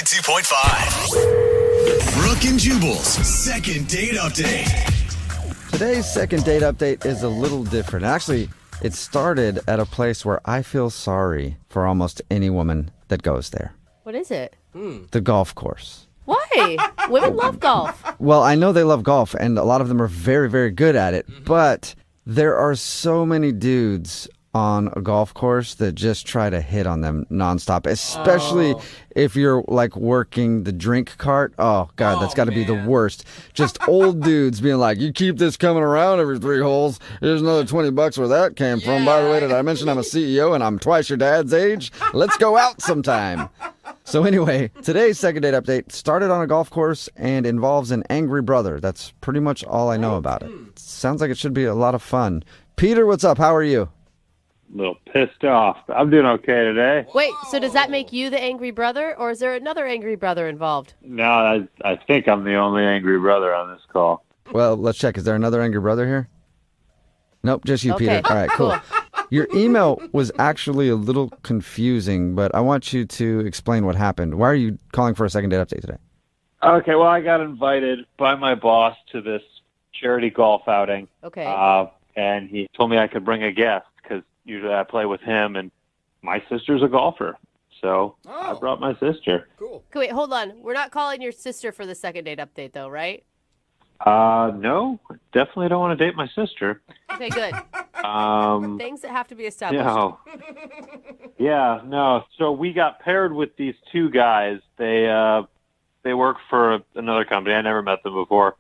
92.5. Brooke and Jubal's second date update. Today's second date update is a little different. Actually, it started at a place where I feel sorry for almost any woman that goes there. What is it? The golf course. Why? Women love golf. Well, I know they love golf, and a lot of them are very, very good at it, but there are so many dudes on a golf course that just try to hit on them nonstop, especially if you're like working the drink cart. Oh God, that's got to be the worst. Just old dudes being like, you keep this coming around every 3 holes. Here's another $20 where that came from. By the way, did I mention I'm a CEO and I'm twice your dad's age? Let's go out sometime. So anyway, today's second date update started on a golf course and involves an angry brother. That's pretty much all I know about it. Sounds like it should be a lot of fun. Peter, what's up? How are you? A little pissed off. I'm doing okay today. Wait, so does that make you the angry brother, or is there another angry brother involved? No, I think I'm the only angry brother on this call. Well, let's check. Is there another angry brother here? Nope, just you, Okay. Peter. All right, cool. Your email was actually a little confusing, but I want you to explain what happened. Why are you calling for a second date update today? Okay, well, I got invited by my boss to this charity golf outing. Okay. And he told me I could bring a guest because usually I play with him, and my sister's a golfer. So I brought my sister. Okay, wait, hold on. We're not calling your sister for the second date update, though, right? No, definitely don't want to date my sister. Okay, good. Things that have to be established. No. Yeah, no. So we got paired with these two guys. They work for another company. I never met them before.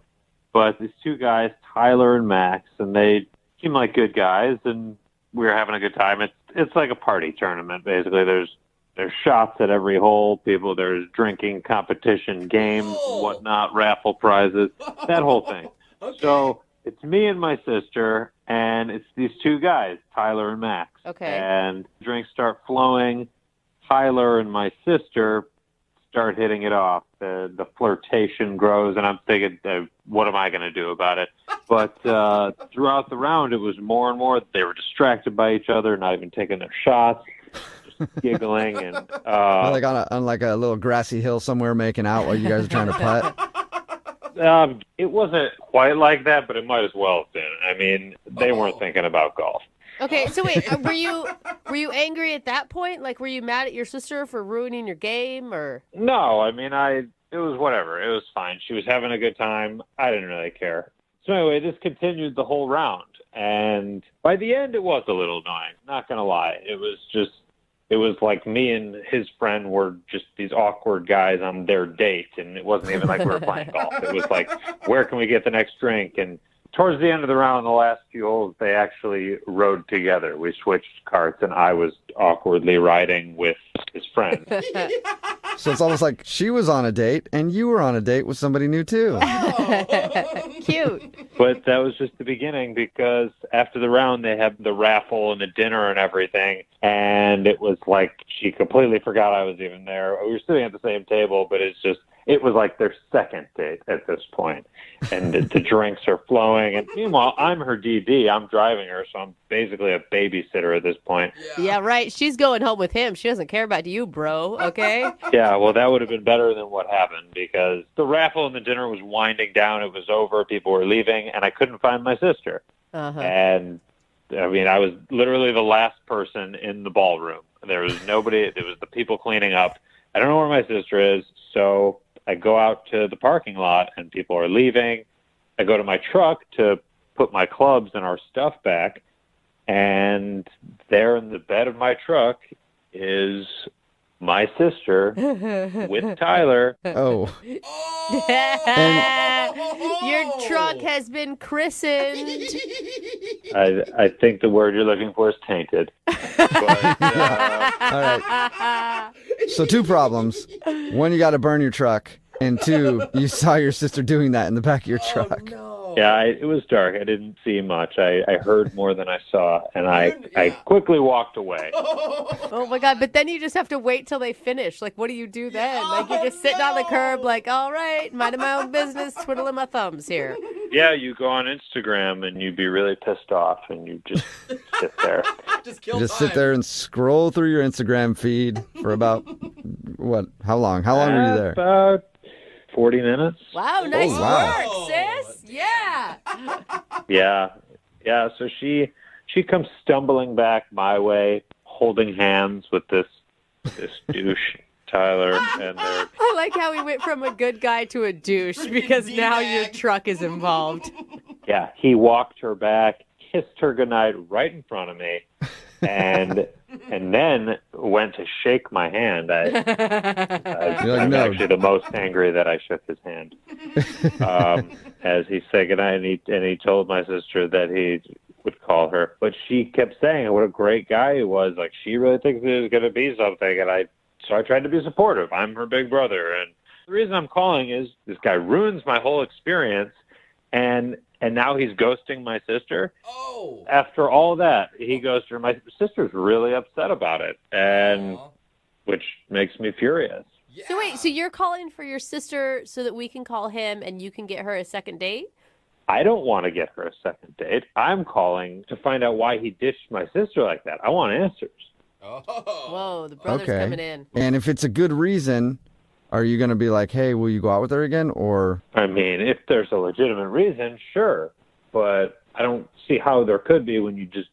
But these two guys, Tyler and Max, and they seem like good guys, and we were having a good time. It's like a party tournament, basically. There's shots at every hole. There's drinking competition, games, whatnot, raffle prizes, that whole thing. Okay. So it's me and my sister, and it's these two guys, Tyler and Max. Okay. And drinks start flowing. Tyler and my sister start hitting it off. The flirtation grows, and I'm thinking, what am I going to do about it? But throughout the round, it was more and more. They were distracted by each other, not even taking their shots, just giggling. And Like on like a little grassy hill somewhere making out while you guys are trying to putt? It wasn't quite like that, but it might as well have been. I mean, they weren't thinking about golf. Okay, so wait, were you angry at that point? Like, were you mad at your sister for ruining your game, or? No, I mean, it was whatever. It was fine. She was having a good time. I didn't really care. So anyway, this continued the whole round. And by the end, it was a little annoying. Not going to lie. It was like me and his friend were just these awkward guys on their date. And it wasn't even like we were playing golf. It was like, where can we get the next drink? And towards the end of the round, the last few holes, they actually rode together. We switched carts, and I was awkwardly riding with his friend. So it's almost like she was on a date, and you were on a date with somebody new, too. Cute. But that was just the beginning, because after the round, they had the raffle and the dinner and everything, and it was like she completely forgot I was even there. We were sitting at the same table, but it was like their second date at this point. And the drinks are flowing. And meanwhile, I'm her DD. I'm driving her, so I'm basically a babysitter at this point. Yeah, right. She's going home with him. She doesn't care about you, bro, okay? Yeah, well, that would have been better than what happened, because the raffle and the dinner was winding down. It was over. People were leaving, and I couldn't find my sister. Uh-huh. And, I mean, I was literally the last person in the ballroom. There was nobody. There was the people cleaning up. I don't know where my sister is, so I go out to the parking lot, and people are leaving. I go to my truck to put my clubs and our stuff back, and there in the bed of my truck is my sister with Tyler. Oh. Your truck has been christened. I think the word you're looking for is tainted. But, All right. So 2 problems. 1, you got to burn your truck. And 2, you saw your sister doing that in the back of your truck. No. Yeah, it was dark. I didn't see much. I heard more than I saw, and I quickly walked away. Oh, my God. But then you just have to wait till they finish. Like, what do you do then? Like, you're just sitting on the curb like, all right, minding my own business, twiddling my thumbs here. Yeah, you go on Instagram and you'd be really pissed off and you just sit there. Just sit there and scroll through your Instagram feed for about, what, how long? How long were you there? About 40 minutes. Wow, nice wow. work, sis. Yeah. Yeah, so she comes stumbling back my way, holding hands with this douche, Tyler, and they're... I like how we went from a good guy to a douche because now your truck is involved. Yeah, he walked her back, kissed her goodnight right in front of me, and then went to shake my hand. I was actually the most angry that I shook his hand. As he said goodnight, and he told my sister that he would call her. But she kept saying what a great guy he was. Like, she really thinks he was going to be something, and so I tried to be supportive. I'm her big brother, and the reason I'm calling is this guy ruins my whole experience, and now he's ghosting my sister. Oh. After all that, he ghosted her. My sister's really upset about it, and which makes me furious. Yeah. So wait, so you're calling for your sister so that we can call him and you can get her a second date? I don't want to get her a second date. I'm calling to find out why he ditched my sister like that. I want answers. Oh. Whoa, the brother's coming in. And if it's a good reason, are you going to be like, hey, will you go out with her again? Or I mean, if there's a legitimate reason, sure. But I don't see how there could be when you just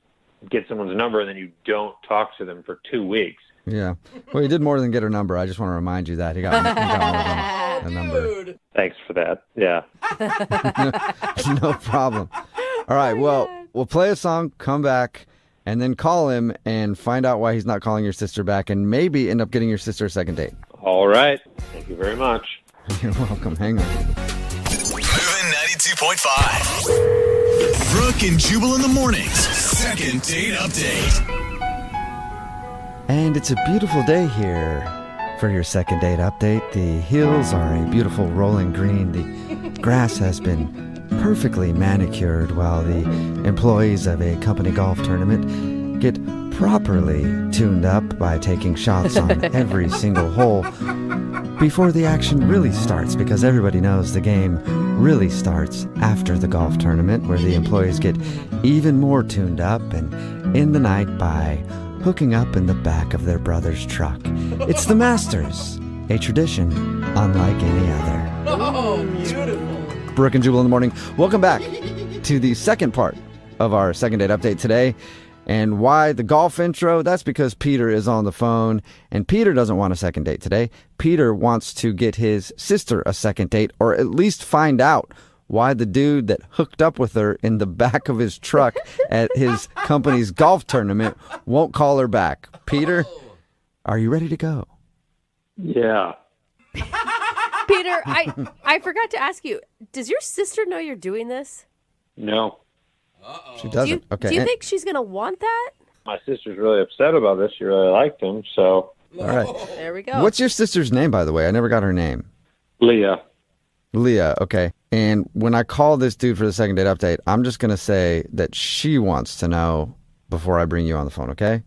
get someone's number and then you don't talk to them for 2 weeks. yeah. Well, he did more than get her number. I just want to remind you that he got more than a number. Dude. Thanks for that. Yeah. No problem. All right. Well, we'll play a song, come back, and then call him and find out why he's not calling your sister back, and maybe end up getting your sister a second date. All right. Thank you very much. You're welcome. Hang on. Moving 92.5. Brooke and Jubal in the mornings. Second date update. And it's a beautiful day here for your second date update. The hills are a beautiful rolling green. The grass has been perfectly manicured while the employees of a company golf tournament get properly tuned up by taking shots on every single hole before the action really starts, because everybody knows the game really starts after the golf tournament, where the employees get even more tuned up and in the night by hooking up in the back of their brother's truck. It's the Masters, a tradition unlike any other. Oh, beautiful. Brooke and Jubal in the morning. Welcome back to the second part of our second date update today. And why the golf intro? That's because Peter is on the phone, and Peter doesn't want a second date today. Peter wants to get his sister a second date, or at least find out why the dude that hooked up with her in the back of his truck at his company's golf tournament won't call her back. Peter, are you ready to go? Yeah. Peter, I forgot to ask you, does your sister know you're doing this? No. She doesn't. Do you think she's going to want that? My sister's really upset about this. She really liked him, so... All right. There we go. What's your sister's name, by the way? I never got her name. Leah. Leah, okay. And when I call this dude for the second date update, I'm just going to say that she wants to know before I bring you on the phone, okay?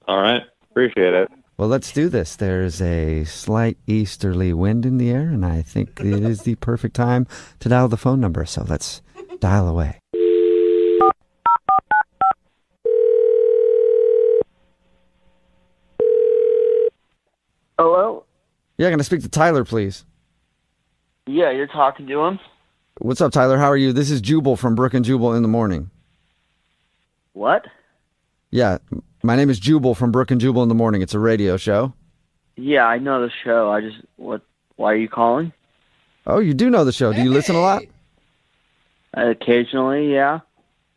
All right. Appreciate it. Well, let's do this. There's a slight easterly wind in the air, and I think it is the perfect time to dial the phone number. So let's dial away. Hello? Yeah, can I speak to Tyler, please? Yeah, you're talking to him? What's up, Tyler? How are you? This is Jubal from Brooke and Jubal in the morning. What? Yeah, my name is Jubal from Brooke and Jubal in the morning. It's a radio show. Yeah, I know the show. Why are you calling? Oh, you do know the show. Do you listen a lot? Occasionally, yeah.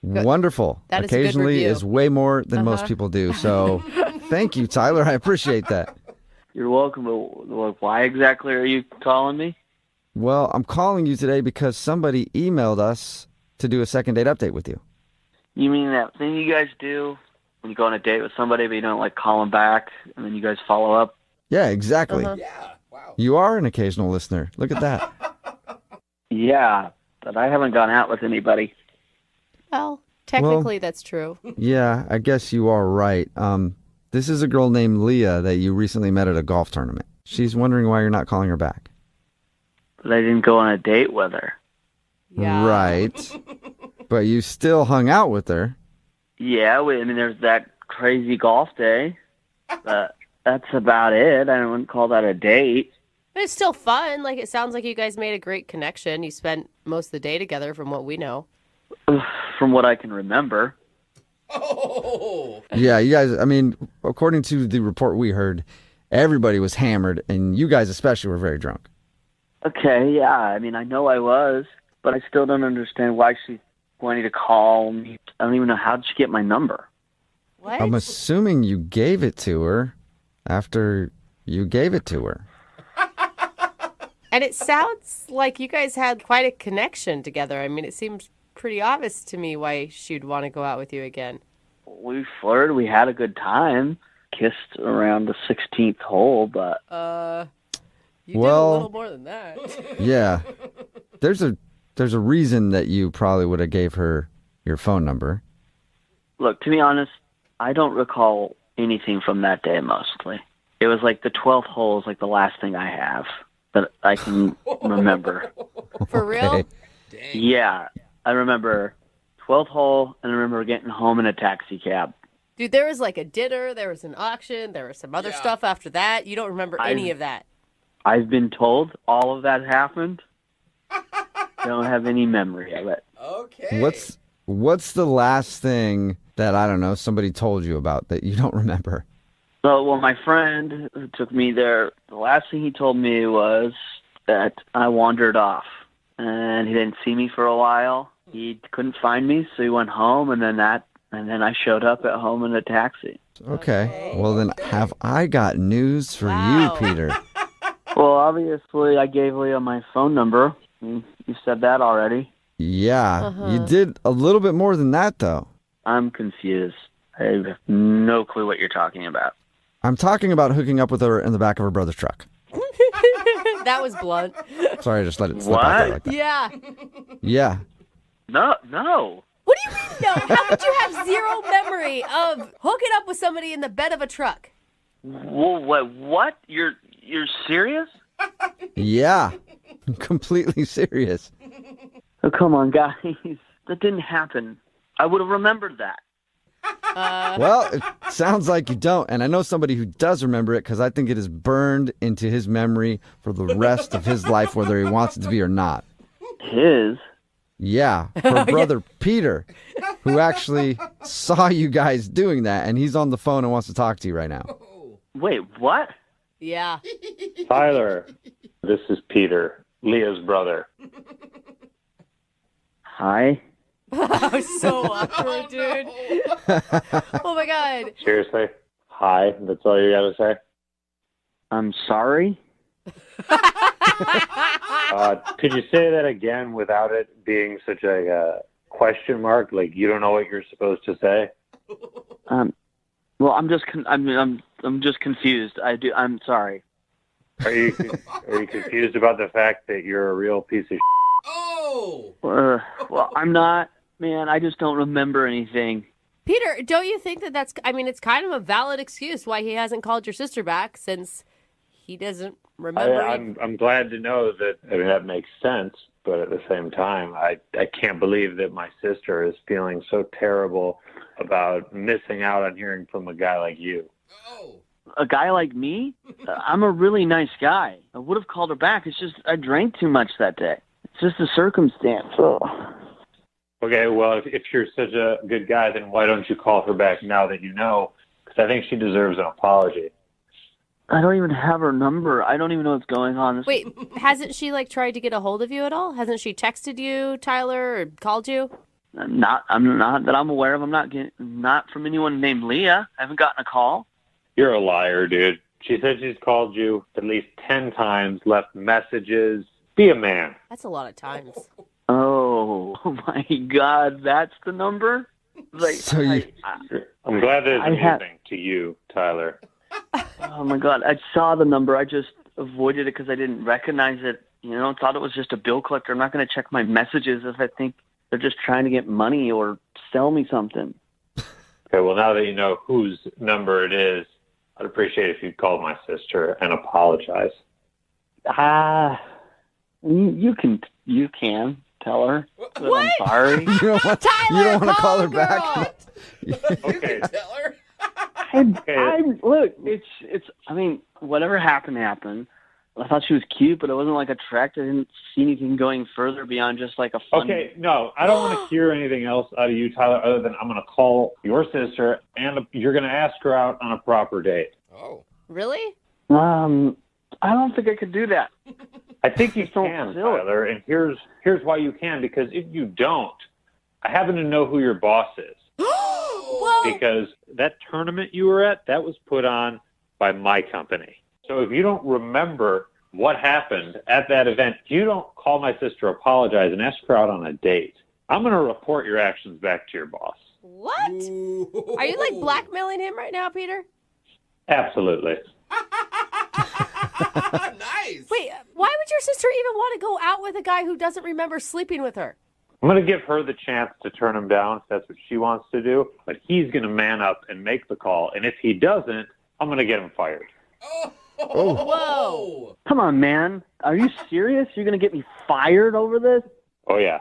Good. Wonderful. That is a good Occasionally review. is way more than most people do. So thank you, Tyler. I appreciate that. You're welcome, but why exactly are you calling me? Well, I'm calling you today because somebody emailed us to do a second date update with you. You mean that thing you guys do when you go on a date with somebody, but you don't call them back, and then you guys follow up? Yeah, exactly. Yeah. Wow. You are an occasional listener. Look at that. Yeah, but I haven't gone out with anybody. Well, technically that's true. Yeah, I guess you are right. This is a girl named Leah that you recently met at a golf tournament. She's wondering why you're not calling her back. But I didn't go on a date with her. Yeah. Right. But you still hung out with her. Yeah, I mean, there's that crazy golf day. But that's about it. I wouldn't call that a date. But it's still fun. Like, it sounds like you guys made a great connection. You spent most of the day together from what we know. From what I can remember. Oh. Yeah, you guys, I mean, according to the report we heard, everybody was hammered, and you guys especially were very drunk. Okay, yeah. I mean, I know I was, but I still don't understand why she's wanting to call me. I don't even know how did she get my number. What? I'm assuming you gave it to her after you gave it to her. And it sounds like you guys had quite a connection together. I mean, it seems pretty obvious to me why she'd want to go out with you again. We flirted. We had a good time. Kissed around the 16th hole, but You did a Well- little more than that. Yeah. There's a reason that you probably would have gave her your phone number. look, to be honest, I don't recall anything from that day mostly. It was like the 12th hole is like the last thing I have that I can remember. For real? Okay. Yeah, I remember 12th hole, and I remember getting home in a taxi cab. Dude, there was like a dinner, there was an auction, there was some other stuff after that. You don't remember any of that. I've been told all of that happened. Don't have any memory of it. Okay. What's the last thing that, I don't know, somebody told you about that you don't remember? So, well, my friend who took me there, the last thing he told me was that I wandered off, and he didn't see me for a while. He couldn't find me, so he went home, and then I showed up at home in a taxi. Okay. Well, then have I got news for Wow. you, Peter? Well, obviously, I gave Leah my phone number. You said that already. Yeah. You did a little bit more than that, though. I'm confused. I have no clue what you're talking about. I'm talking about hooking up with her in the back of her brother's truck. That was blunt. Sorry, I just let it slip out there What? like that. Yeah. No. Yeah. What do you mean, no? How could you have zero memory of hooking up with somebody in the bed of a truck? Well, what? You're serious? Yeah. I'm completely serious. Oh, come on, guys. That didn't happen. I would have remembered that. Well, it sounds like you don't. And I know somebody who does remember it because I think it is burned into his memory for the rest of his life, whether he wants it to be or not. His? Yeah. Her brother, Peter, who actually saw you guys doing that. And he's on the phone and wants to talk to you right now. Wait, what? Yeah. Tyler, this is Peter, Leah's brother. Hi? So awkward, dude. Oh my God. Seriously? Hi, that's all you gotta say? I'm sorry? Could you say that again without it being such a question mark? Like you don't know what you're supposed to say? Well, I'm just I'm just confused. I'm sorry. Are you confused about the fact that you're a real piece of Oh. Well, I'm not. Man, I just don't remember anything. Peter, don't you think that it's kind of a valid excuse why he hasn't called your sister back since he doesn't remember it? I'm glad to know that. I mean, that makes sense, but at the same time, I can't believe that my sister is feeling so terrible about missing out on hearing from a guy like you. Oh. A guy like me? I'm a really nice guy. I would have called her back. It's just I drank too much that day. It's just a circumstance. Oh. Okay, well, if you're such a good guy, then why don't you call her back now that you know? Because I think she deserves an apology. I don't even have her number. I don't even know what's going on. Wait, hasn't she tried to get a hold of you at all? Hasn't she texted you, Tyler, or called you? I'm not that I'm aware of. Not from anyone named Leah. I haven't gotten a call. You're a liar, dude. She said she's called you at least 10 times, left messages. Be a man. That's a lot of times. Oh my God, that's the number? Like, So you- I'm glad that it's I have- amusing to you, Tyler. oh my God, I saw the number. I just avoided it because I didn't recognize it. Thought it was just a bill collector. I'm not going to check my messages if I think they're just trying to get money or sell me something. Okay, well, now that you know whose number it is, I'd appreciate if you'd call my sister and apologize. You can. tell her that What? I'm sorry. You don't want, Tyler, you don't want to call her girl. back? Okay. Tell her. Look, it's. I mean, whatever happened. I thought she was cute, but I wasn't like attracted. I didn't see anything going further beyond just like a fun. Okay, no, I don't want to hear anything else out of you, Tyler, other than I'm going to call your sister and you're going to ask her out on a proper date. Oh. Really? I don't think I could do that. I think you So can, silly. Tyler, and here's why you can, because if you don't, I happen to know who your boss is. Whoa. Because that tournament you were at, that was put on by my company. So if you don't remember what happened at that event, if you don't call my sister, apologize, and ask her out on a date, I'm going to report your actions back to your boss. What? Ooh. Are you like blackmailing him right now, Peter? Absolutely. Nice. Wait, why would your sister even want to go out with a guy who doesn't remember sleeping with her? I'm going to give her the chance to turn him down if that's what she wants to do, but he's going to man up and make the call, and if he doesn't, I'm going to get him fired. Oh. Whoa. Come on, man. Are you serious? You're gonna get me fired over this? Oh, yeah.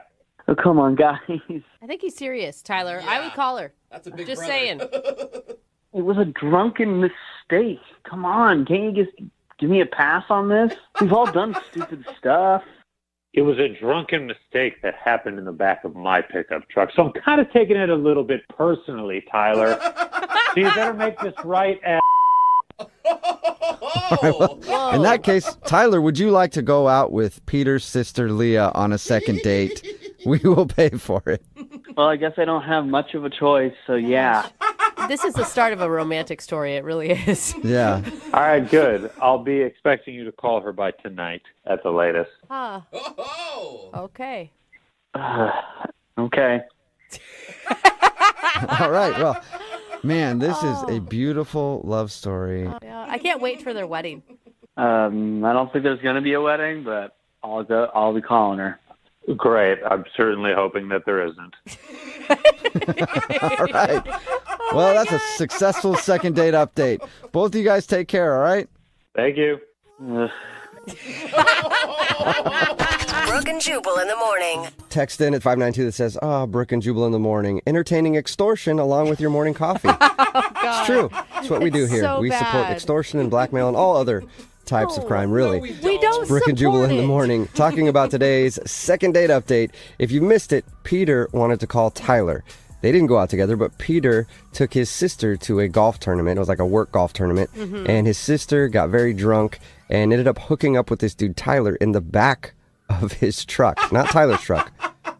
Oh, come on, guys. I think he's serious, Tyler. I Yeah. would call her. That's a big Just brother. saying. It was a drunken mistake. Come on, can't you just give me a pass on this? We've all done stupid stuff. It was a drunken mistake that happened in the back of my pickup truck, so I'm kind of taking it a little bit personally, Tyler. So you better make this right, ass. Oh. In that case, Tyler, would you like to go out with Peter's sister Leah on a second date? We will pay for it. Well, I guess I don't have much of a choice, so yeah. This is the start of a romantic story. It really is. Yeah. All right, good. I'll be expecting you to call her by tonight at the latest. Ah, Oh. okay. Okay. All right. Well, man, this is a beautiful love story. Yeah, I can't wait for their wedding. I don't think there's gonna be a wedding, but I'll be calling her. Great. I'm certainly hoping that there isn't. All right. Well, that's a successful second date update. Both of you guys take care, all right? Thank you. Ugh. Brooke and Jubal in the morning. Text in at 592 that says, Brooke and Jubal in the morning. Entertaining extortion along with your morning coffee. It's true. It's what we do here. so We support bad. extortion and blackmail and all other types of crime, really. We don't Brooke and Jubal support in the it. morning, talking about today's second date update. If you missed it, Peter wanted to call Tyler. They didn't go out together, but Peter took his sister to a golf tournament. It was like a work golf tournament. And his sister got very drunk and ended up hooking up with this dude, Tyler, in the back of his truck. Not Tyler's truck.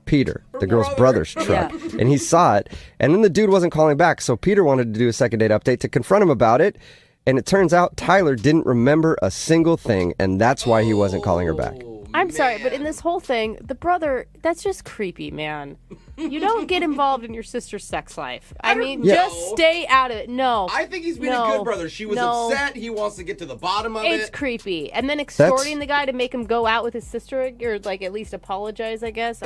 Peter, the girl's brother's truck. Yeah. And he saw it. And then the dude wasn't calling back. So Peter wanted to do a second date update to confront him about it. And it turns out Tyler didn't remember a single thing. And that's why he wasn't calling her back. I'm sorry, but in this whole thing, the brother, that's just creepy, man. You don't get involved in your sister's sex life. I mean, Yeah. just stay out of it. No. I think he's being No. a good brother. She was No. upset. He wants to get to the bottom of It's it. creepy. And then extorting the guy to make him go out with his sister, or like at least apologize, I guess.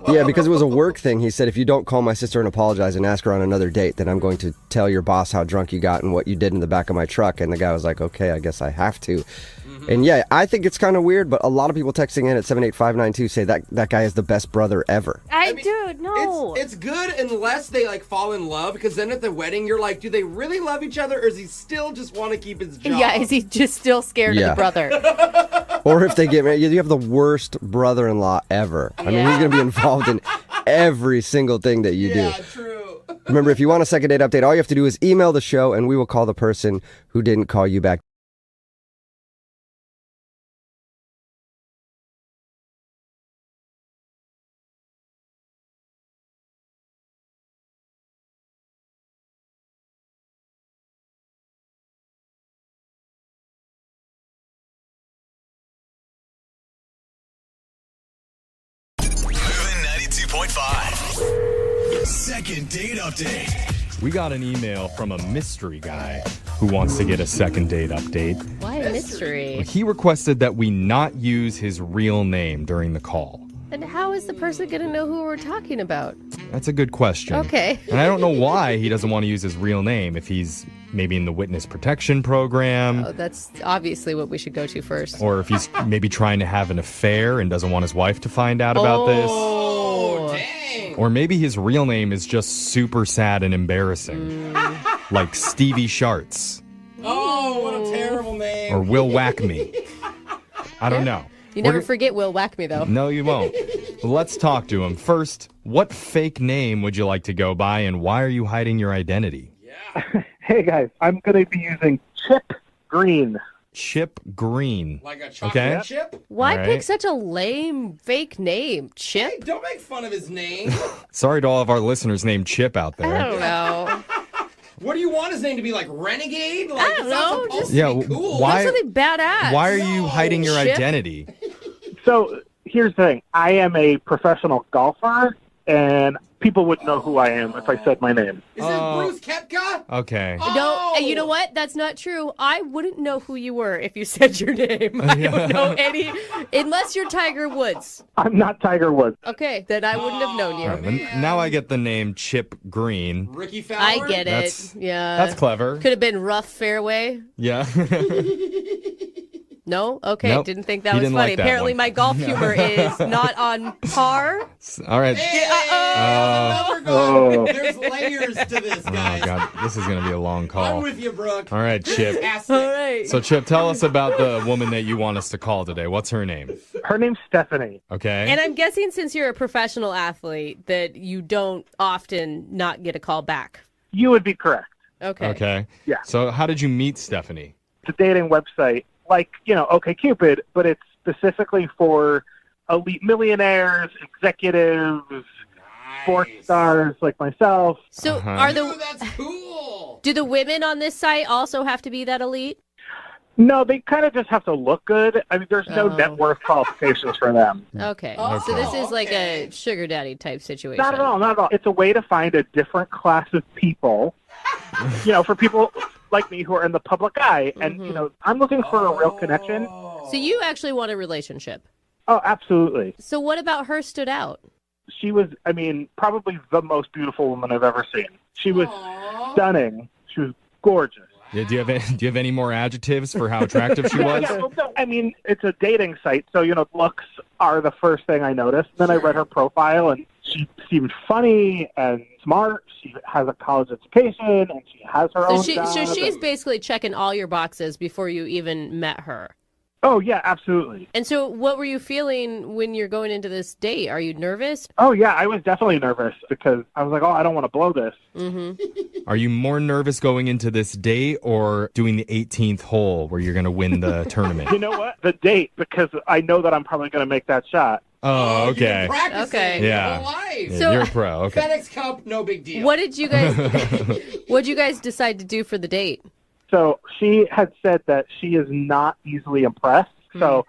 Yeah, because it was a work thing. He said, if you don't call my sister and apologize and ask her on another date, then I'm going to tell your boss how drunk you got and what you did in the back of my truck. And the guy was like, okay, I guess I have to. And yeah, I think it's kind of weird, but a lot of people texting in at 78592 say that guy is the best brother ever. I mean, dude, no. It's good unless they like fall in love, because then at the wedding you're like, do they really love each other, or does he still just want to keep his job? Yeah, is he just still scared Yeah. of the brother? Or if they get married, you have the worst brother-in-law ever. I mean, he's Yeah. going to be involved in every single thing that you Yeah, do. true. Remember, if you want a second date update, all you have to do is email the show and we will call the person who didn't call you back. Moving 92.5. Second date update. We got an email from a mystery guy who wants to get a second date update. Why a mystery? He requested that we not use his real name during the call. And how is the person going to know who we're talking about? That's a good question. Okay. And I don't know why he doesn't want to use his real name if he's maybe in the witness protection program. Oh, that's obviously what we should go to first. Or if he's maybe trying to have an affair and doesn't want his wife to find out about this. Oh, dang. Or maybe his real name is just super sad and embarrassing. Like Stevie Sharts. Oh, what a terrible name. Or Will Whack Me. I don't know. You never forget Will Whack Me, though. No, you won't. Let's talk to him. First, what fake name would you like to go by, and why are you hiding your identity? Hey, guys, I'm going to be using Chip Green. Chip Green. Like a chocolate Okay. chip? Why All right. pick such a lame fake name? Chip? Hey, don't make fun of his name. Sorry to all of our listeners named Chip out I there. don't know. What do you want his name to be, like Renegade? Like, I don't it's not know, supposed just- Yeah, to be cool. why- Something badass. Why are you hiding your Chip? identity? So here's the thing. I am a professional golfer, and people would know who I am if I said my name. Is this Bruce Kepka? Okay. No, and you know what? That's not true. I wouldn't know who you were if you said your name. I don't know any, unless you're Tiger Woods. I'm not Tiger Woods. Okay, then I wouldn't have known you. All right, then now I get the name Chip Green. Ricky Fowler? I get it. That's- Yeah. That's clever. Could have been rough fairway. Yeah. No? Okay, Nope. didn't think He that was didn't funny. like that Apparently one. my golf humor is not on par. All right. Hey, another Oh. goal. There's layers to this, Oh, guys. God. This is going to be a long I'm call. with you, Brooke. All right, Chip. Fantastic. All right. So, Chip, tell us about the woman that you want us to call today. What's her name? Her name's Stephanie. Okay. And I'm guessing since you're a professional athlete that you don't often not get a call back. You would be correct. Okay. Okay. Yeah. So, how did you meet Stephanie? It's a dating website like, OkCupid, but it's specifically for elite millionaires, executives, sports stars like myself. So Uh-huh. are Ooh, the that's cool. do the women on this site also have to be that elite? No, they kind of just have to look good. I mean, there's no Oh. net worth qualifications for them. Okay. Oh, So this is like okay. a sugar daddy type situation. Not at all, not at all. It's a way to find a different class of people, for people like me who are in the public eye. And, I'm looking for a real connection. So you actually want a relationship. Oh, absolutely. So what about her stood out? She was, probably the most beautiful woman I've ever seen. She was stunning. She was gorgeous. Yeah, do you have any more adjectives for how attractive she was? Yeah, well, no, it's a dating site, so, looks are the first thing I noticed. Then I read her profile, and she seemed funny and smart. She has a college education, and she has her own job. So she's basically checking all your boxes before you even met her. Oh, yeah, absolutely. And so what were you feeling when you're going into this date? Are you nervous? Oh, yeah, I was definitely nervous because I was like, I don't want to blow this. Are you more nervous going into this date or doing the 18th hole where you're going to win the tournament? You know what? The date, because I know that I'm probably going to make that shot. Oh, You've been okay. practicing Okay. your Yeah. whole life. Yeah, So- you're a pro. Okay. FedEx Cup, no big deal. What did you guys decide to do for the date? So she had said that she is not easily impressed. So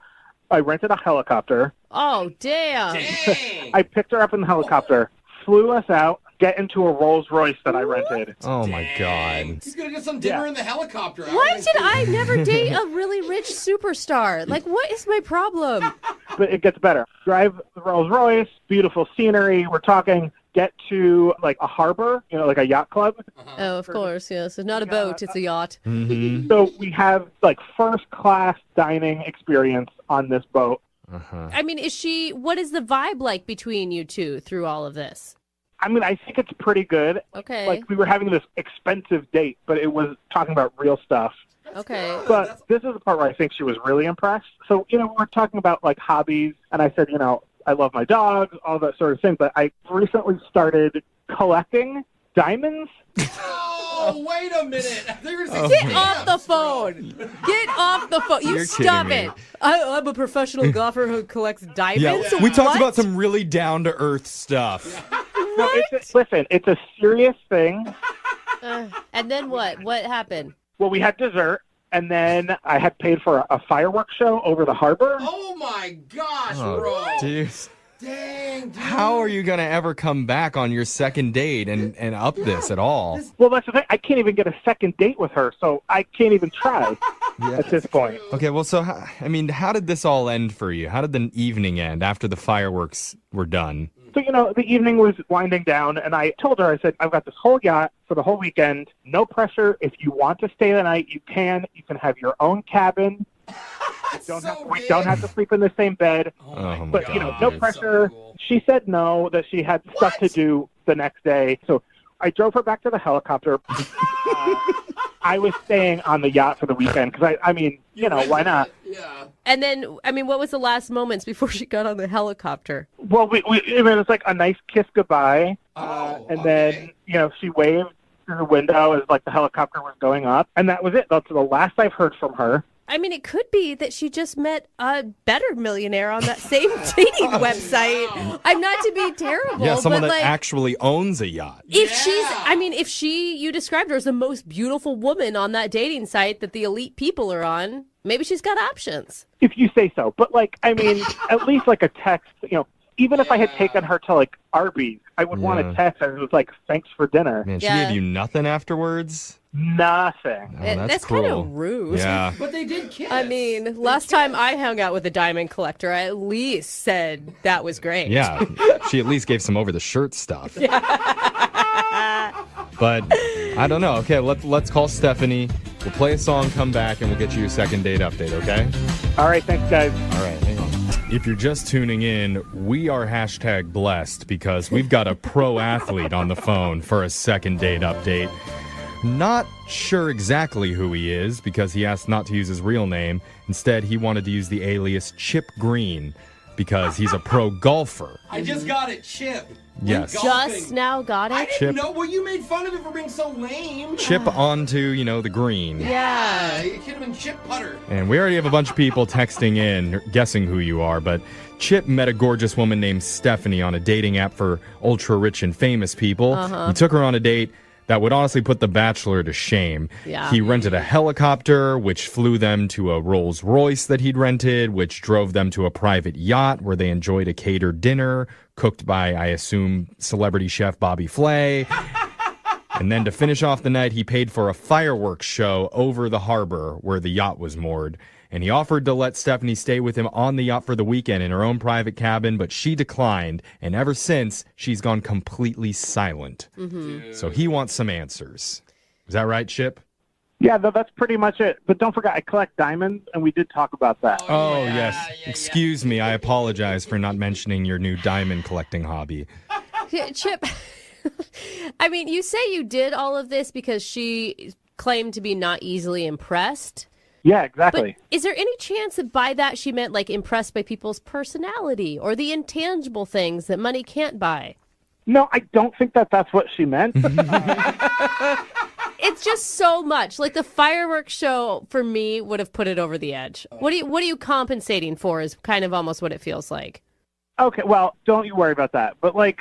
I rented a helicopter. Oh, damn. Dang. I picked her up in the helicopter, flew us out, get into a Rolls Royce that I rented. Oh, my Dang. God. He's going to get some dinner Yeah. in the helicopter. Why did I never date a really rich superstar? Like, what is my problem? But it gets better. Drive the Rolls Royce, beautiful scenery. We're talking, get to like a harbor, like a yacht club. Oh, of course, yes. It's not a boat, it's a yacht. Mm-hmm. So we have like first class dining experience on this boat. Uh-huh. I mean, what is the vibe like between you two through all of this? I think it's pretty good. Okay. Like we were having this expensive date, but it was talking about real stuff. Okay. But this is the part where I think she was really impressed. So, we're talking about like hobbies, and I said, I love my dogs, all that sort of thing. But I recently started collecting diamonds. Oh, wait a minute. There's Get off the phone. Get off the phone. You You're stop kidding it. me. I'm a professional golfer who collects diamonds. We talked What? about some really down-to-earth stuff. No, listen, it's a serious thing. And then what? What happened? Well, we had dessert, and then I had paid for a fireworks show over the harbor. Oh, my gosh, bro. Oh, dude. Dang, dude. How are you going to ever come back on your second date and up this at all? Well, that's the thing. I can't even get a second date with her, so I can't even try at this point. Okay, well, so, how did this all end for you? How did the evening end after the fireworks were done? So, the evening was winding down, and I told her, I said, I've got this whole yacht for the whole weekend. No pressure. If you want to stay the night, you can. You can have your own cabin. We don't have to sleep in the same bed. But, no pressure. So cool. She said no, that she had stuff to do the next day. So I drove her back to the helicopter. I was staying on the yacht for the weekend because, why not? Yeah. And then, what was the last moments before she got on the helicopter? Well, it was like a nice kiss goodbye. And then, she waved through the window as like the helicopter was going up. And that was it. That's the last I've heard from her. It could be that she just met a better millionaire on that same dating website. I'm not to be terrible. Yeah, someone but that actually owns a yacht. If you described her as the most beautiful woman on that dating site that the elite people are on, maybe she's got options. If you say so. But at least like a text, even if I had taken her to like Arby's, I would want to text her. It was like, thanks for dinner. Man, she gave you nothing afterwards? Nothing. Oh, that's kind of rude. Yeah. But they did kiss. Last time I hung out with a diamond collector, I at least said that was great. Yeah. She at least gave some over-the-shirt stuff. But I don't know. Okay, let's call Stephanie. We'll play a song, come back, and we'll get you your second date update, okay? All right, thanks, guys. All right, hang on. If you're just tuning in, we are #blessed because we've got a pro athlete on the phone for a second date update. Not sure exactly who he is because he asked not to use his real name. Instead, he wanted to use the alias Chip Green because he's a pro golfer. I just got it, Chip. Yes. Just now got it? I didn't know. Well, you made fun of him for being so lame. Chip onto, the green. Yeah, it could have been Chip Putter. And we already have a bunch of people texting in, guessing who you are, but Chip met a gorgeous woman named Stephanie on a dating app for ultra-rich and famous people. He took her on a date that would honestly put The Bachelor to shame. Yeah. He rented a helicopter, which flew them to a Rolls Royce that he'd rented, which drove them to a private yacht where they enjoyed a catered dinner, cooked by, I assume, celebrity chef Bobby Flay. And then to finish off the night, he paid for a fireworks show over the harbor where the yacht was moored. And he offered to let Stephanie stay with him on the yacht for the weekend in her own private cabin, but she declined. And ever since, she's gone completely silent. So he wants some answers. Is that right, Chip? Yeah, that's pretty much it. But don't forget, I collect diamonds, and we did talk about that. Oh, yes. Excuse me. I apologize for not mentioning your new diamond collecting hobby. Chip, you say you did all of this because she claimed to be not easily impressed. Yeah, exactly. But is there any chance that by that she meant like impressed by people's personality or the intangible things that money can't buy? No, I don't think that's what she meant. It's just so much. Like the fireworks show for me would have put it over the edge. What are you compensating for is kind of almost what it feels like. Okay, well, don't you worry about that. But, I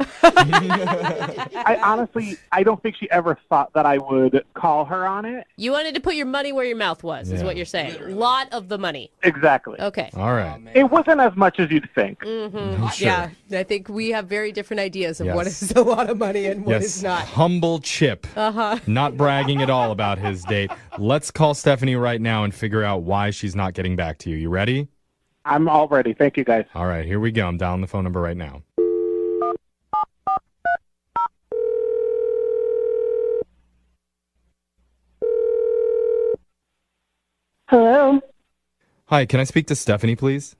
don't think she ever thought that I would call her on it. You wanted to put your money where your mouth was, is what you're saying. A lot of the money. Exactly. Okay. All right. It wasn't as much as you'd think. Sure. Yeah, I think we have very different ideas of what is a lot of money and what is not. Humble Chip. Not bragging at all about his date. Let's call Stephanie right now and figure out why she's not getting back to you. You ready? I'm all ready. Thank you, guys. All right, here we go. I'm dialing the phone number right now. Hello. Hi, can I speak to Stephanie, please?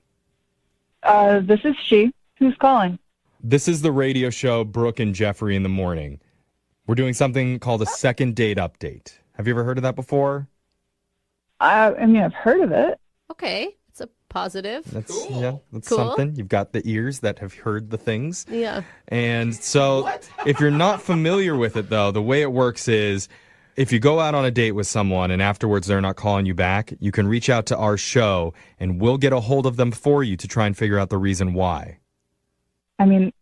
This is she. Who's calling? This is the radio show Brooke and Jeffrey in the Morning. We're doing something called a second date update. Have you ever heard of that before? I've heard of it. Okay. It's a positive. That's cool. Something. You've got the ears that have heard the things. Yeah. And so if you're not familiar with it, though, the way it works is if you go out on a date with someone and afterwards they're not calling you back, you can reach out to our show and we'll get a hold of them for you to try and figure out the reason why. I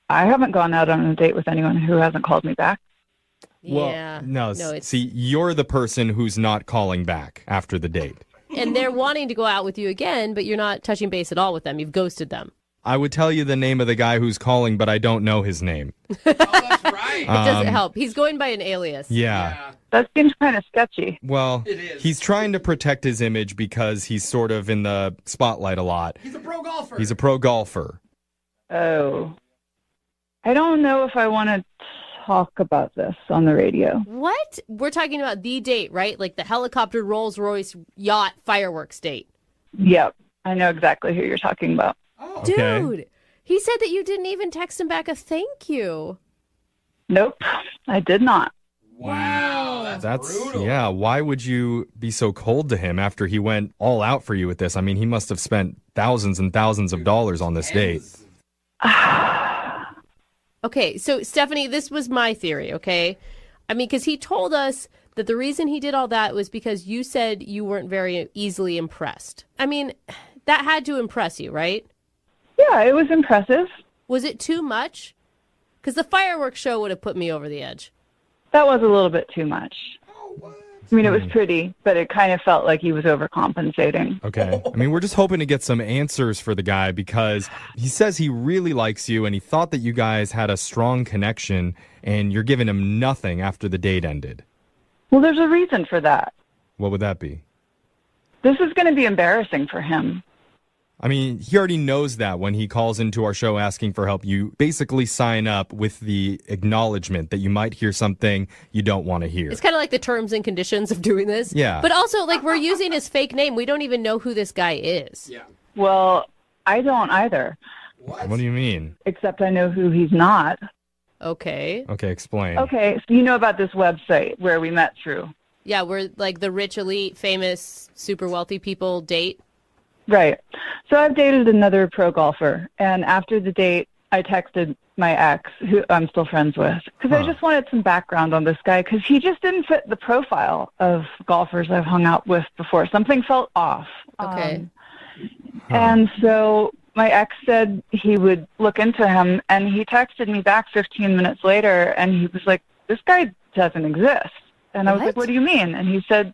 haven't gone out on a date with anyone who hasn't called me back. Yeah. Well, no, see, you're the person who's not calling back after the date. And they're wanting to go out with you again, but you're not touching base at all with them. You've ghosted them. I would tell you the name of the guy who's calling, but I don't know his name. Oh, that's right. It doesn't help. He's going by an alias. Yeah. That seems kind of sketchy. Well, It is. he's trying to protect his image because he's sort of in the spotlight a lot. He's a pro golfer. He's a pro golfer. Oh. I don't know if I want to talk about this on the radio. What? We're talking about the date, right? Like the helicopter, Rolls-Royce, yacht, fireworks date. Yep. I know exactly who you're talking about. Oh. Dude, he said that you didn't even text him back a thank you. Nope, I did not. Wow, that's brutal. Yeah, why would you be so cold to him after he went all out for you with this? I mean, he must have spent thousands and thousands of dollars on this date. Okay, so Stephanie, this was my theory, okay? I mean, because he told us that the reason he did all that was because you said you weren't very easily impressed. I mean, that had to impress you, right? Yeah, it was impressive. Was it too much? Because the fireworks show would have put me over the edge. That was a little bit too much. I mean, it was pretty, but it kind of felt like he was overcompensating. Okay. I mean, we're just hoping to get some answers for the guy because he says he really likes you and he thought that you guys had a strong connection and you're giving him nothing after the date ended. Well, there's a reason for that. What would that be? This is going to be embarrassing for him. I mean, he already knows that when he calls into our show asking for help. You basically sign up with the acknowledgement that you might hear something you don't want to hear. It's kind of like the terms and conditions of doing this. Yeah. But also, like, we're using his fake name. We don't even know who this guy is. Yeah. Well, I don't either, What do you mean? except I know who he's not. Okay. Okay, explain. Okay, so you know about this website where we met through. Yeah, we're like the rich, elite, famous, super wealthy people date. Right. So I've dated another pro golfer, and after the date, I texted my ex, who I'm still friends with, because I just wanted some background on this guy, because he just didn't fit the profile of golfers I've hung out with before. Something felt off. Okay. And so my ex said he would look into him, and he texted me back 15 minutes later, and he was like, this guy doesn't exist. And I was like, what do you mean? And he said,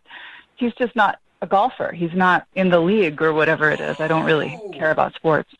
he's just not a golfer. He's not in the league or whatever it is. I don't really care about sports.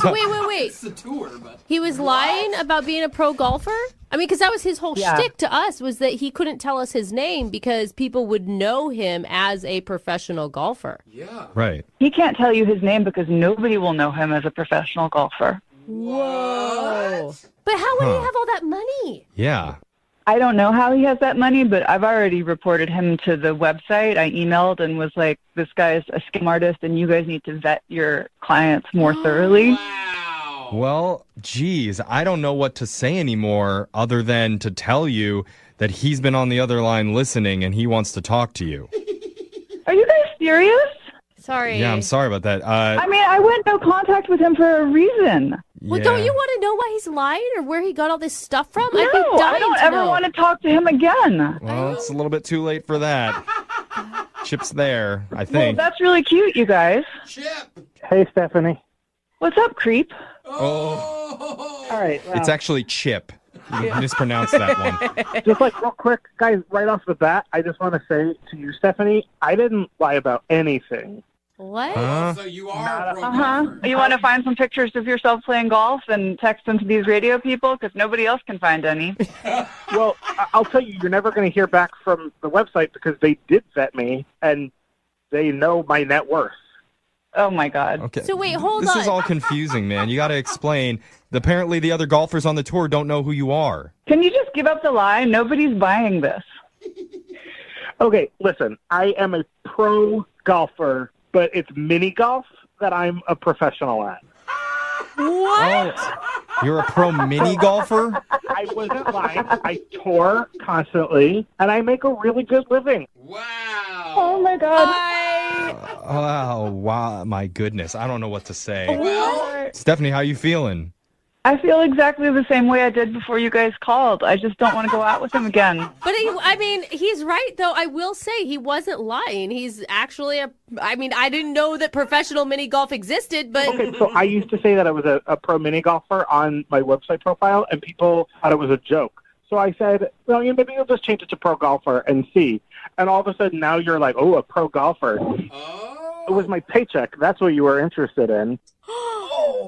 So wait. It's the tour, but He was lying about being a pro golfer? I mean, because that was his whole shtick to us, was that he couldn't tell us his name because people would know him as a professional golfer. yeah. Right. He can't tell you his name because nobody will know him as a professional golfer. Whoa. But how would he have all that money? Yeah. I don't know how he has that money, but I've already reported him to the website. I emailed and was like, this guy's a scam artist and you guys need to vet your clients more thoroughly. Wow. Well, geez, I don't know what to say anymore other than to tell you that he's been on the other line listening and he wants to talk to you. Are you guys serious? Sorry. Yeah, I'm sorry about that. I mean, I went no contact with him for a reason. Well, don't you want to know why he's lying or where he got all this stuff from? No, I'd be dying I don't to ever know. want to talk to him again. Well, it's a little bit too late for that. Chip's there, I Well, think. that's really cute, you guys. Chip. Hey, Stephanie. What's up, creep? Oh. All right. It's actually Chip. You mispronounced that one. Just like real quick, guys, right off the bat, I just want to say to you, Stephanie, I didn't lie about anything. What? So you are a pro golfer. You want to find some pictures of yourself playing golf and text them to these radio people? Because nobody else can find any. Well, I'll tell you, you're never going to hear back from the website because they did vet me and they know my net worth. Oh, my God. Okay. So wait, hold this on. is all confusing, man. You got to explain. Apparently, the other golfers on the tour don't know who you are. Can you just give up the lie? Nobody's buying this. Okay, listen, I am a pro golfer, but it's mini golf that I'm a professional at. What? Oh, you're a pro mini golfer? I wasn't lying. I tour constantly, and I make a really good living. Wow. Oh, my God. Oh, wow. My goodness. I don't know what to say. Well, Stephanie, how you feeling? I feel exactly the same way I did before you guys called. I just don't want to go out with him again. But I mean, he's right, though. I will say he wasn't lying. He's actually I mean, I didn't know that professional mini golf existed, but... Okay, so I used to say that I was a pro mini golfer on my website profile, and people thought it was a joke. So I said, well, maybe you'll just change it to pro golfer and see. And all of a sudden now you're like, oh, a pro golfer. oh. It was my paycheck. That's what you were interested in.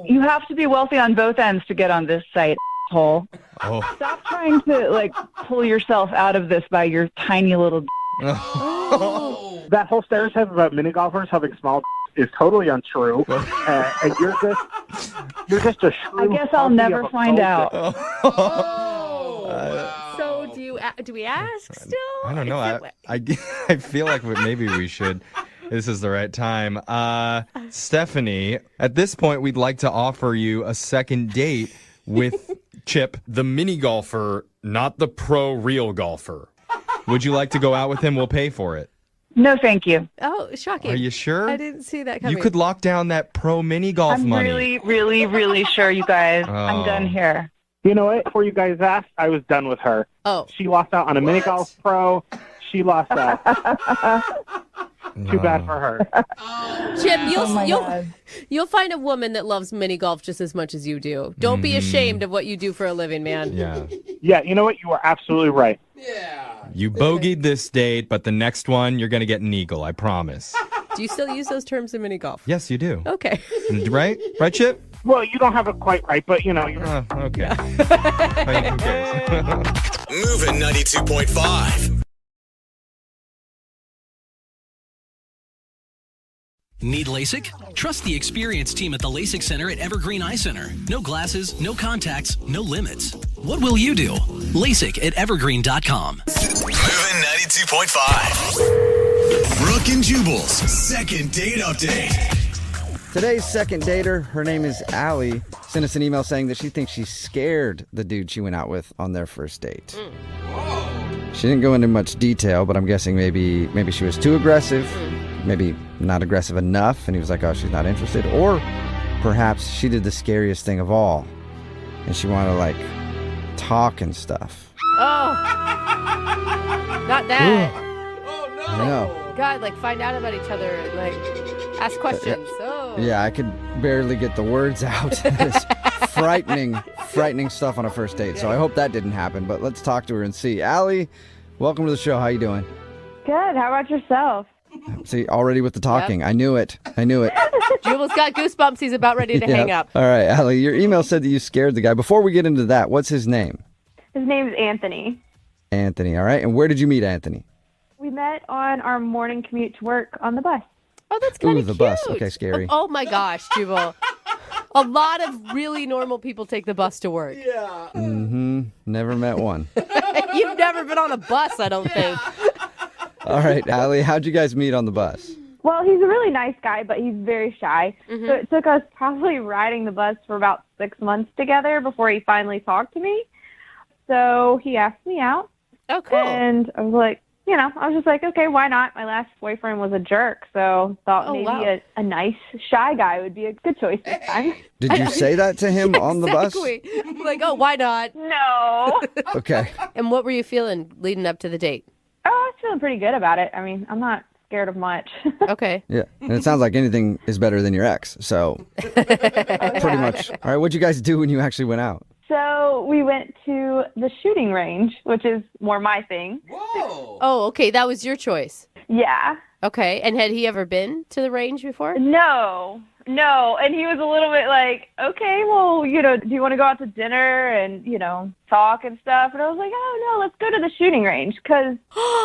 You have to be wealthy on both ends to get on this site, asshole. Oh. Stop trying to, pull yourself out of this by your tiny little... Oh. That whole stereotype about mini golfers having small is totally untrue. And you're just You're just a shrew. I guess I'll never find out. So do we ask still? I don't know. I feel like maybe we should. This is the right time. Stephanie, at this point, we'd like to offer you a second date with Chip, the mini golfer, not the pro real golfer. Would you like to go out with him? We'll pay for it. No, thank you. Oh, shocking. Are you sure? I didn't see that coming. You could lock down that pro mini golf I'm money. really, really, really sure, you guys. I'm done here. You know what? Before you guys asked, I was done with her. Oh. She lost out on a mini golf pro. She lost out. Too bad for her. Chip, God. you'll find a woman that loves mini golf just as much as you do. Don't be ashamed of what you do for a living, man. Yeah. Yeah, you know what? You are absolutely right. Yeah. You bogeyed this date, but the next one, you're going to get an eagle, I promise. Do you still use those terms in mini golf? Yes, you do. Okay. Right? Right, Chip? Well, you don't have it quite right, but, you know. Okay. I mean, who cares? Moving 92.5. Need LASIK? Trust the experienced team at the LASIK Center at Evergreen Eye Center. No glasses, no contacts, no limits. What will you do? LASIK at evergreen.com. Moving 92.5. Brooke and Jubal's second date update. Today's second dater, her name is Allie, sent us an email saying that she thinks she scared the dude she went out with on their first date. She didn't go into much detail, but I'm guessing maybe she was too aggressive, maybe not aggressive enough, and he was like, oh, she's not interested. Or perhaps she did the scariest thing of all, and she wanted to, like, talk and stuff. Oh. Not that. Oh, no. I know. God, like, find out about each other and, like, ask questions. Oh. Yeah, I could barely get the words out. It's frightening stuff on a first date. So I hope that didn't happen, but let's talk to her and see. Allie, welcome to the show. How you doing? Good. How about yourself? See, already with the talking. Yep. I knew it. Jubal's got goosebumps. He's about ready to hang up. All right, Allie, your email said that you scared the guy. Before we get into that, what's his name? His name's Anthony. Anthony, all right. And where did you meet Anthony? We met on our morning commute to work on the bus. Oh, that's kind of the cute. Bus. Okay, scary. Oh my gosh, Jubal. A lot of really normal people take the bus to work. Yeah. Mm-hmm. Never met one. You've never been on a bus, I don't think. All right, Allie, how'd you guys meet on the bus? Well, he's a really nice guy, but he's very shy. Mm-hmm. So it took us probably riding the bus for about 6 months together before he finally talked to me. So he asked me out. Oh, cool. And I was just like, okay, why not? My last boyfriend was a jerk, so thought maybe a nice, shy guy would be a good choice this time. Did you say that to him on the bus? Like, oh, why not? No. Okay. And what were you feeling leading up to the date? Oh, I was feeling pretty good about it. I mean, I'm not scared of much. Okay. Yeah, and it sounds like anything is better than your ex, so pretty much. All right, what'd you guys do when you actually went out? So we went to the shooting range, which is more my thing. Whoa. Oh, okay. That was your choice. Yeah. Okay. And had he ever been to the range before? No. And he was a little bit like, okay, well, do you want to go out to dinner and, talk and stuff? And I was like, oh, no, let's go to the shooting range. Because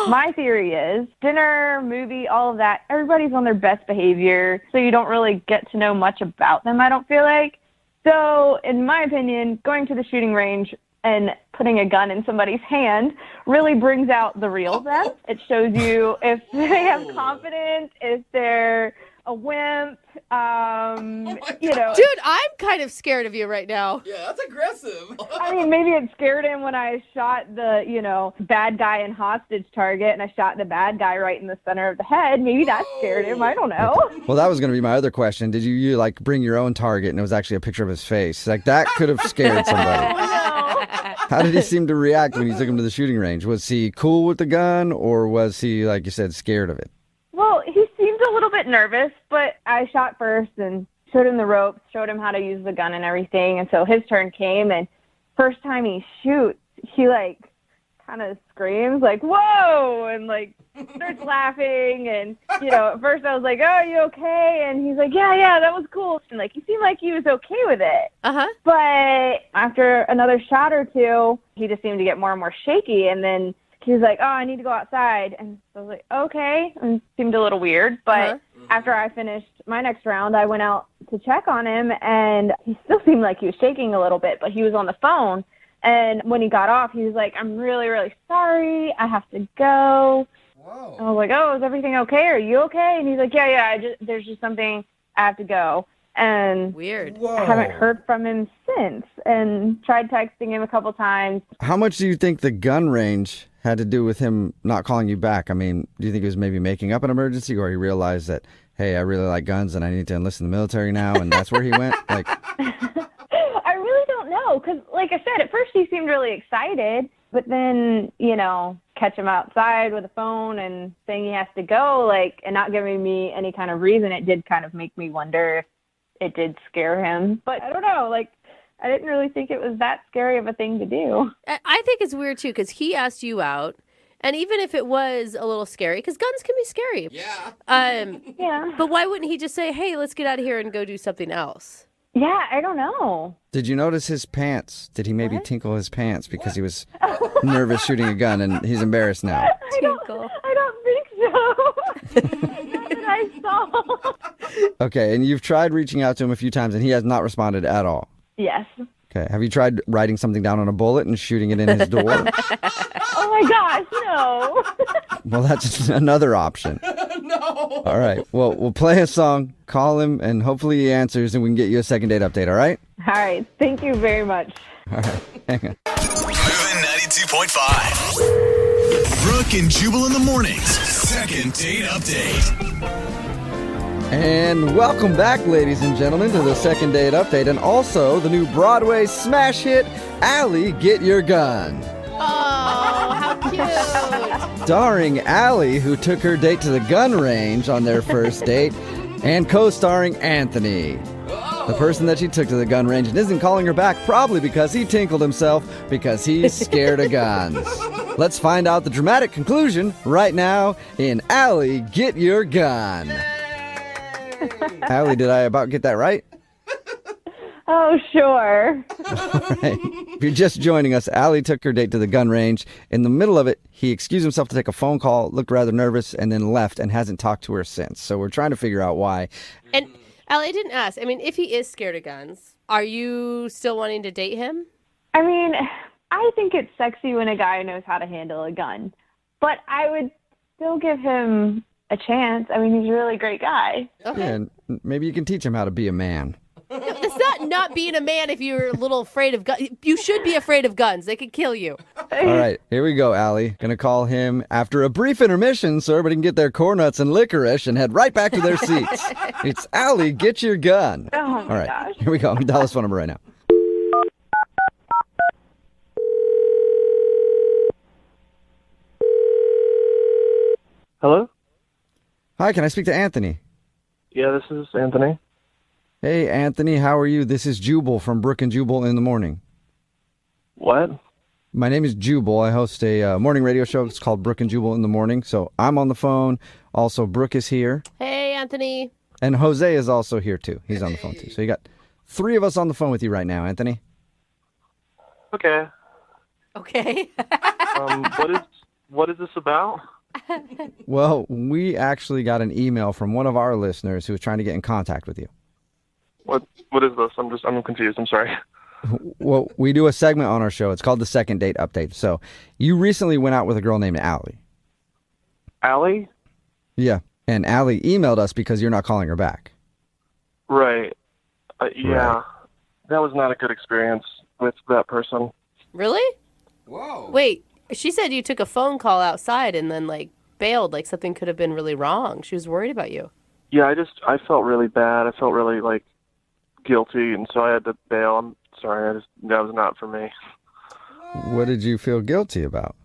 my theory is dinner, movie, all of that, everybody's on their best behavior. So you don't really get to know much about them, I don't feel like. So, in my opinion, going to the shooting range and putting a gun in somebody's hand really brings out the real them. It shows you if they have confidence, if they're a wimp, Dude, I'm kind of scared of you right now. Yeah, that's aggressive. I mean, maybe it scared him when I shot the, bad guy in hostage target and I shot the bad guy right in the center of the head. Maybe that scared him. I don't know. Well, that was going to be my other question. Did you like bring your own target and it was actually a picture of his face? Like that could have scared somebody. How did he seem to react when you took him to the shooting range? Was he cool with the gun or was he, like you said, scared of it? Well, he seemed a little bit nervous, but I shot first and showed him the ropes, showed him how to use the gun and everything. And so his turn came, and first time he shoots, he, kind of screams, whoa, and, starts laughing. And, at first I was like, oh, are you okay? And he's like, yeah, that was cool. And, he seemed like he was okay with it. Uh-huh. But after another shot or two, he just seemed to get more and more shaky. And then he was like, oh, I need to go outside. And I was like, okay. And it seemed a little weird. But after I finished my next round, I went out to check on him, and he still seemed like he was shaking a little bit, but he was on the phone. And when he got off, he was like, I'm really, really sorry. I have to go. Whoa. I was like, oh, is everything okay? Are you okay? And he's like, yeah, there's just something. I have to go. And weird. I haven't heard from him since, and tried texting him a couple times. How much do you think the gun range had to do with him not calling you back? I mean, do you think he was maybe making up an emergency, or he realized that, hey, I really like guns and I need to enlist in the military now, and that's where he went? Like, I really don't know, because like I said, at first he seemed really excited, but then, catch him outside with a phone and saying he has to go, like, and not giving me any kind of reason, it did kind of make me wonder if it did scare him. But I don't know, like, I didn't really think it was that scary of a thing to do. I think it's weird, too, because he asked you out. And even if it was a little scary, because guns can be scary. Yeah. Yeah. But why wouldn't he just say, hey, let's get out of here and go do something else? Yeah, I don't know. did you notice his pants? Did he maybe tinkle his pants because he was nervous shooting a gun and he's embarrassed now? I don't think so. Not that I saw. Okay, and you've tried reaching out to him a few times and he has not responded at all. Yes. Okay, have you tried writing something down on a bullet and shooting it in his door? Oh my gosh, no. Well, that's another option. No. All right, well, we'll play a song, call him, and hopefully he answers and we can get you a second date update, all right? All right, thank you very much. All right, hang on. Moving 92.5. Brooke and Jubal in the mornings. Second date update. And welcome back, ladies and gentlemen, to the second date update, and also the new Broadway smash hit, Allie, Get Your Gun. Oh, how cute. Starring Allie, who took her date to the gun range on their first date, and co-starring Anthony, the person that she took to the gun range and isn't calling her back, probably because he tinkled himself because he's scared of guns. Let's find out the dramatic conclusion right now in Allie, Get Your Gun. Allie, did I about get that right? Oh, sure. All right. If you're just joining us, Allie took her date to the gun range. In the middle of it, he excused himself to take a phone call, looked rather nervous, and then left and hasn't talked to her since. So we're trying to figure out why. And Allie, I didn't ask. I mean, if he is scared of guns, are you still wanting to date him? I mean, I think it's sexy when a guy knows how to handle a gun, but I would still give him a chance. I mean, he's a really great guy. Okay. Yeah, and maybe you can teach him how to be a man. It's not being a man if you're a little afraid of guns. You should be afraid of guns. They could kill you. All right, here we go, Allie. Gonna call him after a brief intermission, so everybody can get their corn nuts and licorice and head right back to their seats. It's Allie, Get Your Gun. Oh, my All right, gosh. here we go. Dial his phone number right now. Hello? Hi, can I speak to Anthony? Yeah, this is Anthony. Hey, Anthony, how are you? This is Jubal from Brooke and Jubal in the morning. What? My name is Jubal. I host a morning radio show. It's called Brooke and Jubal in the morning. So I'm on the phone. Also, Brooke is here. Hey, Anthony. And Jose is also here, too. He's on the phone, too. So you got three of us on the phone with you right now, Anthony. Okay. Okay. What is this about? Well, we actually got an email from one of our listeners who was trying to get in contact with you. What is this? I'm confused. I'm sorry. Well, we do a segment on our show. It's called the Second Date Update. So you recently went out with a girl named Allie. Allie? Yeah. And Allie emailed us because you're not calling her back. Right. Yeah. Right. That was not a good experience with that person. Really? Whoa. Wait, she said you took a phone call outside and then, like, bailed, like something could have been really wrong. She was worried about you. Yeah, I felt really bad. I felt really, guilty, and so I had to bail. I'm sorry. That was not for me. What did you feel guilty about?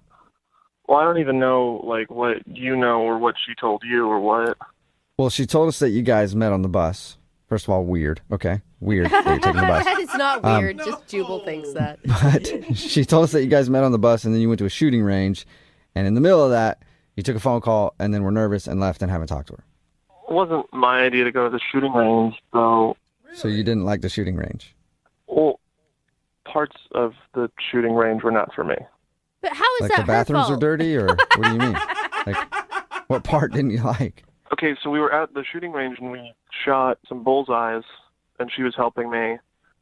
Well, I don't even know, what you know or what she told you or what. Well, she told us that you guys met on the bus. First of all, weird. Okay. Weird that you're taking the bus. It's not weird. Just Jubal thinks that. But she told us that you guys met on the bus and then you went to a shooting range. And in the middle of that, you took a phone call and then were nervous and left and haven't talked to her. It wasn't my idea to go to the shooting range, though. So you didn't like the shooting range? Well, parts of the shooting range were not for me. But how is Like that the bathrooms her are fault? dirty, or what do you mean? Like, what part didn't you like? Okay, Okay, so we were at the shooting range and we shot some bullseyes, and she was helping me,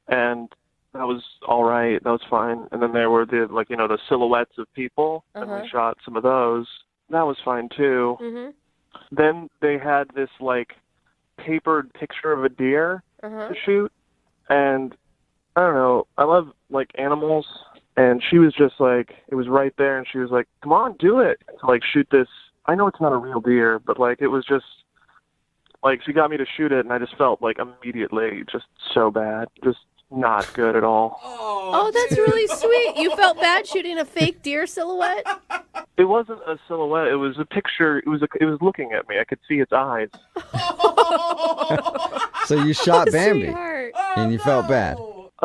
and that was all right. That was fine. And then there were the silhouettes of people, and we shot some of those. That was fine too. Mm-hmm. Then they had this papered picture of a deer to shoot, and I don't know. I love animals, and she was just it was right there, and she was like, "Come on, do it!" To shoot this. I know it's not a real deer, but it was just she got me to shoot it, and I just felt immediately just so bad, just not good at all. Oh, that's really sweet. You felt bad shooting a fake deer silhouette? It wasn't a silhouette. It was a picture. It was looking at me. I could see its eyes. So you shot Bambi, Sweetheart. and you felt bad.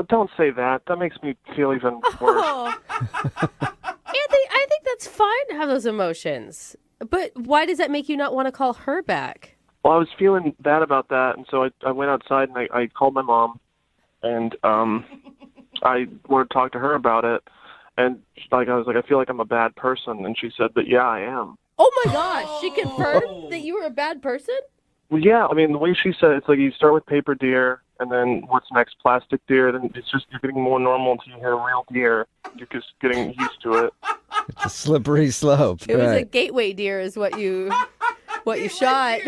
Don't say that. That makes me feel even worse. Anthony, I think that's fine to have those emotions. But why does that make you not want to call her back? Well, I was feeling bad about that, and so I went outside and I called my mom, and I wanted to talk to her about it. And I was like, I feel like I'm a bad person. And she said that, yeah, I am. Oh, my gosh. She confirmed that you were a bad person? Well, yeah. I mean, the way she said it, it's you start with paper deer, and then what's next? Plastic deer. Then it's just you're getting more normal until you hit a real deer. You're just getting used to it. It's a slippery slope. It was a gateway deer is what you shot.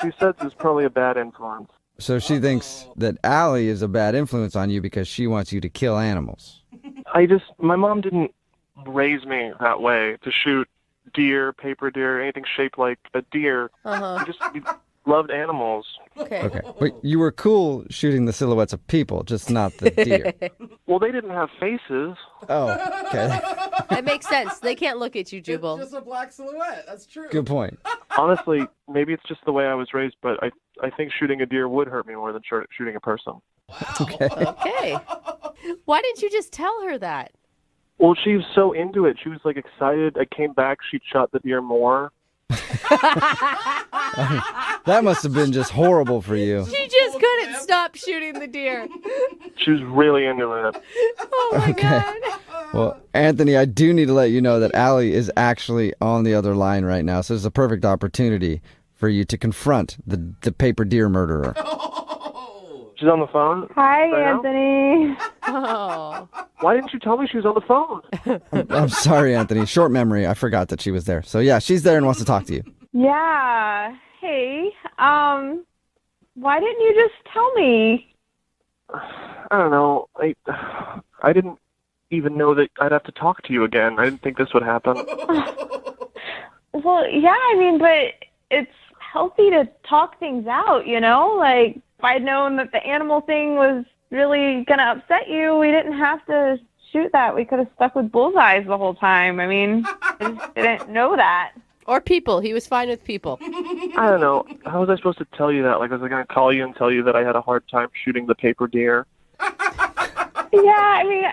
She said it's probably a bad influence. So she thinks that Allie is a bad influence on you because she wants you to kill animals. My mom didn't raise me that way to shoot deer, paper deer, anything shaped like a deer. We loved animals. Okay. But you were cool shooting the silhouettes of people, just not the deer. Well, they didn't have faces. Oh, okay. That makes sense. They can't look at you, Jubal. It's just a black silhouette. That's true. Good point. Honestly, maybe it's just the way I was raised, but I think shooting a deer would hurt me more than shooting a person. Okay. Why didn't you just tell her that? Well, she was so into it. She was excited. I came back. She'd shot the deer more. That must have been just horrible for you. She just couldn't stop shooting the deer. She was really into it. Oh, my God. Well, Anthony, I do need to let you know that Allie is actually on the other line right now, so it's a perfect opportunity for you to confront the paper deer murderer. She's on the phone? Hi, right Anthony. Now? Oh. Why didn't you tell me she was on the phone? I'm sorry, Anthony. Short memory. I forgot that she was there. So, yeah, she's there and wants to talk to you. Yeah. Hey, why didn't you just tell me? I don't know. I didn't even know that I'd have to talk to you again. I didn't think this would happen. Well, yeah, I mean, but it's healthy to talk things out, if I'd known that the animal thing was really going to upset you, we didn't have to shoot that. We could have stuck with bullseyes the whole time. I mean, I just didn't know that. Or people. He was fine with people. I don't know. How was I supposed to tell you that? Was I going to call you and tell you that I had a hard time shooting the paper deer? Yeah, I mean,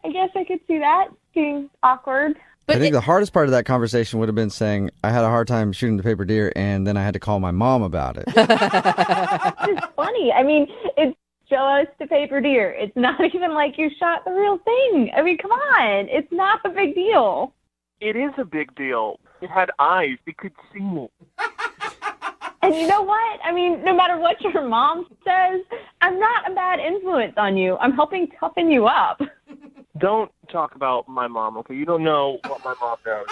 I guess I could see that being awkward. I think the hardest part of that conversation would have been saying, I had a hard time shooting the paper deer, and then I had to call my mom about it. It's funny. I mean, it's just a paper deer. It's not even like you shot the real thing. I mean, come on. It's not a big deal. It is a big deal. It had eyes. It could see me. And you know what? I mean, no matter what your mom says, I'm not a bad influence on you. I'm helping toughen you up. Don't talk about my mom, okay? You don't know what my mom knows.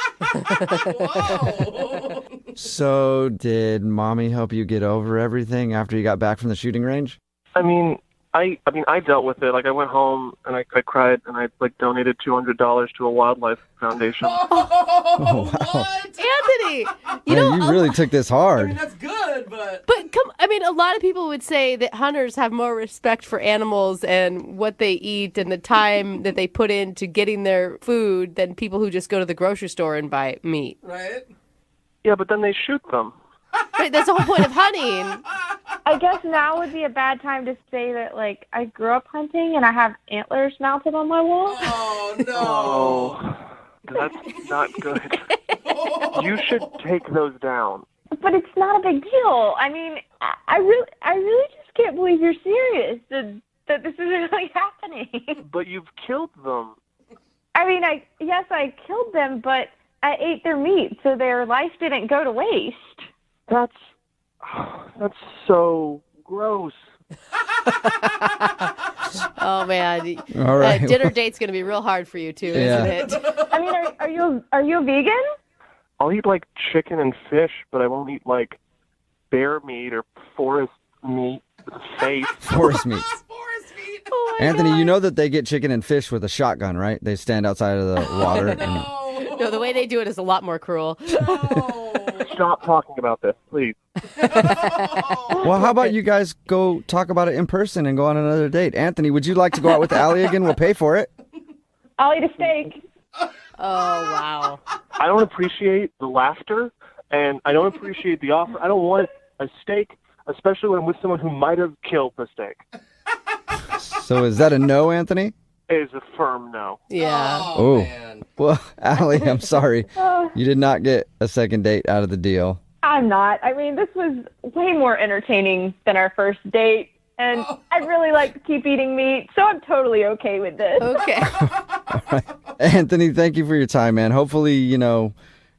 So, did Mommy help you get over everything after you got back from the shooting range? I mean, I dealt with it. I went home and I cried and I donated $200 to a wildlife foundation. Oh, wow. Anthony, you really took this hard. I mean, that's good, but a lot of people would say that hunters have more respect for animals and what they eat and the time that they put into getting their food than people who just go to the grocery store and buy meat. Right? Yeah, but then they shoot them. Right, that's the whole point of hunting. I guess now would be a bad time to say that, I grew up hunting and I have antlers mounted on my wall. Oh, no. Oh, that's not good. You should take those down. But it's not a big deal. I mean, I really just can't believe you're serious that this is really happening. But you've killed them. I mean, yes, I killed them, but I ate their meat, so their life didn't go to waste. That's so gross. Oh man, All right. dinner date's gonna be real hard for you too, isn't it? I mean, are you a vegan? I'll eat like chicken and fish, but I won't eat like bear meat or forest meat with a face. Forest meat. Oh my Anthony, God. you know that they get chicken and fish with a shotgun, right? They stand outside of the water. And... No, the way they do it is a lot more cruel. Stop talking about this, please. Well, how about you guys go talk about it in person and go on another date? Anthony, would you like to go out with Allie again? We'll pay for it. I'll eat a steak. Oh wow. I don't appreciate the laughter, and I don't appreciate the offer. I don't want a steak, especially when I'm with someone who might have killed the steak. So is that a no, Anthony? It is a firm no. Yeah. Oh, man. Well, Allie, I'm sorry. You did not get a second date out of the deal. I'm not. I mean, this was way more entertaining than our first date, and I really like to keep eating meat, so I'm totally okay with this. Okay. All right. Anthony, thank you for your time, man. Hopefully,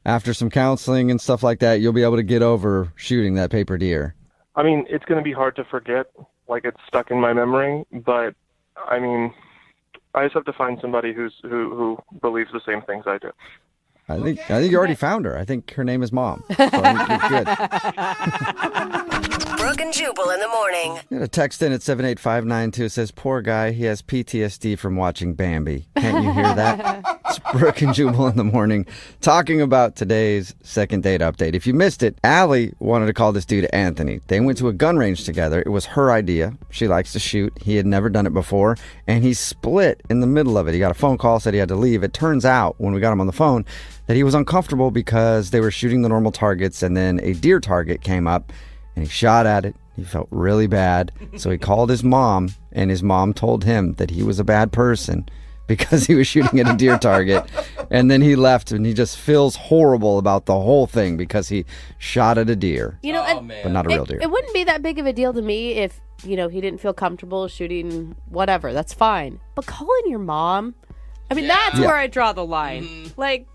after some counseling and stuff like that, you'll be able to get over shooting that paper deer. I mean, it's going to be hard to forget, like it's stuck in my memory, but, I mean, I just have to find somebody who believes the same things I do. I think you already found her. I think her name is Mom. So I think you're good. Brooke and Jubal in the morning. Got a text in at 78592. It says, poor guy, he has PTSD from watching Bambi. Can't you hear that? It's Brooke and Jubal in the morning talking about today's second date update. If you missed it, Allie wanted to call this dude Anthony. They went to a gun range together. It was her idea. She likes to shoot. He had never done it before, and he split in the middle of it. He got a phone call, said he had to leave. It turns out, when we got him on the phone, that he was uncomfortable because they were shooting the normal targets, and then a deer target came up, and he shot at it. He felt really bad, so he called his mom, and his mom told him that he was a bad person because he was shooting at a deer target. And then he left, and he just feels horrible about the whole thing because he shot at a deer. But not a real deer. It wouldn't be that big of a deal to me if, he didn't feel comfortable shooting whatever. That's fine. But calling your mom, that's where I draw the line. Like,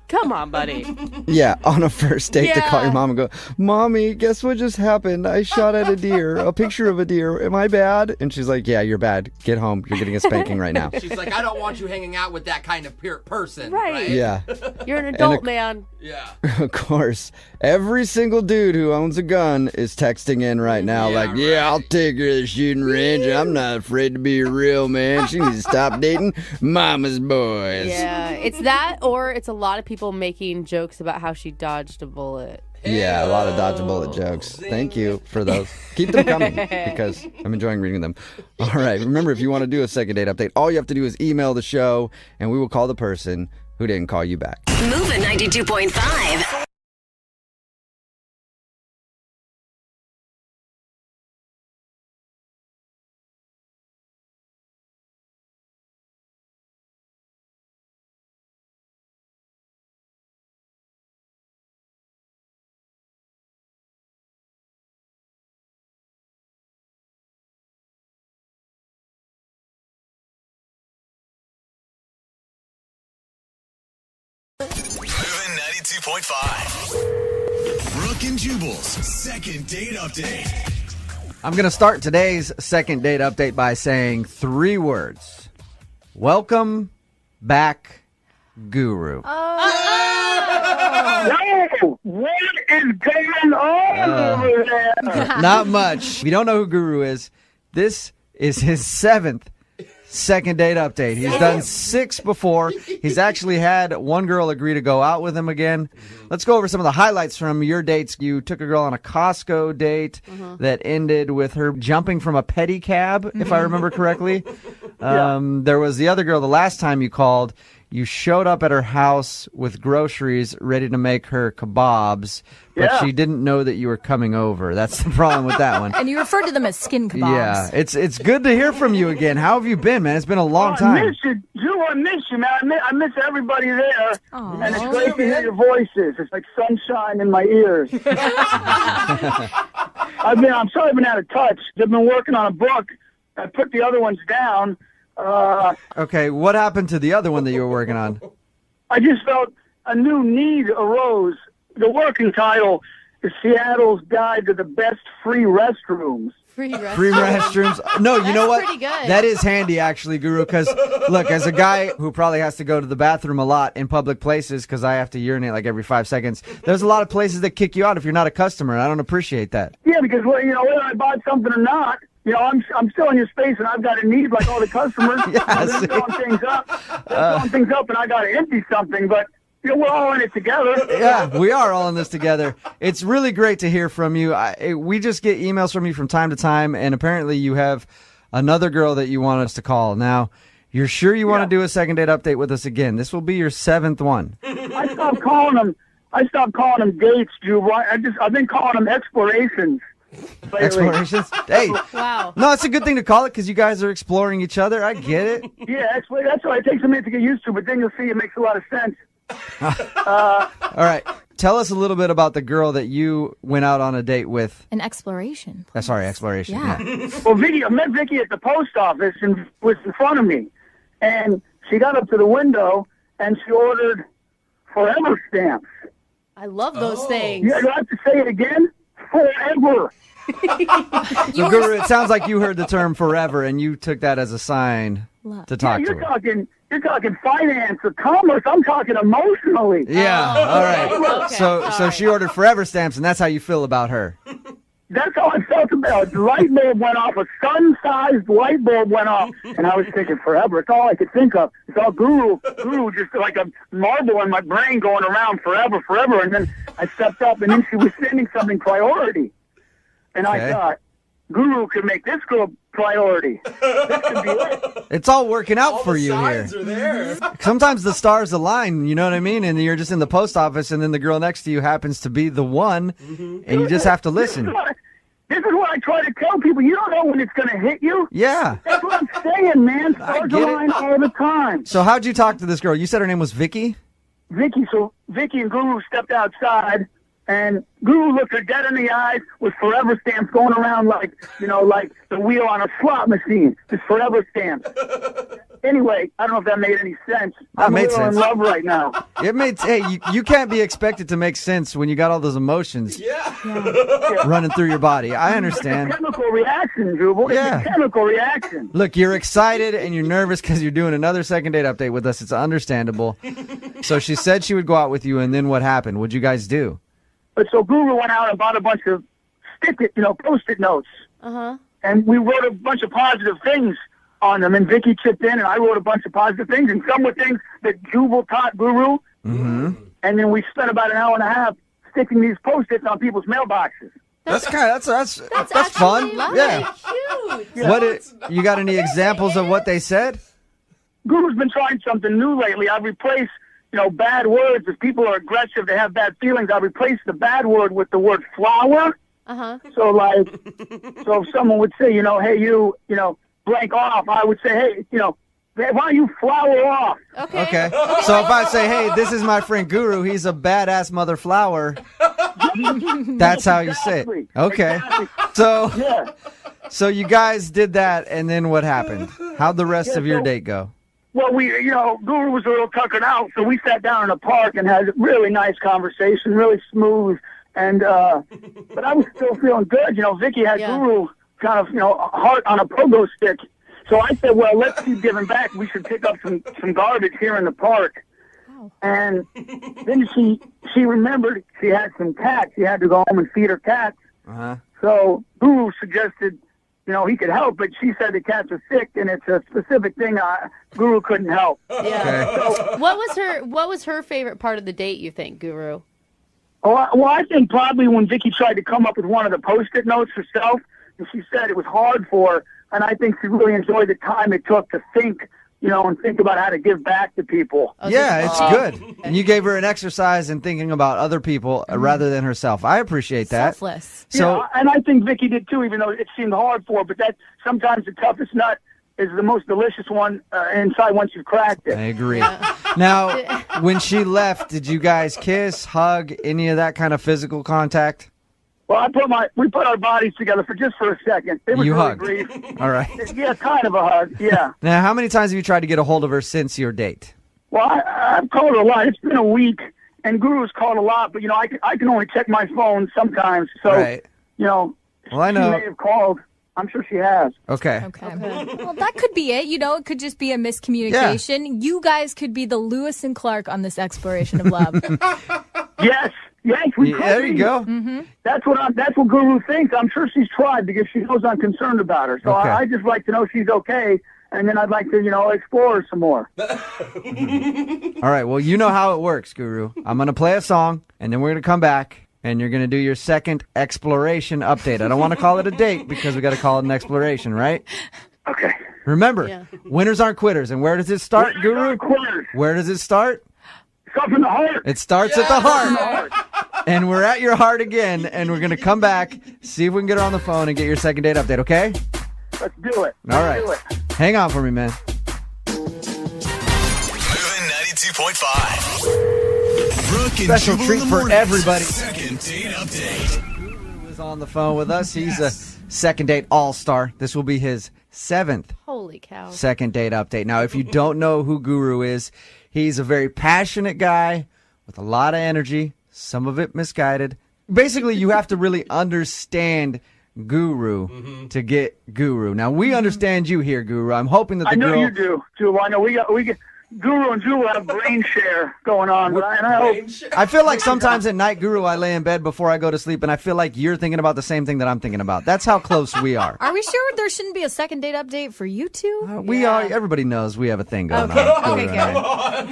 come on, buddy. Yeah, on a first date to call your mom and go, Mommy, guess what just happened? I shot at a deer, a picture of a deer. Am I bad? And she's like, yeah, you're bad. Get home. You're getting a spanking right now. She's like, I don't want you hanging out with that kind of person. Right. Yeah. You're an adult, man. Yeah. Of course. Every single dude who owns a gun is texting in right now I'll take her to the shooting range. I'm not afraid to be a real man. She needs to stop dating mama's boys. Yeah, it's that, or it's a lot of people making jokes about how she dodged a bullet. Yeah, a lot of dodge a bullet jokes. Thank you for those. Keep them coming because I'm enjoying reading them. All right. Remember, if you want to do a second date update, all you have to do is email the show, and we will call the person who didn't call you back. Moving 92.5. Moving 92.5. Brooke and Jubal's second date update. I'm going to start today's second date update by saying 3 words. Welcome back, Guru. Yo, what is going on over there? Not much. If you don't know who Guru is, this is his 7th second date update. He's done 6 before. He's actually had one girl agree to go out with him again. Let's go over some of the highlights from your dates. You took a girl on a Costco date that ended with her jumping from a pedicab, if I remember correctly. There was the other girl the last time you called. You showed up at her house with groceries ready to make her kebabs, but she didn't know that you were coming over. That's the problem with that one. And you referred to them as skin kebabs. Yeah, it's good to hear from you again. How have you been, man? It's been a long time. I miss you. I miss you, man. I miss everybody there. And it's great to hear your voices. It's like sunshine in my ears. I'm sorry I've been out of touch. I've been working on a book. I put the other ones down. Okay, what happened to the other one that you were working on? I just felt a new need arose. The working title Seattle's guide to the best free restrooms. Free restrooms. Free restrooms. No, you know what? pretty good. That is handy, actually, Guru, because, look, as a guy who probably has to go to the bathroom a lot in public places because I have to urinate like every 5 seconds, there's a lot of places that kick you out if you're not a customer, and I don't appreciate that. Yeah, because, well, you know, whether I bought something or not, you know, I'm still in your space, and I've got a need like all the customers. Yeah, They're throwing things up. They're throwing things up, and I got to empty something, but... You know, we're all in it together. Yeah, we are all in this together. It's really great to hear from you. We just get emails from you from time to time, and apparently you have another girl that you want us to call. Now, you're sure you want to do a second date update with us again? This will be your 7th one. I stopped calling them dates, Jubal. I've been calling them explorations. Lately. Explorations? Hey. Wow. No, it's a good thing to call it because you guys are exploring each other. I get it. Yeah, that's why it takes a minute to get used to, but then you'll see it makes a lot of sense. All right. Tell us a little bit about the girl that you went out on a date with. An exploration. Sorry, exploration. Yeah. Well, I met Vicky at the post office and was in front of me. And she got up to the window and she ordered forever stamps. I love those things. Yeah, do I have to say it again? Forever. So, Guru, it sounds like you heard the term forever and you took that as a sign to talk to her. You're talking finance or commerce. I'm talking emotionally. Yeah, all right. Okay, So she ordered forever stamps, and that's how you feel about her. That's how I felt about it. The light bulb went off. A sun-sized light bulb went off. And I was thinking forever. It's all I could think of. It's all Guru, just like a marble in my brain going around forever. And then I stepped up, and then she was sending something priority. And I thought, Guru could make this girl priority. This could be it. It's all working out for you signs here. are there. Sometimes the stars align, you know what I mean? And you're just in the post office, and then the girl next to you happens to be the one, and you just have to listen. This is what I try to tell people. You don't know when it's going to hit you. Yeah. That's what I'm saying, man. Stars align all the time. So how'd you talk to this girl? You said her name was Vicky? Vicky. So Vicky and Guru stepped outside. And Guru looked her dead in the eyes with forever stamps going around like the wheel on a slot machine. Just forever stamps. Anyway, I don't know if that made any sense. I'm a little in love right now. It made. Hey, you can't be expected to make sense when you got all those emotions running through your body. I understand. It's a chemical reaction, Jubal. Yeah. It's a chemical reaction. Look, you're excited and you're nervous because you're doing another second date update with us. It's understandable. So she said she would go out with you, and then what happened? What'd you guys do? But so Guru went out and bought a bunch of Post-it notes. Uh-huh. And we wrote a bunch of positive things on them. And Vicky chipped in, and I wrote a bunch of positive things. And some were things that Jubal taught Guru. Mm-hmm. And then we spent about an hour and a half sticking these Post-its on people's mailboxes. That's fun. Yeah. Cute. You got any examples of what they said? Guru's been trying something new lately. I've replaced bad words. If people are aggressive, they have bad feelings, I'll replace the bad word with the word flower. Uh-huh. So if someone would say, hey, you blank off, I would say, hey, why don't you flower off? Okay. So if I say, hey, this is my friend Guru, he's a badass mother flower, that's how you say it. Okay. Exactly. So you guys did that, and then what happened? How'd the rest of your date go? Well, Guru was a little tuckered out, so we sat down in a park and had a really nice conversation, really smooth. And but I was still feeling good. Vicky had Guru kind of, heart on a pogo stick. So I said, well, let's keep giving back. We should pick up some garbage here in the park. Oh. And then she remembered she had some cats. She had to go home and feed her cats. Uh-huh. So Guru suggested he could help, but she said the cats are sick, and it's a specific thing Guru couldn't help. Yeah. Okay. So, What was her favorite part of the date, you think, Guru? well, I think probably when Vicky tried to come up with one of the Post-it notes herself, and she said it was hard for her, and I think she really enjoyed the time it took to think, and think about how to give back to people. Yeah, it's good. And you gave her an exercise in thinking about other people rather than herself. I appreciate that. Selfless. So, and I think Vicky did too, even though it seemed hard for her. But that sometimes the toughest nut is the most delicious one inside once you've cracked it. I agree. Now, when she left, did you guys kiss, hug, any of that kind of physical contact? Well, we put our bodies together for a second. It was You really hugged. brief. All right. Yeah, kind of a hug. Yeah. Now, how many times have you tried to get a hold of her since your date? Well, I've called her a lot. It's been a week, and Guru's called a lot, but I can only check my phone sometimes. So Right. Well, I know. She may have called. I'm sure she has. Okay. Well, that could be it. It could just be a miscommunication. You guys could be the Lewis and Clark on this exploration of love. Yes, we could. There you go. Mm-hmm. That's what Guru thinks. I'm sure she's tried because she knows I'm concerned about her. So Okay. I just like to know she's okay, and then I'd like to, explore her some more. All right. Well, you know how it works, Guru. I'm going to play a song, and then we're going to come back, and you're going to do your second exploration update. I don't want to call it a date because we got to call it an exploration, right? Okay. Remember, winners aren't quitters. And where does it start, Guru? Where does it start? It starts in the heart. It starts at the heart. And we're at your heart again, and we're going to come back, see if we can get her on the phone and get your second date update, okay? Let's do it. All right. Do it. Hang on for me, man. Moving 92.5. Brooke and Special Jubal treat in the for morning. everybody. Second date update. Guru is on the phone with us. He's a second date all-star. This will be his 7th Holy cow. second date update. Now, if you don't know who Guru is, he's a very passionate guy with a lot of energy, some of it misguided. Basically, you have to really understand Guru to get Guru. Now, we understand you here, Guru. I'm hoping that the I know girl... you do, Jubal. I know we get Guru and Jubal have brain share going on, and I hope. I feel like sometimes at night, Guru, I lay in bed before I go to sleep, and I feel like you're thinking about the same thing that I'm thinking about. That's how close we are. Are we sure there shouldn't be a second date update for you two? We are. Everybody knows we have a thing going Okay. on. Okay, Guru and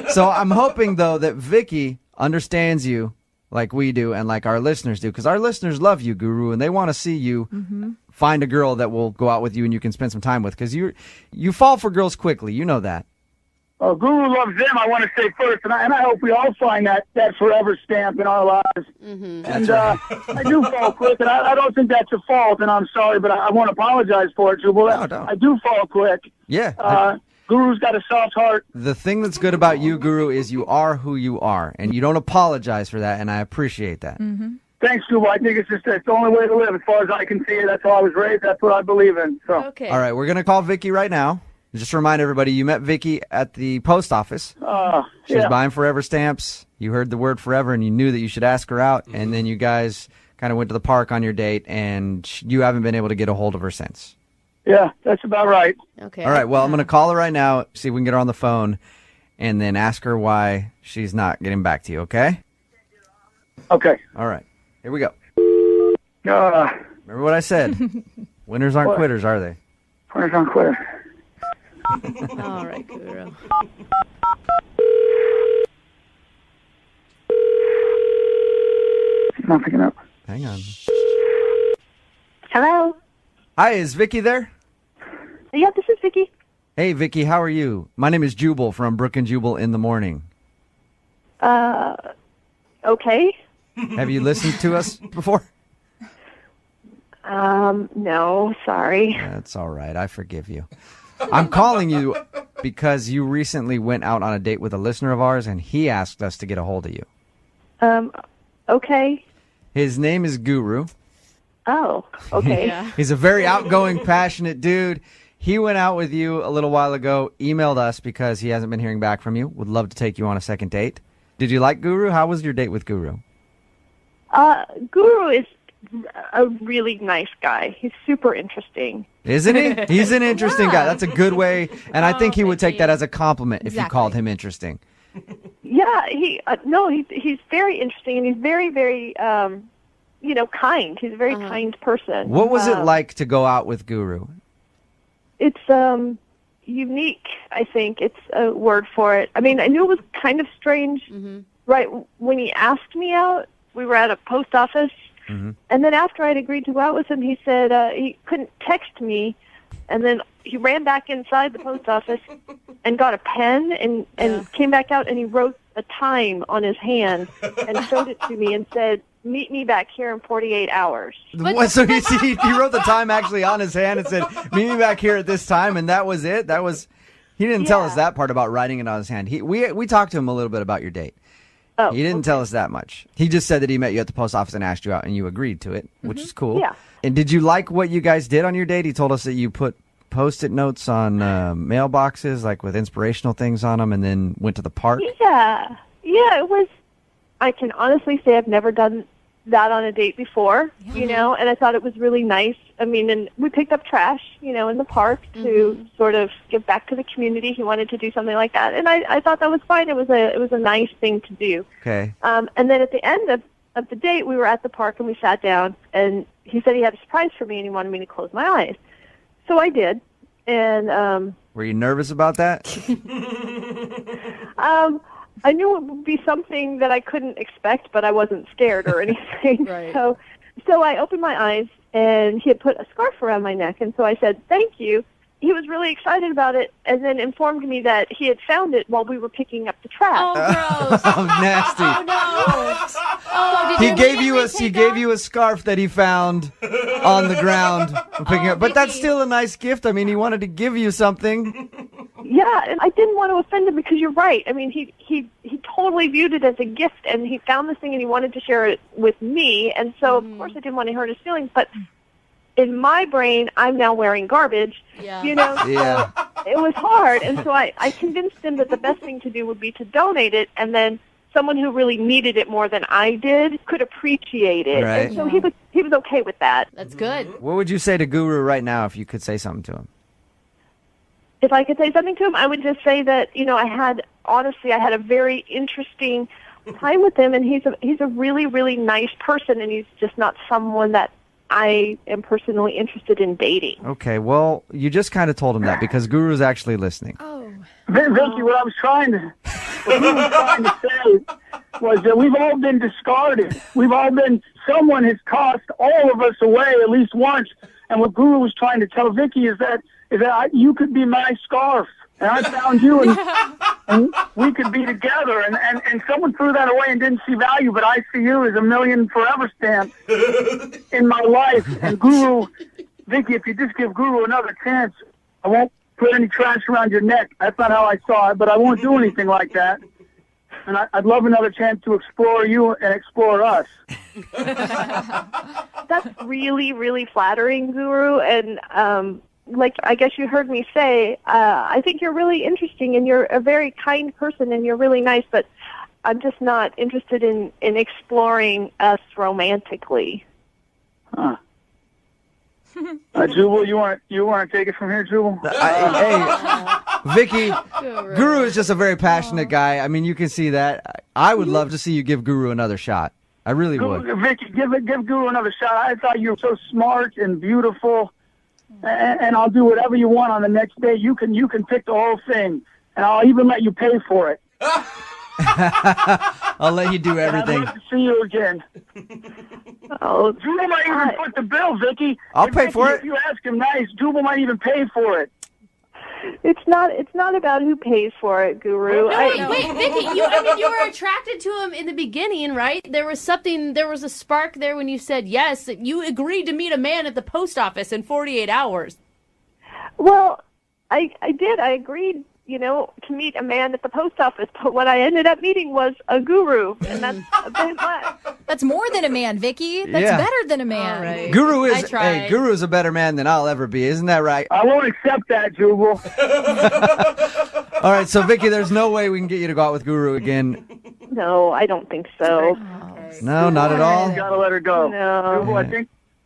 I. So I'm hoping, though, that Vicky understands you like we do and like our listeners do, because our listeners love you, Guru, and they want to see you find a girl that will go out with you and you can spend some time with, because you fall for girls quickly. You know that. Guru loves them, I want to say first, and I hope we all find that forever stamp in our lives. Mm-hmm. And I do fall quick, and I don't think that's a fault, and I'm sorry, but I want to apologize for it, Jubal. I do fall quick. Yeah. Guru's got a soft heart. The thing that's good about you, Guru, is you are who you are, and you don't apologize for that, and I appreciate that. Thanks, Jubal. I think it's the only way to live as far as I can see it. That's how I was raised. That's what I believe in. So. Okay. All right, we're going to call Vicky right now. Just to remind everybody, you met Vicky at the post office. She was buying forever stamps. You heard the word forever, and you knew that you should ask her out, and then you guys kind of went to the park on your date, and you haven't been able to get a hold of her since. Yeah, that's about right. Okay. All right, well, I'm going to call her right now, see if we can get her on the phone, and then ask her why she's not getting back to you, okay? Okay. All right, here we go. Uh, Remember what I said? Winners aren't What? quitters, are they? Winners aren't quitters. All right, Guru. She's not picking up. Hang on. Hello. Hi, is Vicky there? Yeah, this is Vicky. Hey, Vicky, how are you? My name is Jubal from Brooke and Jubal in the Morning. Okay. Have you listened to us before? No, sorry. That's all right. I forgive you. I'm calling you because you recently went out on a date with a listener of ours, and he asked us to get a hold of you. Okay. His name is Guru. Oh, okay. He's a very outgoing, passionate dude. He went out with you a little while ago, emailed us because he hasn't been hearing back from you. Would love to take you on a second date. Did you like Guru? How was your date with Guru? Guru is a really nice guy. He's super interesting. Isn't he? He's an interesting guy. That's a good way, and I think he would take that as a compliment if you called him interesting. Yeah, he's very interesting, and he's very, very, kind. He's a very kind person. What was it like to go out with Guru? It's unique, I think. It's a word for it. I mean, I knew it was kind of strange. Right when he asked me out, we were at a post office, and then after I'd agreed to go out with him, he said he couldn't text me, and then he ran back inside the post office and got a pen and came back out, and he wrote a time on his hand and showed it to me and said, "Meet me back here in 48 hours." What? So he wrote the time actually on his hand and said, "Meet me back here at this time," and that was it. He didn't tell us that part about writing it on his hand. We talked to him a little bit about your date. Oh, he didn't tell us that much. He just said that he met you at the post office and asked you out, and you agreed to it, which is cool. Yeah. And did you like what you guys did on your date? He told us that you put Post-it notes on mailboxes, like with inspirational things on them, and then went to the park. Yeah, it was I can honestly say I've never done that on a date before, you know, and I thought it was really nice. I mean, and we picked up trash, you know, in the park to sort of give back to the community. He wanted to do something like that, and I thought that was fine. It was a nice thing to do. Okay. And then at the end of the date, we were at the park and we sat down, and he said he had a surprise for me and he wanted me to close my eyes. So I did, and were you nervous about that? I knew it would be something that I couldn't expect, but I wasn't scared or anything. Right. So I opened my eyes, and he had put a scarf around my neck, and so I said, "Thank you." He was really excited about it, and then informed me that he had found it while we were picking up the trash. Oh, gross. Oh, nasty. Oh, no. Oh, did He gave you a scarf that he found on the ground for picking up. But that's still a nice gift. I mean, he wanted to give you something. Yeah, and I didn't want to offend him because you're right. I mean, he totally viewed it as a gift, and he found this thing and he wanted to share it with me, and so of course I didn't want to hurt his feelings, but in my brain, I'm now wearing garbage, you know, Yeah. so it was hard, and so I convinced him that the best thing to do would be to donate it, and then someone who really needed it more than I did could appreciate it, Right. and so he was okay with that. That's good. What would you say to Guru right now if you could say something to him? If I could say something to him, I would just say that, you know, I had a very interesting time with him, and he's a really, really nice person, and he's just not someone that I am personally interested in dating. Okay, well, you just kind of told him that because Guru's actually listening. Vicky, what I was trying to say was that we've all been discarded. Someone has tossed all of us away at least once. And what Guru was trying to tell Vicky is that you could be my scarf. And I found you, and we could be together. And someone threw that away and didn't see value, but I see you as a million forever stamp in my life. And Guru, Vicky, if you just give Guru another chance, I won't put any trash around your neck. That's not how I saw it, but I won't do anything like that. And I'd love another chance to explore you and explore us. That's really, really flattering, Guru. And like I guess you heard me say, I think you're really interesting, and you're a very kind person, and you're really nice. But I'm just not interested in exploring us romantically. Huh. Jubal, you want to take it from here, Jubal? Hey, Vicky, Guru is just a very passionate guy. I mean, you can see that. I would love to see you give Guru another shot. I really would. Vicky, give Guru another shot. I thought you were so smart and beautiful, and I'll do whatever you want on the next day. You can pick the whole thing, and I'll even let you pay for it. I'll let you do everything. I'd love to see you again. Oh, Jubal might even foot the bill, Vicky. I'll pay for it. If you ask him nice, Jubal might even pay for it. It's not about who pays for it, Guru. Wait, Vicky, you were attracted to him in the beginning, right? There was a spark there when you said yes. You agreed to meet a man at the post office in 48 hours. Well, I did. I agreed, to meet a man at the post office, but what I ended up meeting was a guru, and that's a bit much. That's more than a man, Vicky. That's Yeah. better than a man. Right. Guru I is tried. Guru is a better man than I'll ever be. Isn't that right? I won't accept that, Jubal. All right, so Vicky, there's no way we can get you to go out with Guru again. No, I don't think so. No, not at all. We gotta let her go. No. Jubal, I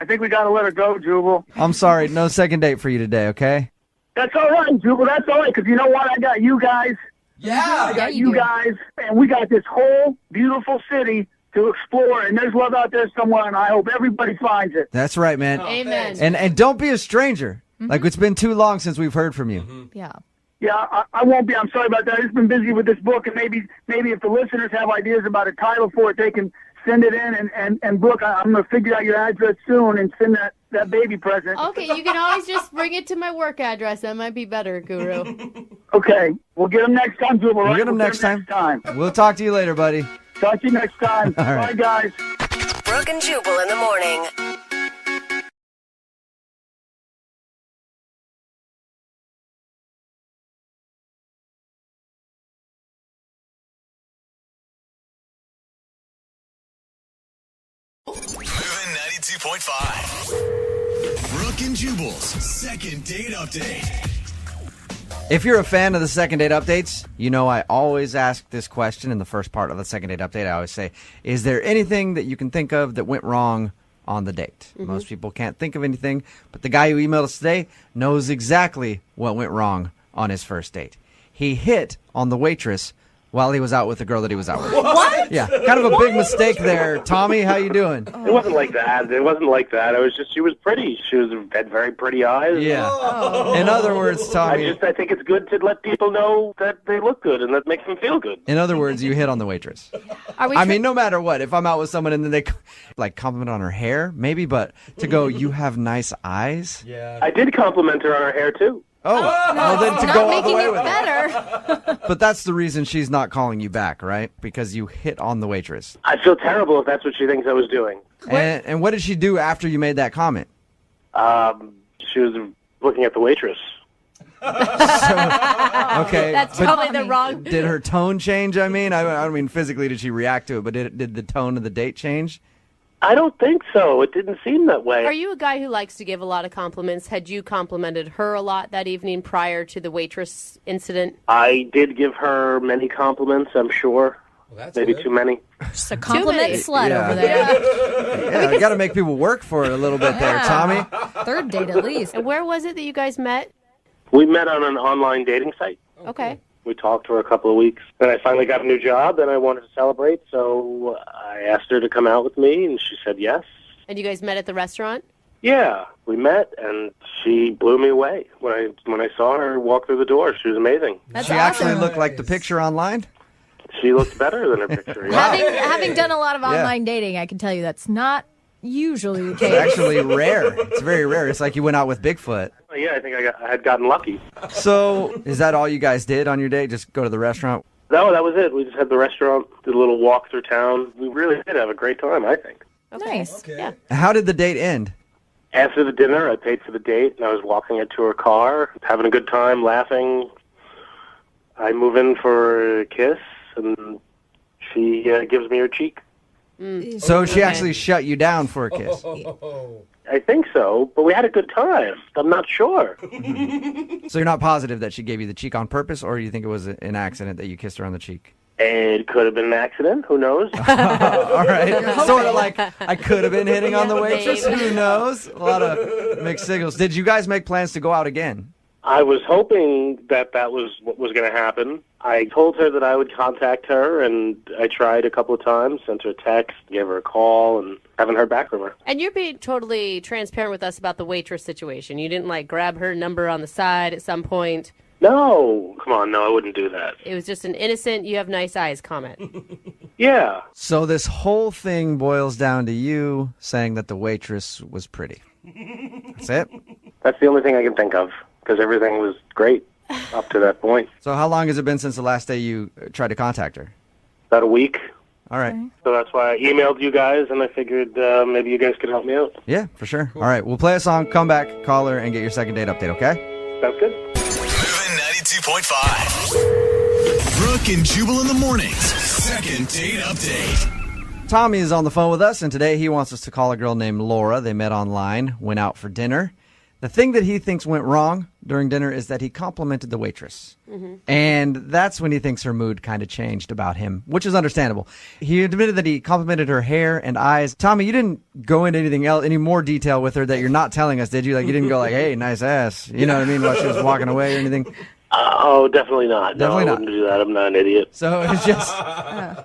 think we gotta let her go, Jubal. I'm sorry, no second date for you today, okay? That's all right, Jubal. That's all right, because you know what? I got you guys. Yeah. I got you guys, and we got this whole beautiful city to explore, and there's love out there somewhere, and I hope everybody finds it. That's right, man. Amen. And don't be a stranger. Like, it's been too long since we've heard from you. Yeah. Yeah, I won't be. I'm sorry about that. I've just been busy with this book, and maybe if the listeners have ideas about a title for it, they can send it in. And Brooke, I'm going to figure out your address soon and send that baby present. Okay, you can always just bring it to my work address. That might be better, Guru. Okay, we'll get them next time, Jubal. We'll get them next time. We'll talk to you later, buddy. Talk to you next time. All right. Bye, guys. Brooke and Jubal in the morning. Moving 92.5. Brooke and Jubal's second date update. If you're a fan of the second date updates, you know I always ask this question in the first part of the second date update. I always say, is there anything that you can think of that went wrong on the date? Most people can't think of anything, but the guy who emailed us today knows exactly what went wrong on his first date. He hit on the waitress while he was out with the girl that he was out with. What? Yeah, kind of a big mistake there. Tommy, how you doing? It wasn't like that. It wasn't like that. It was just she was pretty. She had very pretty eyes. Yeah. In other words, Tommy. I think it's good to let people know that they look good and that makes them feel good. In other words, you hit on the waitress. I mean, no matter what, if I'm out with someone and then they like compliment on her hair, maybe, but to go, you have nice eyes. Yeah. I did compliment her on her hair too. Oh, well then to go all the way with better. But that's the reason she's not calling you back, right? Because you hit on the waitress. I feel terrible if that's what she thinks I was doing. And what did she do after you made that comment? She was looking at the waitress. Okay. That's probably the wrong. Did her tone change? I mean, I don't mean physically did she react to it, but did the tone of the date change? I don't think so. It didn't seem that way. Are you a guy who likes to give a lot of compliments? Had you complimented her a lot that evening prior to the waitress incident? I did give her many compliments, I'm sure. Maybe too many. Just a compliment slut over there. Yeah, you got to make people work for it a little bit there, Tommy. Third date at least. And where was it that you guys met? We met on an online dating site. Okay. We talked for a couple of weeks. Then I finally got a new job, and I wanted to celebrate, so I asked her to come out with me, and she said yes. And you guys met at the restaurant? Yeah, we met, and she blew me away. When I saw her walk through the door, she was amazing. She actually looked like the picture online? She looked better than her picture. Yeah. Having done a lot of online dating, I can tell you that's not usually the case. It's actually rare. It's very rare. It's like you went out with Bigfoot. Yeah, I think I had gotten lucky. So, is that all you guys did on your date? Just go to the restaurant? No, that was it. We just had the restaurant, did a little walk through town. We really did have a great time, I think. Nice. Okay. Yeah. How did the date end? After the dinner, I paid for the date, and I was walking it to her car, having a good time, laughing. I move in for a kiss, and she gives me her cheek. So she actually shut you down for a kiss? I think so, but we had a good time. I'm not sure. So you're not positive that she gave you the cheek on purpose, or you think it was an accident that you kissed her on the cheek? It could have been an accident. Who knows? All right. Sort of like I could have been hitting on the waitress. Who knows? A lot of mixed signals. Did you guys make plans to go out again? I was hoping that was what was going to happen. I told her that I would contact her, and I tried a couple of times, sent her a text, gave her a call, and haven't heard back from her. And you're being totally transparent with us about the waitress situation. You didn't, like, grab her number on the side at some point. No. Come on, no, I wouldn't do that. It was just an innocent, you have nice eyes comment. Yeah. So this whole thing boils down to you saying that the waitress was pretty. That's it? That's the only thing I can think of, because everything was great up to that point. So how long has it been since the last day you tried to contact her? About a week. All right. So that's why I emailed you guys, and I figured maybe you guys could help me out. Yeah, for sure. All right, we'll play a song, come back, call her, and get your second date update, okay? Sounds good. Moving 92.5. Brooke and Jubal in the mornings. Second date update. Tommy is on the phone with us, and today he wants us to call a girl named Laura. They met online, went out for dinner. The thing that he thinks went wrong during dinner is that he complimented the waitress. And that's when he thinks her mood kind of changed about him, which is understandable. He admitted that he complimented her hair and eyes. Tommy, you didn't go into anything else, any more detail with her that you're not telling us, did you? Like, you didn't go like, hey, nice ass. You know what I mean? While she was walking away or anything? Oh, definitely not. Definitely no, I not. wouldn't do that. I'm not an idiot. So it's just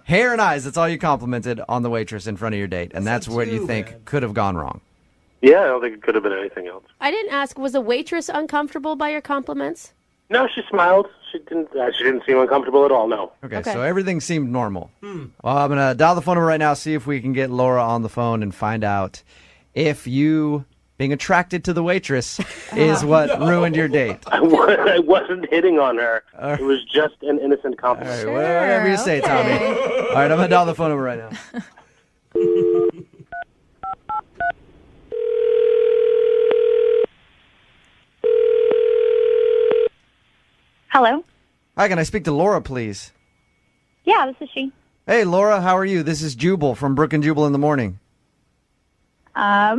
hair and eyes. That's all you complimented on the waitress in front of your date. And that's what you think could have gone wrong. Yeah, I don't think it could have been anything else. I didn't ask, was the waitress uncomfortable by your compliments? No, she smiled. She didn't seem uncomfortable at all, no. Okay, so everything seemed normal. Well, I'm going to dial the phone number right now, see if we can get Laura on the phone and find out if you being attracted to the waitress is what ruined your date. I wasn't hitting on her. It was just an innocent compliment. All right, whatever you say, Tommy. All right, I'm going to dial the phone number right now. Hello? Hi, can I speak to Laura, please? Yeah, this is she. Hey, Laura, how are you? This is Jubal from Brooke and Jubal in the morning. Are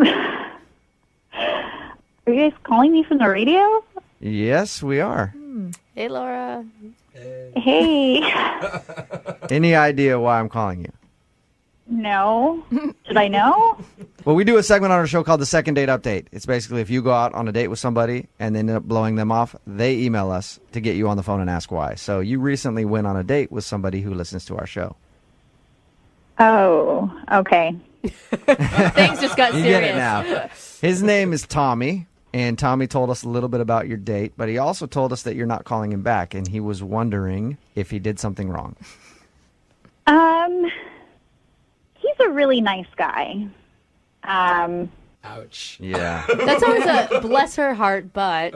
you guys calling me from the radio? Yes, we are. Hey, Laura. Hey. Any idea why I'm calling you? No. Should I know? Well, we do a segment on our show called the Second Date Update. It's basically if you go out on a date with somebody and they end up blowing them off, they email us to get you on the phone and ask why. So you recently went on a date with somebody who listens to our show. Oh, okay. Things just got You serious. get it now. His name is Tommy, and Tommy told us a little bit about your date, but he also told us that you're not calling him back, and he was wondering if he did something wrong. He's a really nice guy. Ouch. Yeah. That's always a bless her heart, but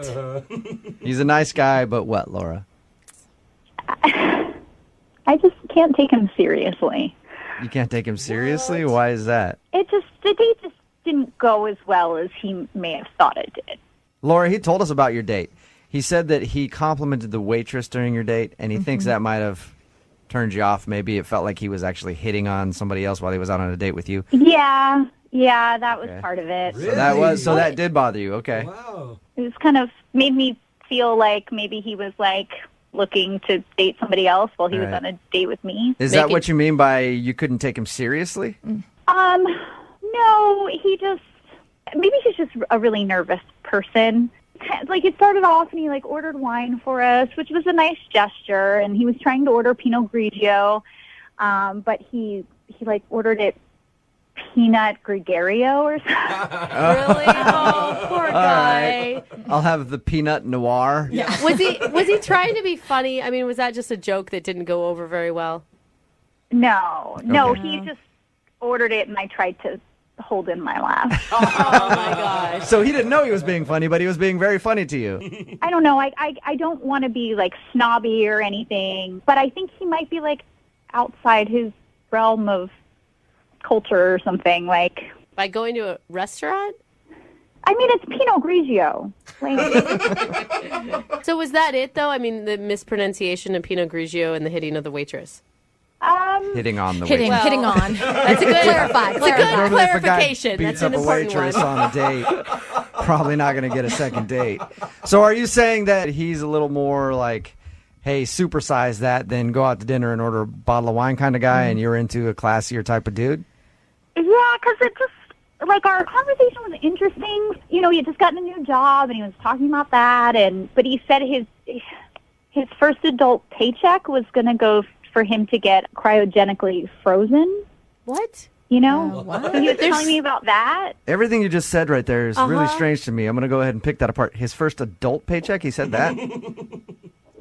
He's a nice guy, but what, Laura? I just can't take him seriously. You can't take him seriously? Why is that? The date just didn't go as well as he may have thought it did. Laura, he told us about your date. He said that he complimented the waitress during your date, and he thinks that might have turned you off. Maybe it felt like he was actually hitting on somebody else while he was out on a date with you. Yeah, that was part of it. So that did bother you. Okay. Wow. It was kind of made me feel like maybe he was like looking to date somebody else while he was Right. on a date with me. Is that what you mean by you couldn't take him seriously? No, maybe he's just a really nervous person. Like, it started off and he like ordered wine for us, which was a nice gesture, and he was trying to order Pinot Grigio, but he like ordered it Peanut Gregario or something. really? Oh, poor guy. I'll have the peanut noir. Yeah. Was he trying to be funny? I mean, was that just a joke that didn't go over very well? No, Okay. he just ordered it, and I tried to hold in my laugh. Oh my gosh. So he didn't know he was being funny, but he was being very funny to you. I don't know. I don't want to be like snobby or anything, but I think he might be like outside his realm of culture or something. Like, by going to a restaurant? I mean, it's Pinot Grigio. Like, So was that it, though? I mean, the mispronunciation of Pinot Grigio and the hitting of the waitress. Hitting on the Hitting waitress. on. That's a good Clarify. That's a good Normally if a guy clarification. beats That's an up a important waitress one. on a date, probably not going to get a second date. So are you saying that he's a little more like, hey, supersize that, then go out to dinner and order a bottle of wine kind of guy, and you're into a classier type of dude? yeah, because it just, like, our conversation was interesting. You know, he had just gotten a new job, and he was talking about that, but he said his first adult paycheck was going to go for him to get cryogenically frozen. What? You know? What? So he was telling me about that. Everything you just said right there is really Uh-huh. strange to me. I'm going to go ahead and pick that apart. His first adult paycheck, he said that?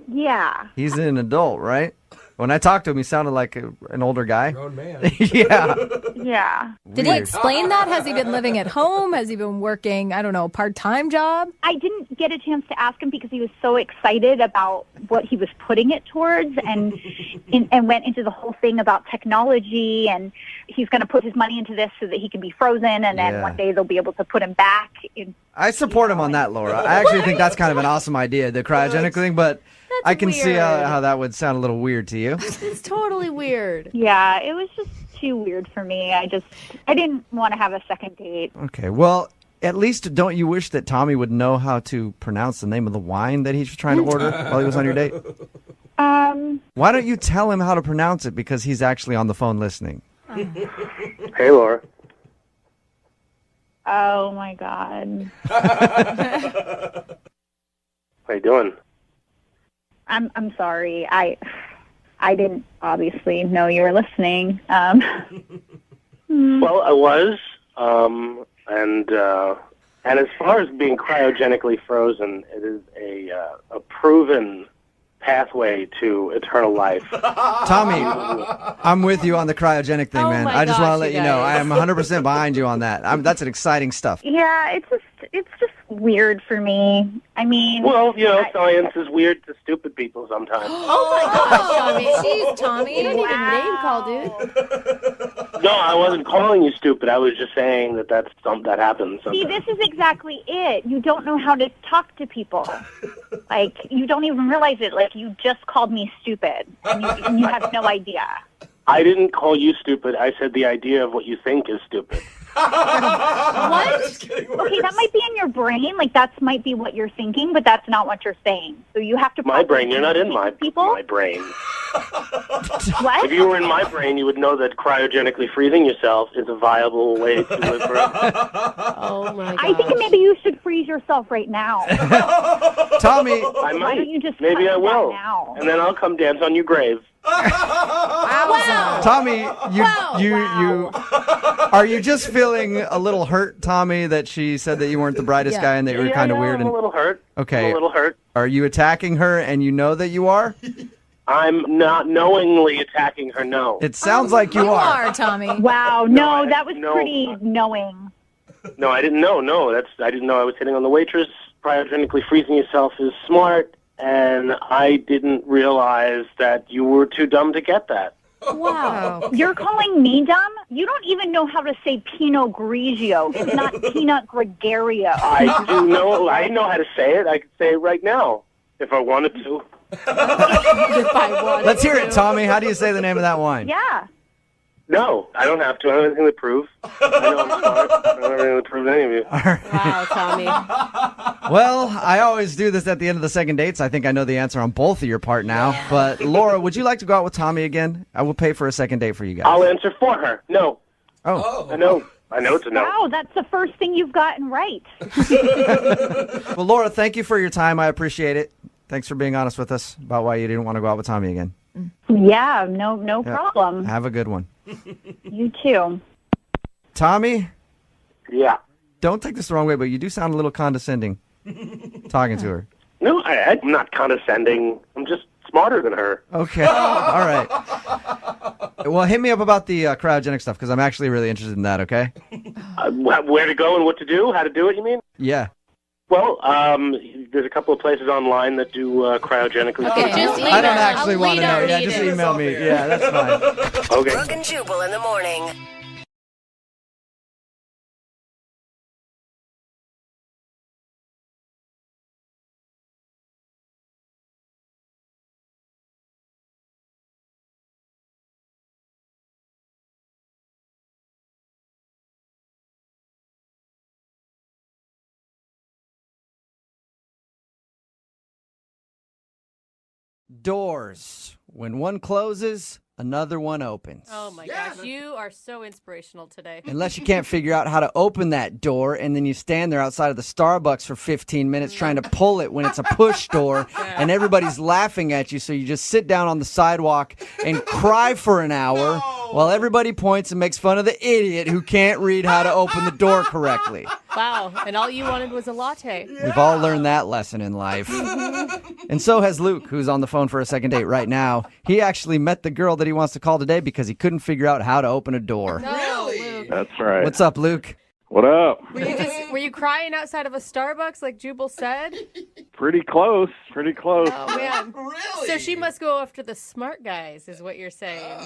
Yeah. He's an adult, right? When I talked to him, he sounded like an older guy. Grown man. Yeah. Yeah. Did he Weird. explain that? Has he been living at home? Has he been working, I don't know, part-time job? I didn't get a chance to ask him because he was so excited about what he was putting it towards, and went into the whole thing about technology, and he's going to put his money into this so that he can be frozen, and then Yeah. one day they'll be able to put him back. I support him on that, Laura. I actually think that's kind of an awesome idea, the cryogenic thing, but I can see weird. how that would sound a little weird to you. It's totally weird. Yeah, it was just too weird for me. I didn't want to have a second date. Okay, well, at least don't you wish that Tommy would know how to pronounce the name of the wine that he's trying to order while he was on your date? Why don't you tell him how to pronounce it, because he's actually on the phone listening? Hey, Laura. Oh my God. How you doing? I'm sorry. I didn't obviously know you were listening. Well, I was, and as far as being cryogenically frozen, it is a proven pathway to eternal life. Tommy, I'm with you on the cryogenic thing, man. my I just want to gosh, let you you know guys. I am 100% behind you on that. That's an exciting stuff. Yeah, it's just weird for me. I mean, Well, you know, science is weird to stupid people sometimes. Oh my gosh, Tommy. Jeez, Tommy. You don't need a name call, dude. No, I wasn't calling you stupid. I was just saying that that happens see, sometimes. this is exactly it. You don't know how to talk to people. Like, you don't even realize it. Like, you just called me stupid, and you have no idea. I didn't call you stupid. I said the idea of what you think is stupid. What? Okay, that might be in your brain. Like, that might be what you're thinking, but that's not what you're saying. So you have to... My brain, you're not in my brain. What? If you were in my brain, you would know that cryogenically freezing yourself is a viable way to live forever. Oh, my God. I think maybe you should freeze yourself right now. Tommy. I Why might. don't you just Maybe cut I will. that now? And then I'll come dance on your grave. Wow. Tommy, you are you just feeling a little hurt, Tommy, that she said that you weren't the brightest guy and that you were kind of weird? I'm a little hurt. Okay. I'm a little hurt. Are you attacking her and you know that you are? I'm not knowingly attacking her, no. It sounds like you are. Tommy. Wow, No, that was no. pretty knowing. No, I didn't know. No, I didn't know I was hitting on the waitress. Cryogenically freezing yourself is smart, and I didn't realize that you were too dumb to get that. Wow. You're calling me dumb? You don't even know how to say Pinot Grigio. It's not Pinot Gregario. I do know. I know how to say it. I could say it right now if I wanted to. Let's hear it, Tommy. How do you say the name of that wine? Yeah. No, I don't have to. I don't have anything to prove. I know I'm smart. I don't have anything to prove to any of you. Wow, Tommy. Well, I always do this at the end of the second dates. I think I know the answer on both of your part now. But Laura, would you like to go out with Tommy again? I will pay for a second date for you guys. I'll answer for her. No. Oh. I know. I know it's a no. Wow, that's the first thing you've gotten right. Well, Laura, thank you for your time. I appreciate it. Thanks for being honest with us about why you didn't want to go out with Tommy again. Yeah, no problem. Have a good one. You too. Tommy? Yeah. Don't take this the wrong way, but you do sound a little condescending talking to her. No, I'm not condescending. I'm just smarter than her. Okay. All right. Well, hit me up about the cryogenic stuff because I'm actually really interested in that, okay? Where to go and what to do? How to do it, you mean? Yeah. Well, there's a couple of places online that do cryogenically. Okay, just email I don't us. actually want to know. don't Yeah, need just it. email me. Yeah, that's fine. Okay. Brooke and Jubal in the morning. Doors. When one closes, another one opens. Oh, my gosh. You are so inspirational today. Unless you can't figure out how to open that door, and then you stand there outside of the Starbucks for 15 minutes trying to pull it when it's a push door, and everybody's laughing at you, so you just sit down on the sidewalk and cry for an hour while everybody points and makes fun of the idiot who can't read how to open the door correctly. Wow. And all you wanted was a latte. We've all learned that lesson in life. And so has Luke, who's on the phone for a second date right now. He actually met the girl that he wants to call today because he couldn't figure out how to open a door. Really? That's right. What's up, Luke? What up? Were you crying outside of a Starbucks like Jubal said? Pretty close. Pretty close. Oh, man. Really? So she must go after the smart guys, is what you're saying.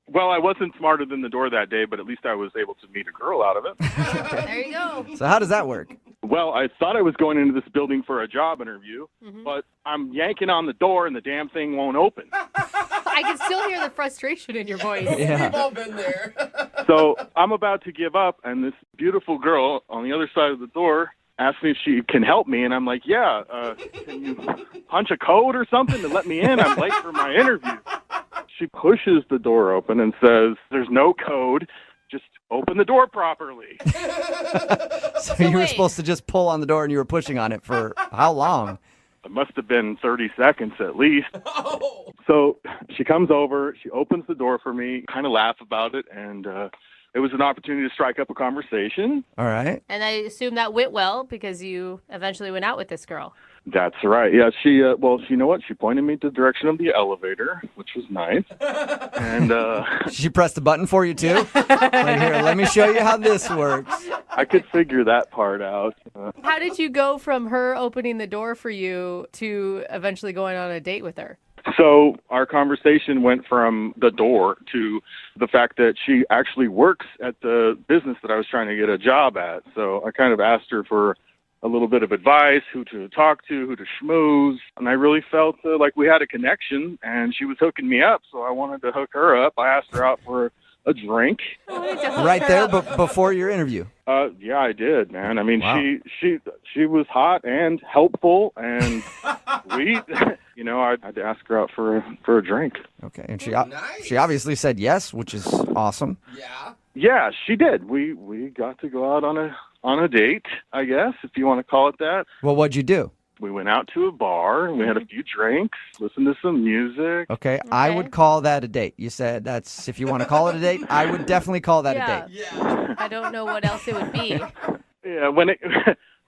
Well, I wasn't smarter than the door that day, but at least I was able to meet a girl out of it. There you go. So how does that work? Well, I thought I was going into this building for a job interview, but I'm yanking on the door and the damn thing won't open. I can still hear the frustration in your voice. Yeah. We've all been there. So I'm about to give up, and this beautiful girl on the other side of the door asked me if she can help me, and I'm like, yeah, can you punch a code or something to let me in? I'm late for my interview. She pushes the door open and says, there's no code, just open the door properly. So you were supposed to just pull on the door and you were pushing on it for how long? It must have been 30 seconds at least. So she comes over, she opens the door for me, kind of laugh about it, and it was an opportunity to strike up a conversation. All right. And I assume that went well because you eventually went out with this girl. That's right. Yeah, she, well, you know what? She pointed me to the direction of the elevator, which was nice. And she pressed the button for you, too? Like, here, let me show you how this works. I could figure that part out. How did you go from her opening the door for you to eventually going on a date with her? So our conversation went from the door to the fact that she actually works at the business that I was trying to get a job at. So I kind of asked her for a little bit of advice, who to talk to, who to schmooze. And I really felt like we had a connection, and she was hooking me up, so I wanted to hook her up. I asked her out for a drink. Right there, but before your interview. Yeah, I did, man. I mean, Wow. she was hot and helpful and sweet. I had to ask her out for a drink. Okay, and she obviously said yes, which is awesome. Yeah, she did. We got to go out on a date, I guess, if you want to call it that. Well, what'd you do? We went out to a bar and we had a few drinks, listened to some music. Okay, I would call that a date. You said that's if you want to call it a date. I would definitely call that a date. I don't know what else it would be. Yeah,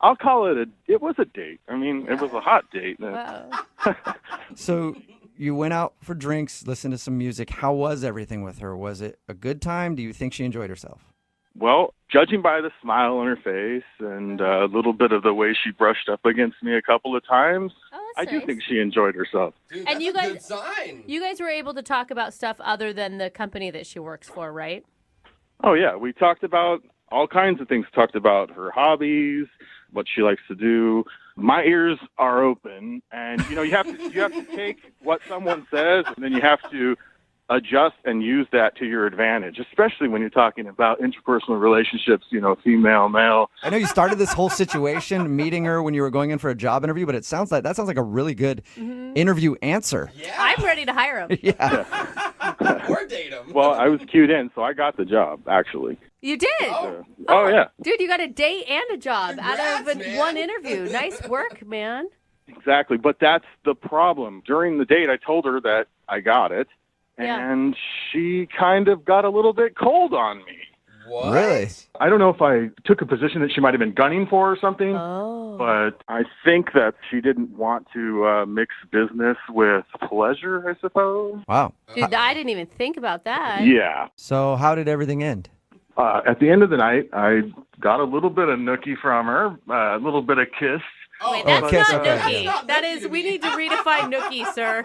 I'll call it it was a date. I mean, it was a hot date. Wow. So you went out for drinks, listened to some music. How was everything with her? Was it a good time? Do you think she enjoyed herself? Well, judging by the smile on her face and a little bit of the way she brushed up against me a couple of times, I do think she enjoyed herself. Dude, And you that's a guys, good sign. you guys were able to talk about stuff other than the company that she works for, right? Oh, yeah. We talked about all kinds of things. Talked about her hobbies, what she likes to do. My ears are open, and, you have to take what someone says, and then you have to adjust and use that to your advantage, especially when you're talking about interpersonal relationships, female, male. I know you started this whole situation meeting her when you were going in for a job interview, but that sounds like a really good interview answer. I'm ready to hire him. Yeah. Or date him. Well, I was cued in, so I got the job, actually. You did? Oh, yeah. Dude, you got a date and a job out of man. one interview. Nice work, man. Exactly. But that's the problem. During the date, I told her that I got it, Yeah. and she kind of got a little bit cold on me. What? Really? I don't know if I took a position that she might have been gunning for or something, but I think that she didn't want to mix business with pleasure, I suppose. Wow. Dude, I didn't even think about that. Yeah. So how did everything end? At the end of the night, I got a little bit of nookie from her, a little bit of kiss. Wait, that's kiss, not okay. nookie. That is, we need to redefine nookie, sir.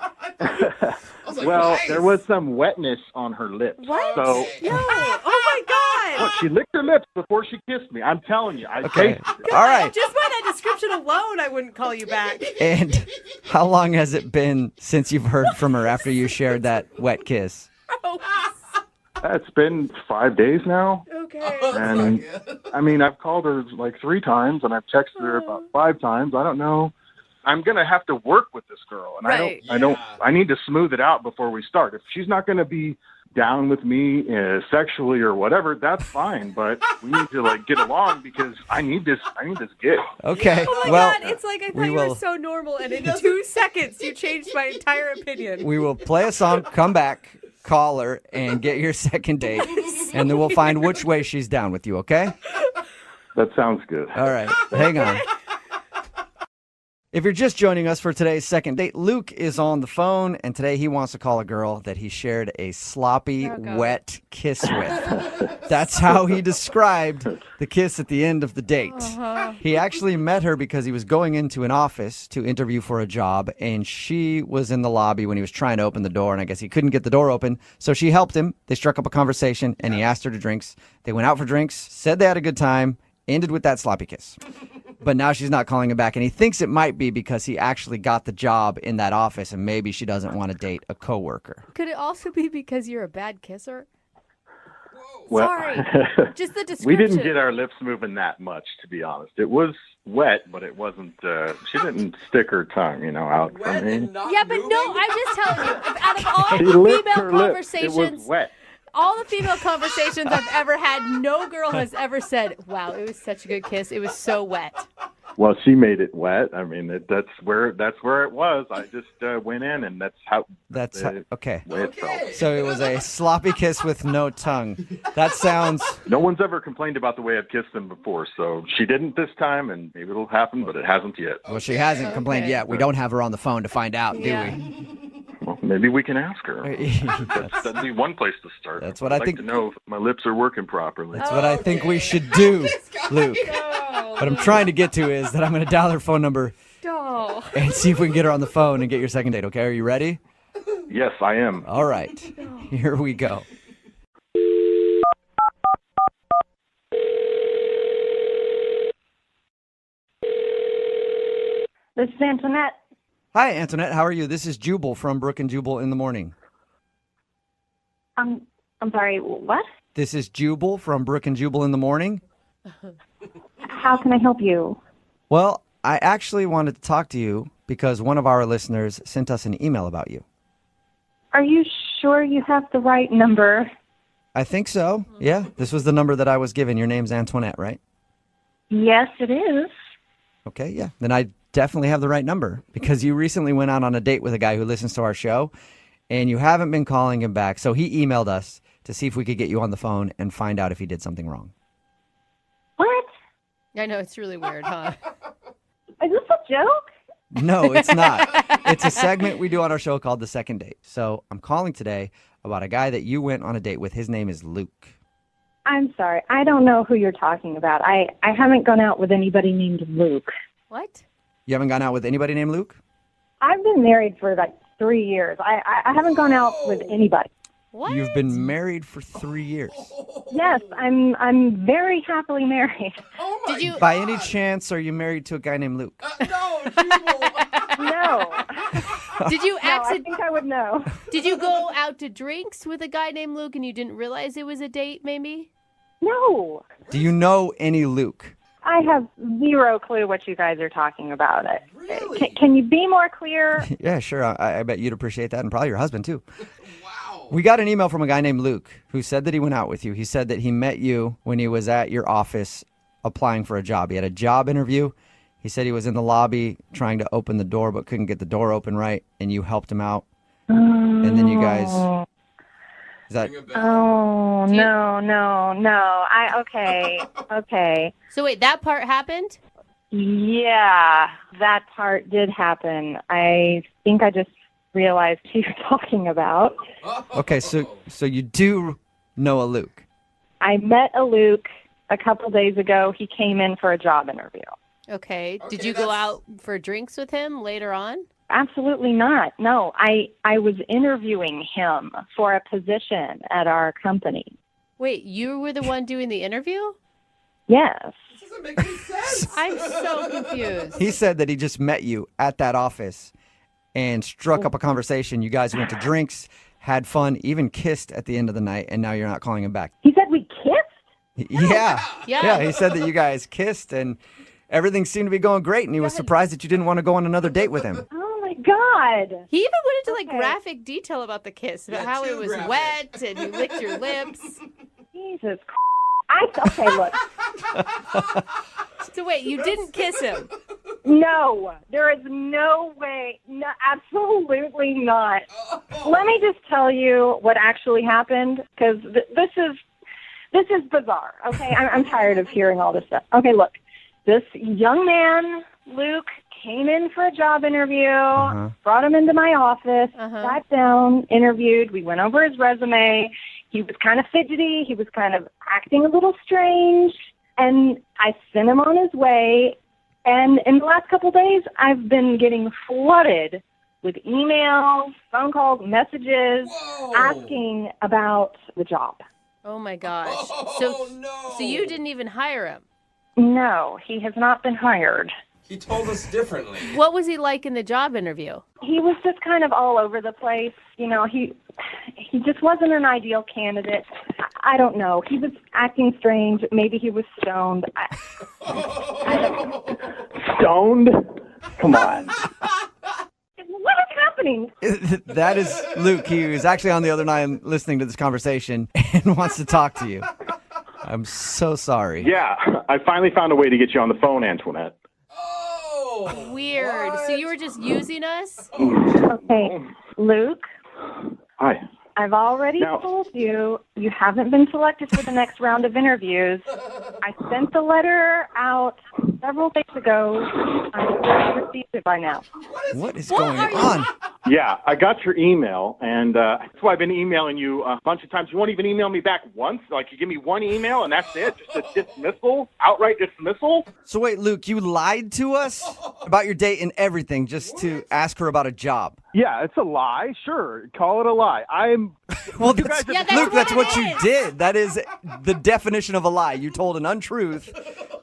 Well, there was some wetness on her lips. What? So, No. Oh, my God. look, she licked her lips before she kissed me. I'm telling you. I Okay. tasted All right. Just by that description alone, I wouldn't call you back. And how long has it been since you've heard from her after you shared that wet kiss? It's been 5 days now. Okay. And I mean, I've called her like 3 times and I've texted her about 5 times. I don't know. I'm going to have to work with this girl, and Right. I need to smooth it out before we start. If she's not going to be down with me sexually or whatever, that's fine, but we need to get along because I need this gig. Okay. Oh my well, God, it's like I we thought you will- were so normal, and in 2 seconds, you changed my entire opinion. we will play a song, come back, call her, and get your second date, and then we'll find which way she's down with you, okay? That sounds good. All right. Hang on. If you're just joining us for today's second date, Luke is on the phone, and today he wants to call a girl that he shared a sloppy, wet kiss with. That's how he described the kiss at the end of the date. He actually met her because he was going into an office to interview for a job, and she was in the lobby when he was trying to open the door, and I guess he couldn't get the door open, so she helped him. They struck up a conversation, and he asked her to drinks. They went out for drinks, said they had a good time, ended with that sloppy kiss. But now she's not calling him back, and he thinks it might be because he actually got the job in that office, and maybe she doesn't want to date a coworker. Could it also be because you're a bad kisser? Well, Sorry. Just the description. we didn't get our lips moving that much, to be honest. It was wet, but it wasn't. She didn't stick her tongue, out for me. Yeah, but no, I'm just telling you, out of all She the licked female her lips. It conversations, was wet. all the female conversations I've ever had, no girl has ever said, wow, it was such a good kiss. It was so wet. Well, she made it wet. I mean, that's where it was. I just went in, and that's how. Okay. Way it felt. So it was a sloppy kiss with no tongue. That sounds... No one's ever complained about the way I've kissed them before, so she didn't this time, and maybe it'll happen, but it hasn't yet. Well, she hasn't complained yet. We don't have her on the phone to find out, do we? Well, maybe we can ask her. That'd be one place to start. That's what I'd I think- like to know if my lips are working properly. That's what I think we should do, Luke. What I'm trying to get to is that I'm going to dial her phone number Oh. and see if we can get her on the phone and get your second date, okay? Are you ready? Yes, I am. All right. Here we go. This is Antoinette. Hi, Antoinette. How are you? This is Jubal from Brooke and Jubal in the Morning. I'm I'm sorry, what? This is Jubal from Brooke and Jubal in the morning. How can I help you? Well, I actually wanted to talk to you because one of our listeners sent us an email about you. Are you sure you have the right number? I think so. Yeah, this was the number that I was given. Your name's Antoinette, right? Yes, it is. Okay, yeah. Then I definitely have the right number because you recently went out on a date with a guy who listens to our show and you haven't been calling him back. So he emailed us to see if we could get you on the phone and find out if he did something wrong. What? I know, it's really weird, huh? Is this a joke? No, it's not. It's a segment we do on our show called The Second Date. So I'm calling today about a guy that you went on a date with. His name is Luke. I'm sorry. I don't know who you're talking about. I haven't gone out with anybody named Luke. What? You haven't gone out with anybody named Luke? I've been married for like 3 years. I haven't gone out with anybody. What? You've been married for 3 years. Yes, I'm very happily married. Did you? By any chance, are you married to a guy named Luke? No. Did you No, I think I would know. Did you go out to drinks with a guy named Luke and you didn't realize it was a date, maybe? No. Do you know any Luke? I have zero clue what you guys are talking about. Can you be more clear? Yeah, sure. I bet you'd appreciate that, and probably your husband, too. Wow. We got an email from a guy named Luke who said that he went out with you. He said that he met you when he was at your office applying for a job. He had a job interview. He said he was in the lobby trying to open the door but couldn't get the door open right, and you helped him out. And then you guys... Is that... Oh, no. Okay. So wait, that part happened? Yeah, that part did happen. I think I just realized who you're talking about. Okay, so you do know a Luke. I met a Luke a couple days ago. He came in for a job interview. Okay. Did you go out for drinks with him later on? Absolutely not. No, I was interviewing him for a position at our company. Wait, you were the one doing the interview? Yes. This doesn't make any sense. I'm so confused. He said that he just met you at that office and struck up a conversation. You guys went to drinks, had fun, even kissed at the end of the night, and now you're not calling him back. He said we kissed? Yeah, he said that you guys kissed and everything seemed to be going great, and he was surprised that you didn't want to go on another date with him. Oh, my God. He even went into, like, graphic detail about the kiss, about how it was wet and you licked your lips. Jesus Okay, look. So wait, you didn't kiss him? No, there is no way. No, absolutely not. Let me just tell you what actually happened, because this is bizarre, okay? I'm tired of hearing all this stuff. Okay, look. This young man, Luke, came in for a job interview, brought him into my office, sat down, interviewed. We went over his resume. He was kind of fidgety. He was kind of acting a little strange. And I sent him on his way. And in the last couple of days, I've been getting flooded with emails, phone calls, messages, asking about the job. Oh, my gosh. So you didn't even hire him? No, he has not been hired. He told us differently. What was he like in the job interview? He was just kind of all over the place. You know, he just wasn't an ideal candidate. I don't know. He was acting strange. Maybe he was stoned. Stoned? Come on. What is happening? That is Luke. He was actually on the other line listening to this conversation and wants to talk to you. I'm so sorry. Yeah, I finally found a way to get you on the phone, Antoinette. Weird. So you were just using us? Okay, Luke, Hi. I've already told you haven't been selected for the next round of interviews. I sent the letter out several days ago. I'm sure you received it by now. What is going on? Yeah, I got your email, and that's why I've been emailing you a bunch of times. You won't even email me back once? Like, you give me one email, and that's it? Just a dismissal? Outright dismissal? So wait, Luke, you lied to us about your date and everything just to ask her about a job. Yeah, it's a lie. Sure, call it a lie. Well, Luke, that's what you did. That is the definition of a lie. You told an untruth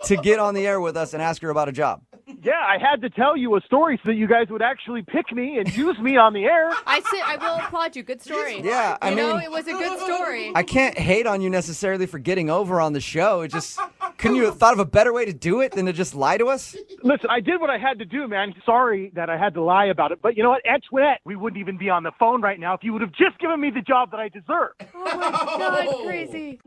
to get on the air with us and ask her about a job. Yeah, I had to tell you a story so that you guys would actually pick me and use me on the air. I will applaud you. Good story. Yeah, I mean, it was a good story. I can't hate on you necessarily for getting over on the show. It just, couldn't you have thought of a better way to do it than to just lie to us? Listen, I did what I had to do, man. Sorry that I had to lie about it. But you know what, Antoinette, we wouldn't even be on the phone right now if you would have just given me the job that I deserve. Oh, my God, crazy.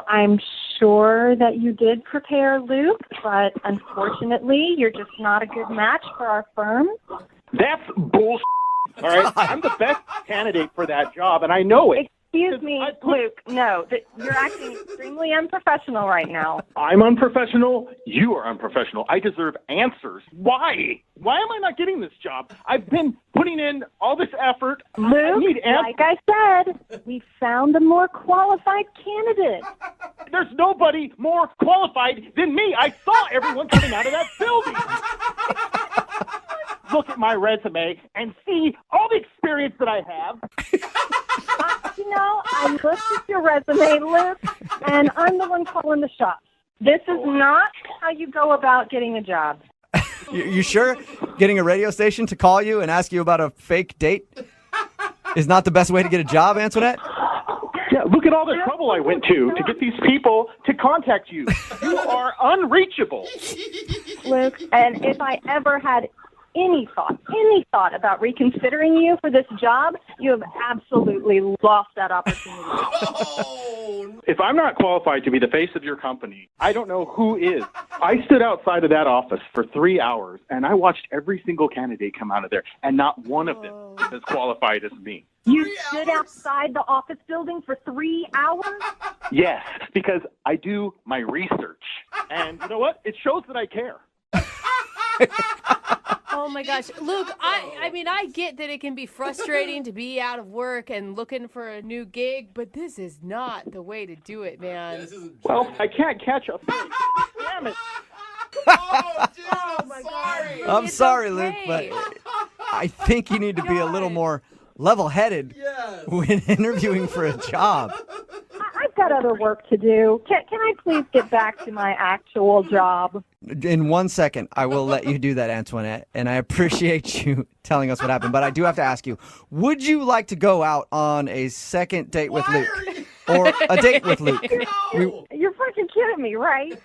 I'm sure that you did prepare Luke, but unfortunately, you're just not a good match for our firm. That's bullshit. All right, I'm the best candidate for that job, and I know it. Excuse me, Luke. No, you're acting extremely unprofessional right now. I'm unprofessional. You are unprofessional. I deserve answers. Why? Why am I not getting this job? I've been putting in all this effort. Luke, I need like I said, we found a more qualified candidate. There's nobody more qualified than me. I saw everyone coming out of that building. Look at my resume and see all the experience that I have. I looked at your resume, Luke, and I'm the one calling the shots. This is not how you go about getting a job. You sure getting a radio station to call you and ask you about a fake date is not the best way to get a job, Antoinette? Yeah, look at all the trouble I went to get these people to contact you. You are unreachable. Luke, and if I ever had any thought about reconsidering you for this job, you have absolutely lost that opportunity. If I'm not qualified to be the face of your company, I don't know who is. I stood outside of that office for 3 hours, and I watched every single candidate come out of there, and not one of them is as qualified as me. You stood outside the office building for 3 hours? Yes, because I do my research. And you know what? It shows that I care. Oh my gosh, Luke, I get that it can be frustrating to be out of work and looking for a new gig, but this is not the way to do it, man. Well, I can't catch a fish. Damn it. Oh, dude, I'm sorry. I'm sorry, Luke, but I think you need to be a little more level-headed when interviewing for a job. I've got other work to do. Can I please get back to my actual job? In 1 second, I will let you do that, Antoinette, and I appreciate you telling us what happened. But I do have to ask you, would you like to go out on a second date with Luke? Or a date with Luke? You're freaking kidding me, right?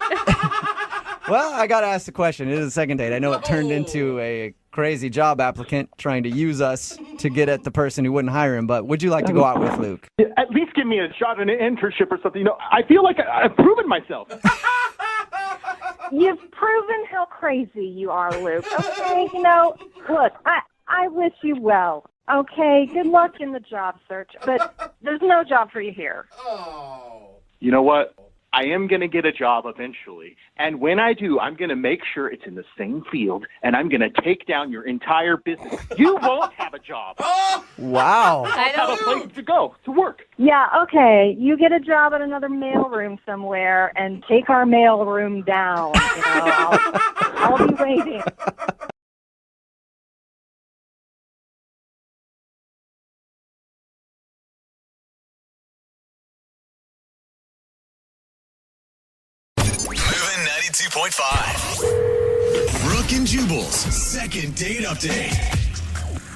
Well, I got to ask the question. It is a second date. I know it turned into a crazy job applicant trying to use us to get at the person who wouldn't hire him, but would you like to go out with Luke? At least give me a shot at an internship or something. I feel like I've proven myself. You've proven how crazy you are, Luke. Okay, look, I wish you well. Okay, good luck in the job search, but there's no job for you here. You know what? I am going to get a job eventually. And when I do, I'm going to make sure it's in the same field, and I'm going to take down your entire business. You won't have a job. Wow. I don't have a place to go to work. Yeah, okay. You get a job at another mailroom somewhere and take our mailroom down. I'll be waiting. Moving 92.5. Brooke and Jubal's second date update.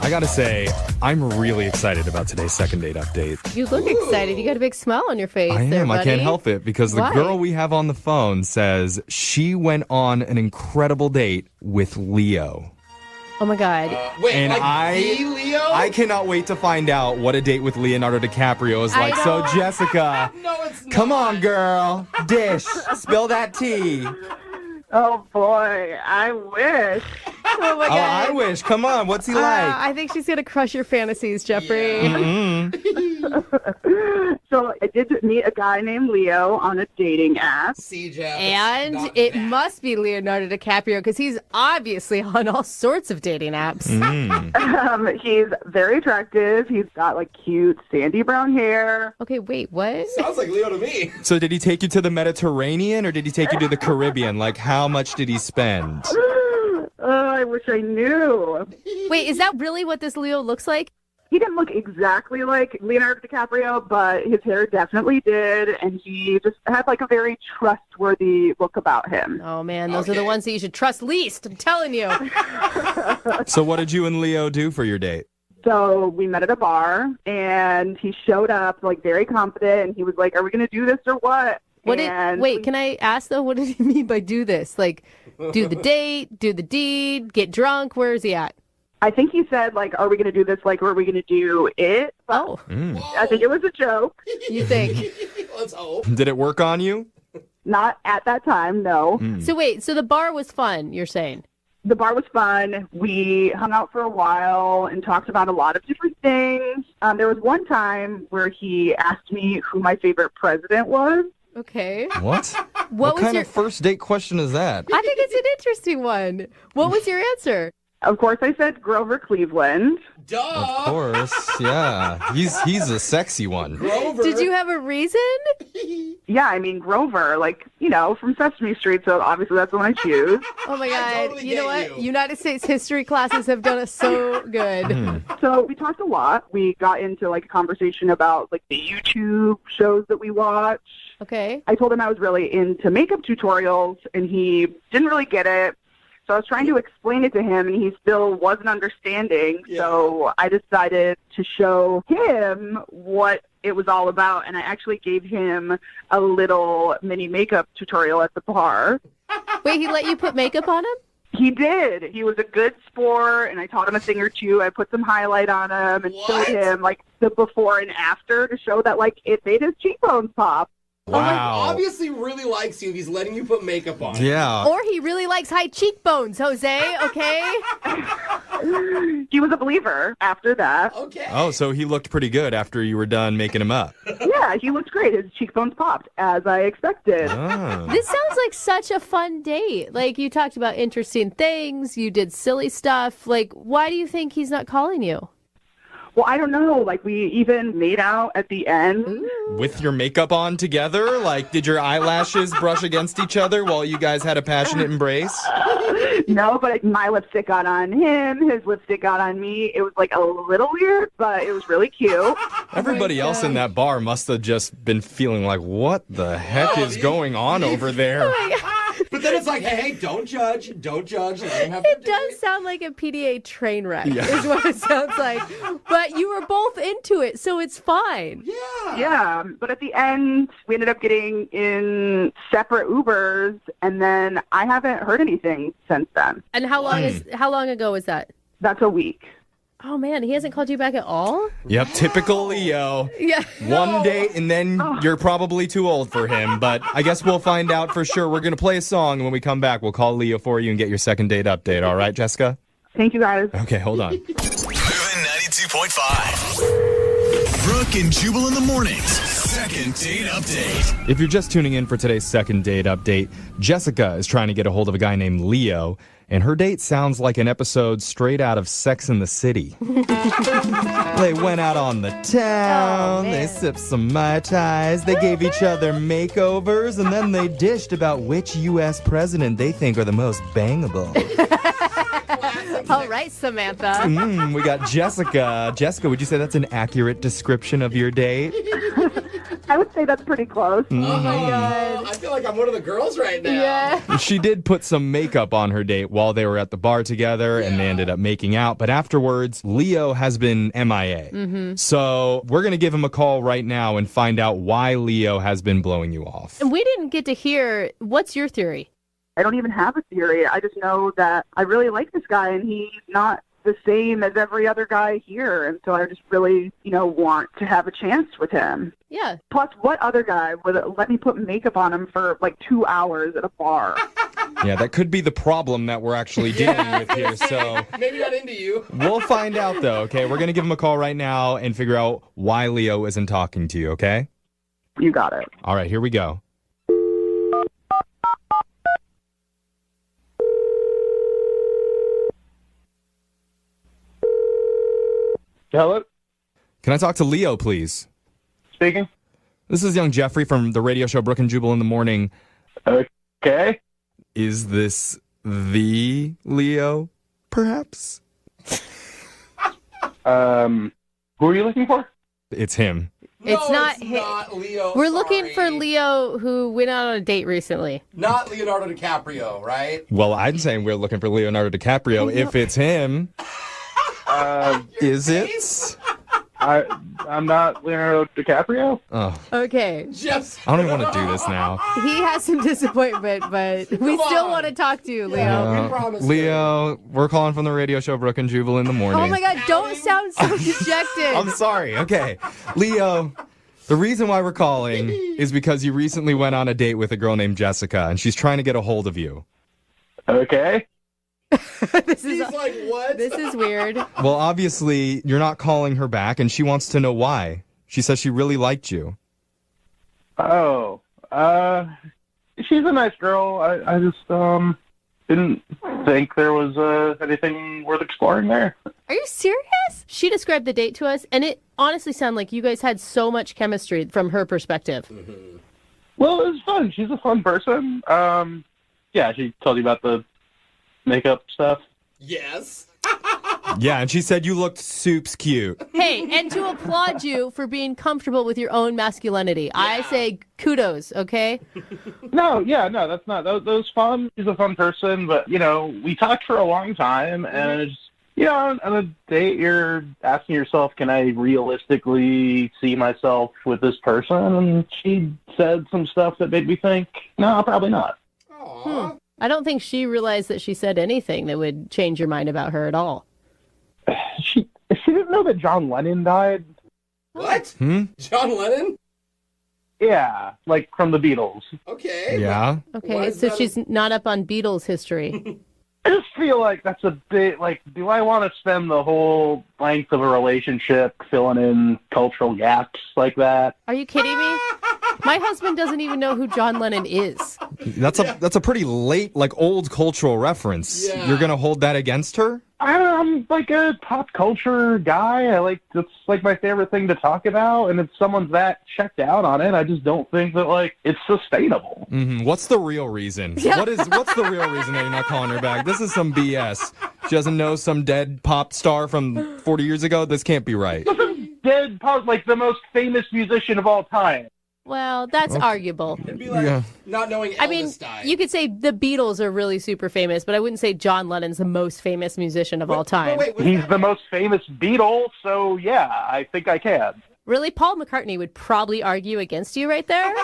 I gotta say, I'm really excited about today's second date update. You look excited. You got a big smile on your face. I am. Buddy. I can't help it because the Why? girl we have on the phone says she went on an incredible date with Leo. Oh my God. Wait, And like the Leo? I cannot wait to find out what a date with Leonardo DiCaprio is like. So, Jessica, come on, girl. Dish. Spill that tea. Oh, boy. I wish. Oh my God. I wish. Come on. What's he like? I think she's going to crush your fantasies, Jeffrey. So I did meet a guy named Leo on a dating app. And it must be Leonardo DiCaprio because he's obviously on all sorts of dating apps. He's very attractive. He's got like cute sandy brown hair. Okay, wait, what? Sounds like Leo to me. So did he take you to the Mediterranean or did he take you to the Caribbean? Like, how much did he spend? Oh, I wish I knew. Wait, is that really what this Leo looks like? He didn't look exactly like Leonardo DiCaprio, but his hair definitely did, and he just had like a very trustworthy look about him. Oh, man, those are the ones that you should trust least. I'm telling you. So what did you and Leo do for your date? So we met at a bar, and he showed up like very confident, and he was like, "Are we going to do this or what?" Wait, can I ask though, what did he mean by do this? Like, do the date, do the deed, get drunk? Where is he at? I think he said, like, "Are we going to do this? Like, are we going to do it?" But I think it was a joke. You think? Let's hope. Did it work on you? Not at that time, no. So wait, so the bar was fun, you're saying? The bar was fun. We hung out for a while and talked about a lot of different things. There was one time where he asked me who my favorite president was. Okay. What? What was kind your of first date question is that? I think it's an interesting one. What was your answer? Of course, I said Grover Cleveland. Duh. Of course, yeah. He's a sexy one. Grover. Did you have a reason? Yeah, I mean, Grover, like, you know, from Sesame Street, so obviously that's the one I choose. Oh my God. totally You know get what? you. United States history classes have done us so good. So we talked a lot. We got into, like, a conversation about, like, the YouTube shows that we watch. Okay. I told him I was really into makeup tutorials, and he didn't really get it. So I was trying to explain it to him, and he still wasn't understanding. Yeah. So I decided to show him what it was all about, and I actually gave him a little mini makeup tutorial at the bar. Wait, he let you put makeup on him? He did. He was a good sport, and I taught him a thing or two. I put some highlight on him and showed him, like, the before and after to show that, like, it made his cheekbones pop. Wow. Obviously really likes you if he's letting you put makeup on. Yeah. Or he really likes high cheekbones, Jose, okay? He was a believer after that. Okay. Oh, so he looked pretty good after you were done making him up. Yeah, he looked great. His cheekbones popped, as I expected. Ah. This sounds like such a fun date. Like, you talked about interesting things, you did silly stuff. Like, why do you think he's not calling you? Well, I don't know. Like, we even made out at the end. With your makeup on together? Like, did your eyelashes brush against each other while you guys had a passionate embrace? No, but my lipstick got on him. His lipstick got on me. It was, like, a little weird, but it was really cute. Everybody else in that bar must have just been feeling like, what the heck is going on over there? But then it's like, hey, don't judge. Don't judge. Let him have It does sound like a PDA train wreck, is what it sounds like. But you were both into it, so it's fine. Yeah, but at the end, we ended up getting in separate Ubers, and then I haven't heard anything since then. And how long ago was that? That's a week. Oh man, he hasn't called you back at all? Yep, typical Leo. Yeah. One date and then you're probably too old for him, but I guess we'll find out for sure. We're going to play a song, and when we come back, we'll call Leo for you and get your second date update. All right, Jessica? Thank you, guys. Okay, hold on. Moving 92.5. Brooke and Jubal in the mornings. Second date update. If you're just tuning in for today's second date update, Jessica is trying to get a hold of a guy named Leo, and her date sounds like an episode straight out of Sex and the City. They went out on the town, they sipped some Mai Tais, they gave each other makeovers, and then they dished about which U.S. president they think are the most bangable. All right, Samantha. We got Jessica. Jessica, would you say that's an accurate description of your date? I would say that's pretty close. Oh my God. I feel like I'm one of the girls right now. Yeah. She did put some makeup on her date while they were at the bar together, and they ended up making out. But afterwards, Leo has been MIA. So we're going to give him a call right now and find out why Leo has been blowing you off. And we didn't get to hear, what's your theory? I don't even have a theory. I just know that I really like this guy, and he's not the same as every other guy here. And so I just really, want to have a chance with him. Yeah. Plus, what other guy would let me put makeup on him for like 2 hours at a bar? Yeah, that could be the problem that we're actually dealing with here. So Maybe not into you. we'll find out, though, okay? We're going to give him a call right now and figure out why Leo isn't talking to you, okay? You got it. All right, here we go. Hello? Can I talk to Leo, please? Speaking. This is young Jeffrey from the radio show Brooke and Jubal in the morning. Okay. Is this the Leo, perhaps? Who are you looking for? It's him. It's not Leo. We're looking for Leo, who went out on a date recently. Not Leonardo DiCaprio, right? Well, I'm saying we're looking for Leonardo DiCaprio. If it's him, is it? I'm not Leonardo DiCaprio. Oh, Okay. I don't even want to do this now. He has some disappointment, but we still want to talk to you, Leo. Leo, we're calling from the radio show Brooke and Jubal in the morning. Oh my God, don't sound so dejected. I'm sorry. Okay. Leo, the reason why we're calling is because you recently went on a date with a girl named Jessica, and she's trying to get a hold of you. Okay. He's like, what? This is weird. Well, obviously, you're not calling her back, and she wants to know why. She says she really liked you. Oh, she's a nice girl. I just didn't think there was anything worth exploring there. Are you serious? She described the date to us, and it honestly sounded like you guys had so much chemistry from her perspective. Mm-hmm. Well, it was fun. She's a fun person. Yeah, she told you about the makeup stuff. Yes. Yeah, and she said you looked soups cute. Hey, and to applaud you for being comfortable with your own masculinity. I say kudos, okay? No, that's not. That was fun. She's a fun person, but, we talked for a long time, and it's, on a date, you're asking yourself, can I realistically see myself with this person? And she said some stuff that made me think, no, probably not. I don't think she realized that she said anything that would change your mind about her at all. She didn't know that John Lennon died. What? John Lennon? Yeah, like from the Beatles. Okay. Yeah. Okay, so she's not up on Beatles history. I just feel like that's a bit, do I want to spend the whole length of a relationship filling in cultural gaps like that? Are you kidding me? My husband doesn't even know who John Lennon is. That's a pretty late, old cultural reference. Yeah. You're going to hold that against her? I'm like a pop culture guy. It's like my favorite thing to talk about, and if someone's that checked out on it, I just don't think that it's sustainable. Mm-hmm. What's the real reason? What's the real reason that you're not calling her back? This is some BS. She doesn't know some dead pop star from 40 years ago? This can't be right. Dead pop, the most famous musician of all time. Well, that's arguable. It'd be like not knowing Elvis died. You could say the Beatles are really super famous, but I wouldn't say John Lennon's the most famous musician of all time. He's the most famous Beatle, so yeah, I think I can. Really? Paul McCartney would probably argue against you right there?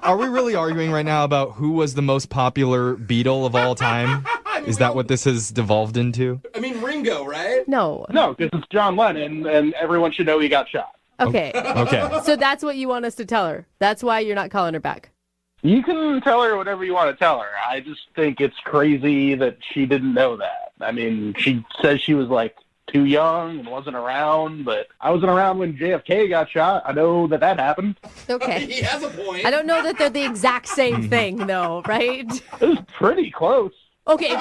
Are we really arguing right now about who was the most popular Beatle of all time? Is that what this has devolved into? I mean, Ringo, right? No. No, because it's John Lennon, and everyone should know he got shot. Okay. Okay. So that's what you want us to tell her. That's why you're not calling her back. You can tell her whatever you want to tell her. I just think it's crazy that she didn't know that. I mean, she says she was too young and wasn't around, but I wasn't around when JFK got shot. I know that happened. Okay. He has a point. I don't know that they're the exact same thing, though, right? It was pretty close. Okay.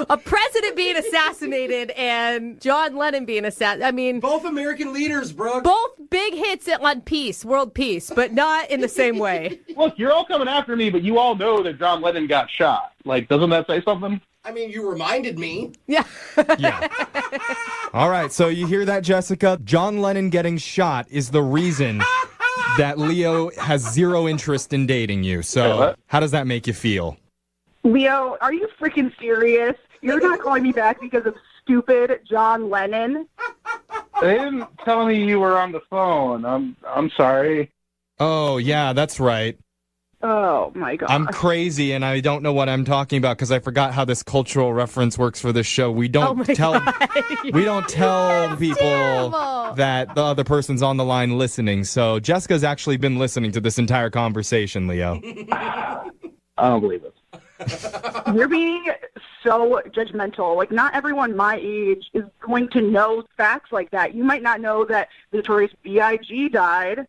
A president being assassinated and John Lennon being assassinated. I mean, both American leaders, Brooke. Both big hits on peace, world peace, but not in the same way. Look, you're all coming after me, but you all know that John Lennon got shot. Doesn't that say something? I mean, you reminded me. Yeah. Yeah. All right, so you hear that, Jessica? John Lennon getting shot is the reason that Leo has zero interest in dating you. So how does that make you feel? Leo, are you freaking serious? You're not calling me back because of stupid John Lennon? They didn't tell me you were on the phone. I'm sorry. Oh, yeah, that's right. Oh, my God. I'm crazy, and I don't know what I'm talking about because I forgot how this cultural reference works for this show. We don't tell people terrible. that the other person's on the line listening. So Jessica's actually been listening to this entire conversation, Leo. I don't believe it. You're being so judgmental. Not everyone my age is going to know facts like that. You might not know that the Notorious B.I.G. died.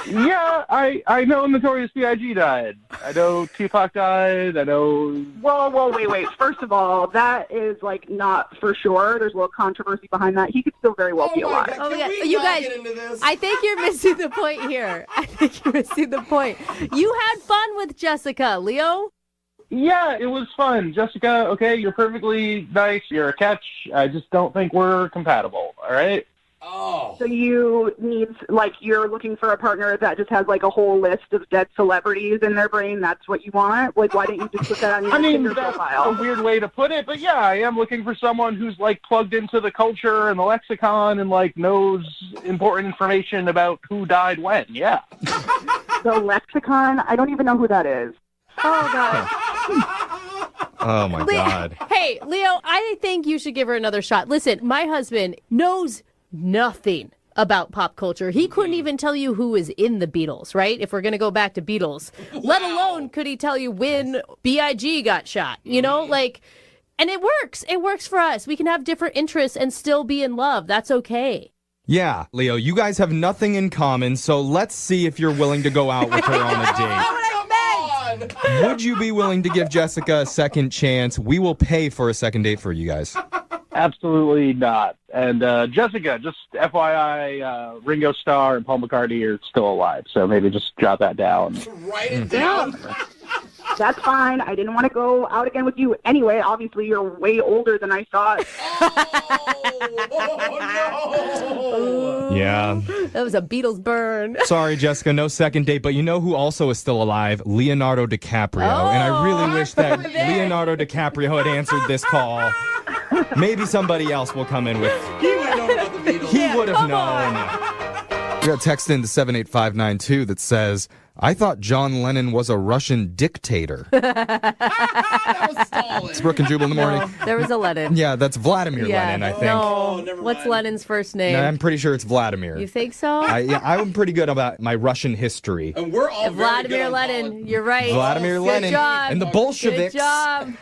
Yeah, I know Notorious B.I.G. died. I know Tupac died. I know... Whoa, wait. First of all, that is, not for sure. There's a little controversy behind that. He could still very well be alive. Oh, yeah. You guys, I think you're missing the point here. You had fun with Jessica. Leo? Yeah, it was fun. Jessica, okay, you're perfectly nice. You're a catch. I just don't think we're compatible, all right? Oh. So you need, like, you're looking for a partner that just has, like, a whole list of dead celebrities in their brain? That's what you want? Like, why didn't you just put that on your Tinder that's profile? a weird way to put it, but yeah, I am looking for someone who's, like, plugged into the culture and the lexicon and, like, knows important information about who died when, yeah. The lexicon? I don't even know who that is. Oh, God. Oh, my God. Hey, Leo, I think you should give her another shot. Listen, my husband knows nothing about pop culture. He couldn't even tell you who was in the Beatles, right? If we're going to go back to Beatles. Wow. Let alone could he tell you when B.I.G. got shot, you know? Like, and it works. It works for us. We can have different interests and still be in love. That's okay. Yeah, Leo, you guys have nothing in common, so let's see if you're willing to go out with her on a date. Would you be willing to give Jessica a second chance? We will pay for a second date for you guys. Absolutely not. And Jessica, just FYI, Ringo Starr and Paul McCartney are still alive, so maybe just jot that down. Write it down. That's fine. I didn't want to go out again with you anyway. Obviously, you're way older than I thought. Oh, no. Yeah. That was a Beatles burn. Sorry, Jessica, no second date, but you know who also is still alive? Leonardo DiCaprio. And I really wish that Leonardo DiCaprio had answered this call. Maybe somebody else will come in with... He would have known about the Beatles. He would have known. We got a text into 78592 that says, I thought John Lennon was a Russian dictator. That was Stalin. It's Brooke and Jubal in the morning. No, there was a Lennon. Yeah, that's Vladimir Lenin, I think. No, never what's mind. Lennon's first name? No, I'm pretty sure it's Vladimir. You think so? I'm pretty good about my Russian history. And we're all Vladimir Lenin. You're right. Vladimir Lenin Good job. and the Bolsheviks. Good job.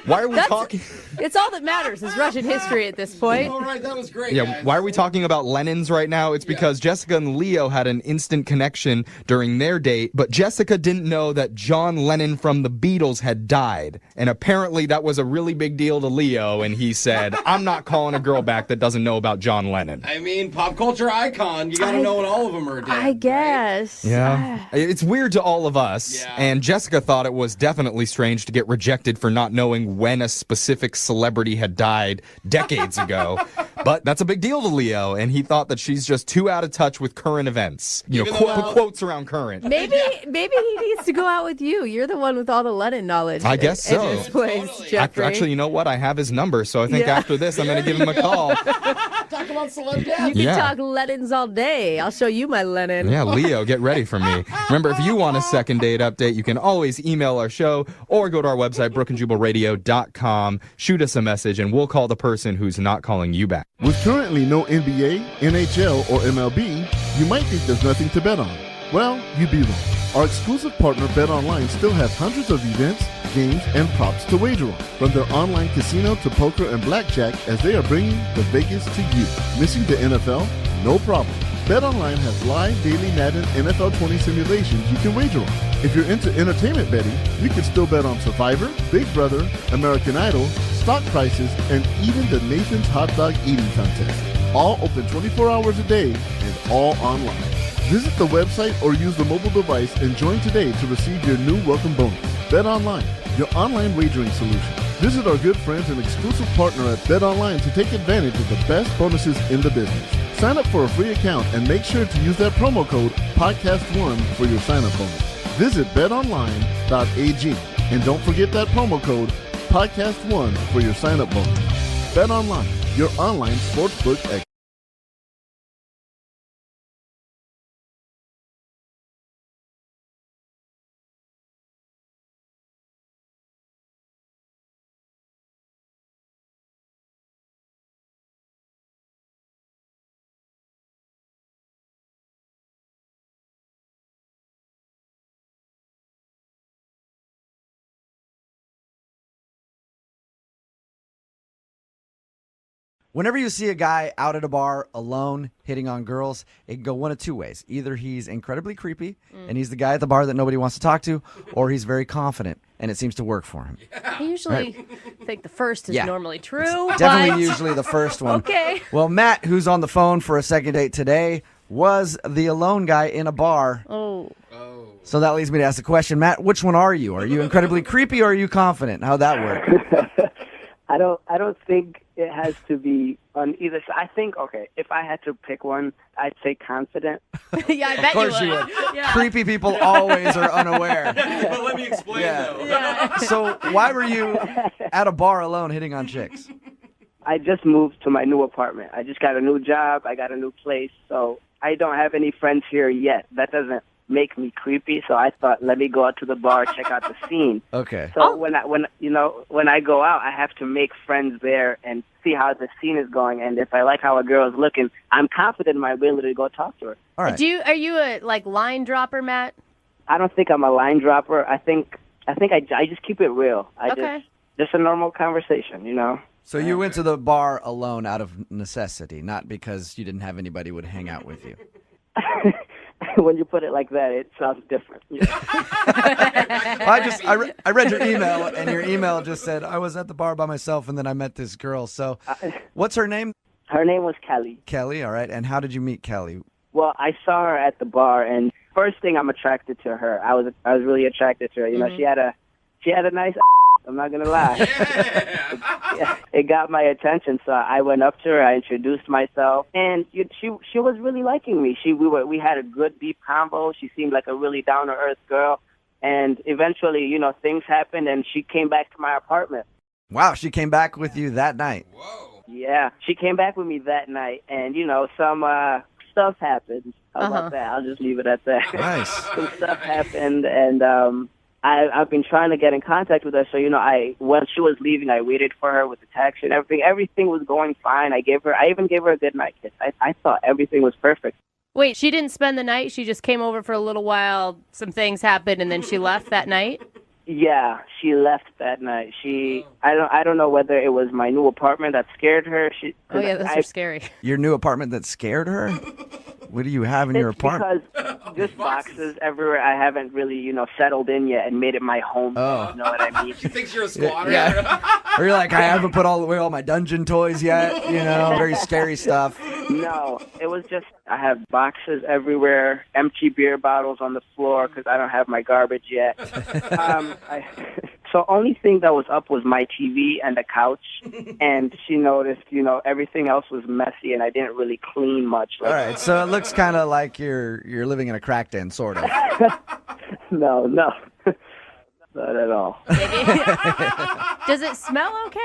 Why are we talking? It's all that matters is Russian history at this point. All right, that was great. Yeah, guys. why are we talking about Lenins right now? It's because Jessica and Leo had an instant connection during their date, but Jessica didn't know that John Lennon from the Beatles had died. And apparently that was a really big deal to Leo, and he said, I'm not calling a girl back that doesn't know about John Lennon. I mean, pop culture icon. You got to know when all of them are dead. I guess. Yeah. It's weird to all of us, and Jessica thought it was definitely strange to get rejected for not knowing when a specific celebrity had died decades ago. But that's a big deal to Leo, and he thought that she's just too out of touch with current events. You know, quotes around current. Maybe he needs to go out with you. You're the one with all the Lennon knowledge. I guess so. In this place, Jeffrey. Actually, you know what? I have his number, so I think after this, I'm going to give him a call. Talk about celeb death. You can talk Lennons all day. I'll show you my Lennon. Yeah, Leo, get ready for me. Remember, if you want a second date update, you can always email our show or go to our website, brookeandjubalradio.com. Shoot us a message, and we'll call the person who's not calling you back. With currently no NBA, NHL, or MLB, you might think there's nothing to bet on. Well, you'd be wrong. Our exclusive partner BetOnline still has hundreds of events, games, and props to wager on. From their online casino to poker and blackjack, as they are bringing the Vegas to you. Missing the NFL? No problem. BetOnline has live daily Madden NFL 20 simulations you can wager on. If you're into entertainment betting, you can still bet on Survivor, Big Brother, American Idol, stock prices, and even the Nathan's Hot Dog Eating Contest. All open 24 hours a day and all online. Visit the website or use the mobile device and join today to receive your new welcome bonus. BetOnline, your online wagering solution. Visit our good friends and exclusive partner at BetOnline to take advantage of the best bonuses in the business. Sign up for a free account and make sure to use that promo code PODCAST1 for your sign-up bonus. Visit betonline.ag and don't forget that promo code PODCAST1 for your sign-up bonus. BetOnline, your online sportsbook expert. Whenever you see a guy out at a bar alone hitting on girls, it can go one of two ways. Either he's incredibly creepy and he's the guy at the bar that nobody wants to talk to, or he's very confident and it seems to work for him. I usually think the first is normally true. Definitely usually the first one. Okay. Well, Matt, who's on the phone for a second date today, was the alone guy in a bar. Oh. So that leads me to ask the question, Matt, which one are you? Are you incredibly creepy or are you confident? How'd that work? I don't think it has to be on either side. I think, okay, if I had to pick one, I'd say confident. Yeah, I bet Of course you would. Yeah. Creepy people always are unaware. But let me explain, though. Yeah. So why were you at a bar alone hitting on chicks? I just moved to my new apartment. I just got a new job. I got a new place. So I don't have any friends here yet. That doesn't make me creepy. So I thought, let me go out to the bar, check out the scene. Okay. So when I go out, I have to make friends there and see how the scene is going. And if I like how a girl is looking, I'm confident in my ability to go talk to her. All right. Are you a line dropper, Matt? I don't think I'm a line dropper. I think I just keep it real. Okay. Just a normal conversation, you know. So you went to the bar alone out of necessity, not because you didn't have anybody who would hang out with you. When you put it like that, it sounds different. Yeah. I read your email, and your email just said, I was at the bar by myself, and then I met this girl. So what's her name? Her name was Kelly. Kelly, all right. And how did you meet Kelly? Well, I saw her at the bar, and first thing I'm attracted to her. I was really attracted to her. You know, she had a nice. I'm not gonna lie. It got my attention, so I went up to her. I introduced myself, and she was really liking me. We had a good deep convo. She seemed like a really down to earth girl, and eventually, you know, things happened, and she came back to my apartment. Wow, she came back with you that night. Yeah, she came back with me that night, and you know, some stuff happened. How about that? I'll just leave it at that. Nice. Some stuff happened, and I've been trying to get in contact with her. So, you know, when she was leaving, I waited for her with the taxi and everything. Everything was going fine. I even gave her a good night kiss. I thought everything was perfect. Wait, she didn't spend the night? She just came over for a little while, some things happened, and then she left that night? Yeah, she left that night. I don't know whether it was my new apartment that scared her. Oh yeah, those are scary. Your new apartment that scared her? What do you have in your apartment? Because just boxes everywhere. I haven't really, you know, settled in yet and made it my home. Oh. You know what I mean? She thinks you're a squatter. Yeah. Or you're like, I haven't put away all my dungeon toys yet, you know, very scary stuff. No, it was just I have boxes everywhere, empty beer bottles on the floor because I don't have my garbage yet. So only thing that was up was my TV and the couch, and she noticed, you know, everything else was messy, and I didn't really clean much. All right, so it looks kind of like you're living in a crack den, sort of. No, not at all. Does it smell okay?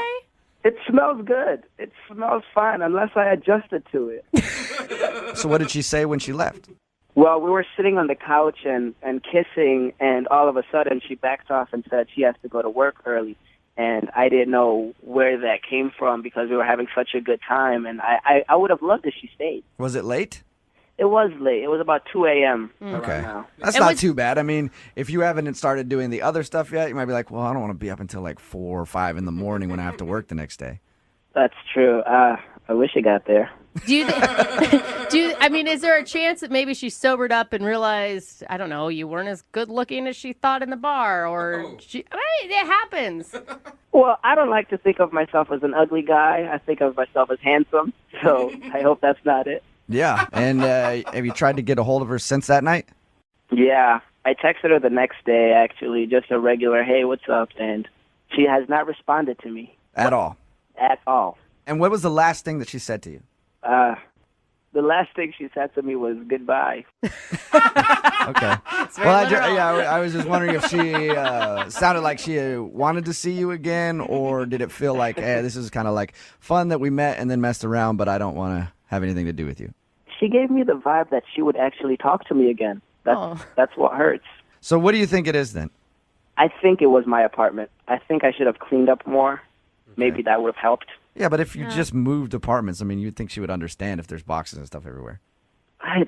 It smells good. It smells fine, unless I adjusted to it. So what did she say when she left? Well, we were sitting on the couch and kissing, and all of a sudden she backed off and said she has to go to work early. And I didn't know where that came from because we were having such a good time, and I would have loved if she stayed. Was it late? It was late. It was about 2 a.m. Okay. Now. That's not too bad. I mean, if you haven't started doing the other stuff yet, you might be like, well, I don't want to be up until like 4 or 5 in the morning when I have to work the next day. That's true. I wish it got there. I mean, is there a chance that maybe she sobered up and realized, I don't know, you weren't as good looking as she thought in the bar, or it happens. Well, I don't like to think of myself as an ugly guy. I think of myself as handsome, so I hope that's not it. Yeah, and have you tried to get a hold of her since that night? Yeah, I texted her the next day, actually, just a regular, hey, what's up? And she has not responded to me. At all? At all. And what was the last thing that she said to you? The last thing she said to me was goodbye. Okay. Well, I was just wondering if she sounded like she wanted to see you again, or did it feel like, hey, this is kind of like fun that we met and then messed around, but I don't want to have anything to do with you? She gave me the vibe that she would actually talk to me again. That's what hurts. So what do you think it is then? I think it was my apartment. I think I should have cleaned up more. Okay. Maybe that would have helped. Yeah, but if you just moved apartments, I mean, you'd think she would understand if there's boxes and stuff everywhere.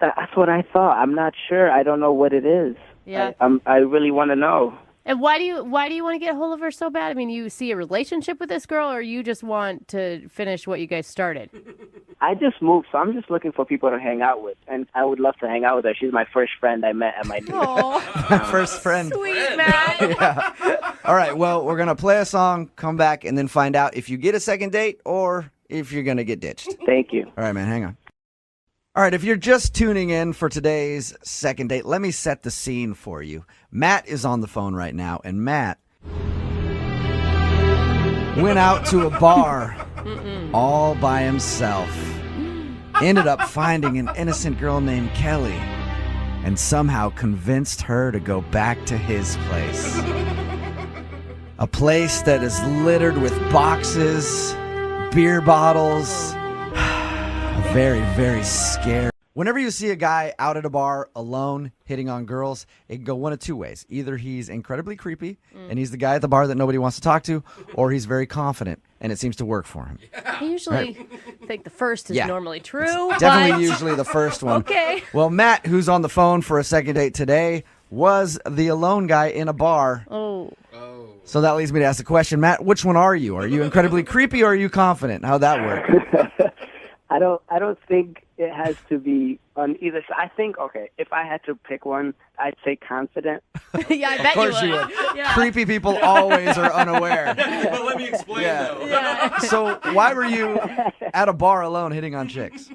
That's what I thought. I'm not sure. I don't know what it is. Yeah. I really want to know. And why do you want to get a hold of her so bad? I mean, you see a relationship with this girl, or you just want to finish what you guys started? I just moved, so I'm just looking for people to hang out with, and I would love to hang out with her. She's my first friend I met at my new My first friend. Sweet, Matt. Yeah. All right, well, we're going to play a song, come back, and then find out if you get a second date or if you're going to get ditched. Thank you. All right, man, hang on. All right, if you're just tuning in for today's second date, let me set the scene for you. Matt is on the phone right now, and Matt went out to a bar all by himself. Ended up finding an innocent girl named Kelly and somehow convinced her to go back to his place. A place that is littered with boxes, beer bottles. Very, very scary. Whenever you see a guy out at a bar alone hitting on girls, it can go one of two ways. Either he's incredibly creepy and he's the guy at the bar that nobody wants to talk to, or he's very confident and it seems to work for him. I usually think the first is normally true. Definitely usually the first one. Okay. Well, Matt, who's on the phone for a second date today, was the alone guy in a bar. Oh. So that leads me to ask the question, Matt, which one are you? Are you incredibly creepy or are you confident? How'd that work? I don't think it has to be on either side. I think, okay, if I had to pick one, I'd say confident. Yeah, I Of bet course you you would. would. Yeah. Creepy people always are unaware. But let me explain, though. Yeah. So why were you at a bar alone hitting on chicks?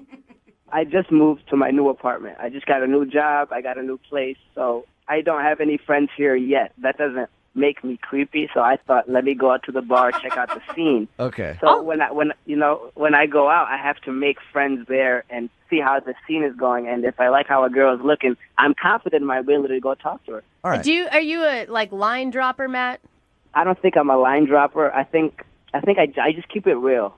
I just moved to my new apartment. I just got a new job. I got a new place. So I don't have any friends here yet. That doesn't make me creepy. So I thought, let me go out to the bar, check out the scene. Okay. So when I go out, I have to make friends there and see how the scene is going. And if I like how a girl is looking, I'm confident in my ability to go talk to her. All right. Are you a line dropper, Matt? I don't think I'm a line dropper. I think I just keep it real.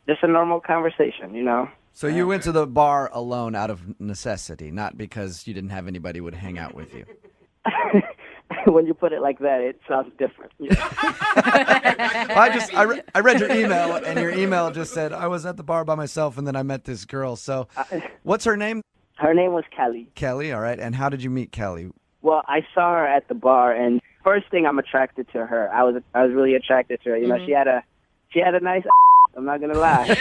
Just a normal conversation, you know. So you went to the bar alone out of necessity, not because you didn't have anybody who would hang out with you. When you put it like that, it sounds different. I read your email, and your email just said, I was at the bar by myself, and then I met this girl. So what's her name? Her name was Kelly. Kelly, all right. And how did you meet Kelly? Well, I saw her at the bar, and first thing I'm attracted to her. I was really attracted to her. You know, she had a nice. I'm not gonna lie.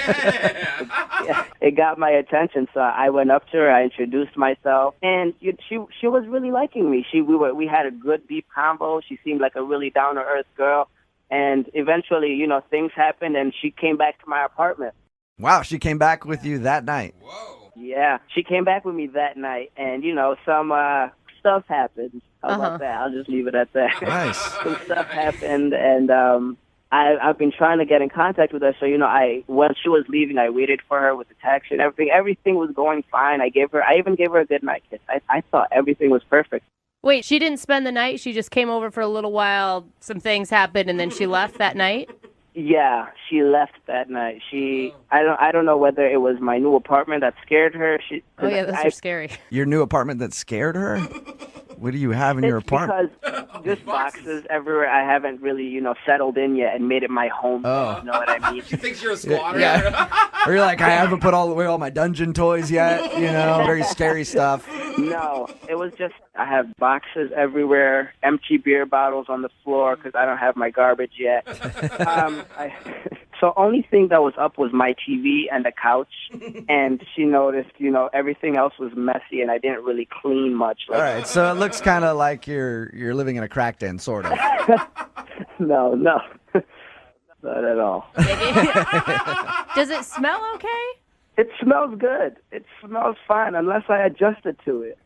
It got my attention, so I went up to her. I introduced myself, and she was really liking me. We had a good deep convo. She seemed like a really down to earth girl, and eventually, you know, things happened, and she came back to my apartment. Wow, she came back with you that night. Whoa. Yeah, she came back with me that night, and you know, some stuff happened. How about that? I'll just leave it at that. Nice. Some stuff happened, and I've been trying to get in contact with her. So, you know, when she was leaving, I waited for her with the taxi and everything. Everything was going fine. I even gave her a good night kiss. I thought everything was perfect. Wait, she didn't spend the night? She just came over for a little while, some things happened, and then she left that night? Yeah, she left that night. I don't know whether it was my new apartment that scared her. Oh yeah, those are scary. Your new apartment that scared her? What do you have in your apartment? Because just boxes everywhere. I haven't really, you know, settled in yet and made it my home. Oh. You know what I mean? She thinks you're a squatter. Yeah. Or you're like, I haven't put away all my dungeon toys yet. You know, very scary stuff. No, it was just I have boxes everywhere, empty beer bottles on the floor because I don't have my garbage yet. So only thing that was up was my TV and the couch, and she noticed, you know, everything else was messy, and I didn't really clean much. All right, so it looks kind of like you're living in a crack den, sort of. No, not at all. Does it smell okay? It smells good. It smells fine, unless I adjusted to it.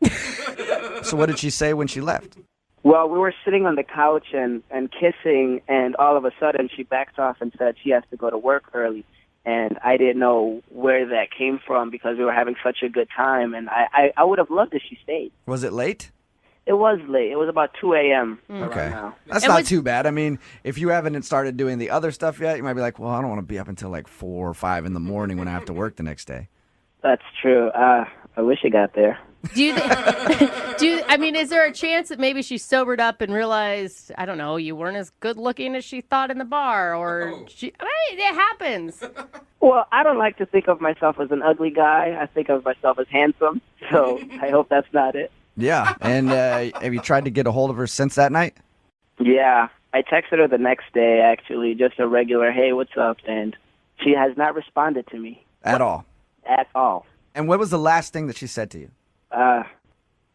So what did she say when she left? Well, we were sitting on the couch and kissing, and all of a sudden she backs off and said she has to go to work early. And I didn't know where that came from because we were having such a good time, and I would have loved if she stayed. Was it late? It was late. It was about 2 a.m. Okay. Now. That's not too bad. I mean, if you haven't started doing the other stuff yet, you might be like, well, I don't want to be up until like 4 or 5 in the morning when I have to work the next day. That's true. I wish it got there. I mean, is there a chance that maybe she sobered up and realized, I don't know, you weren't as good looking as she thought in the bar, or it happens. Well, I don't like to think of myself as an ugly guy. I think of myself as handsome, so I hope that's not it. Yeah, and have you tried to get a hold of her since that night? Yeah, I texted her the next day, actually, just a regular, hey, what's up, and she has not responded to me. At all? At all. And what was the last thing that she said to you?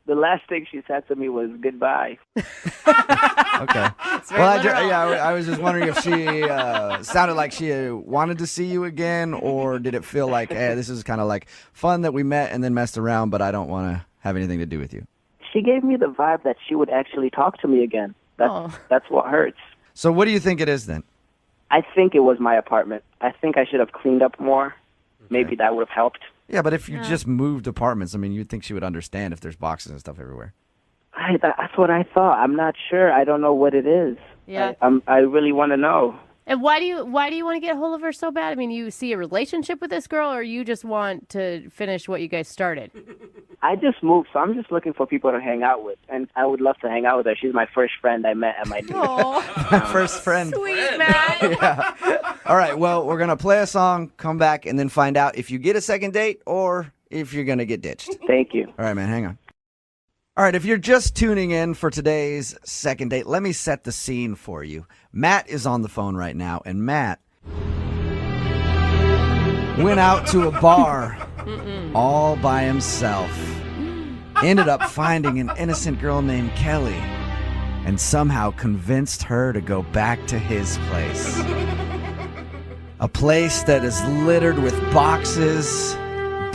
The last thing she said to me was goodbye. Okay. Well, I was just wondering if she sounded like she wanted to see you again, or did it feel like, hey, this is kind of like fun that we met and then messed around, but I don't want to have anything to do with you. She gave me the vibe that she would actually talk to me again. That's what hurts. So what do you think it is then? I think it was my apartment. I think I should have cleaned up more. Maybe that would have helped. Yeah, but if you just moved apartments, I mean, you'd think she would understand if there's boxes and stuff everywhere. That's what I thought. I'm not sure. I don't know what it is. Yeah. I really want to know. And why do you want to get a hold of her so bad? I mean, you see a relationship with this girl, or you just want to finish what you guys started? I just moved, so I'm just looking for people to hang out with, and I would love to hang out with her. She's my first friend I met at my new My first friend. Sweet, man. Yeah. All right, well, we're going to play a song, come back, and then find out if you get a second date or if you're going to get ditched. Thank you. All right, man, hang on. All right, if you're just tuning in for today's second date, let me set the scene for you. Matt is on the phone right now, and Matt went out to a bar all by himself. Ended up finding an innocent girl named Kelly and somehow convinced her to go back to his place. A place that is littered with boxes,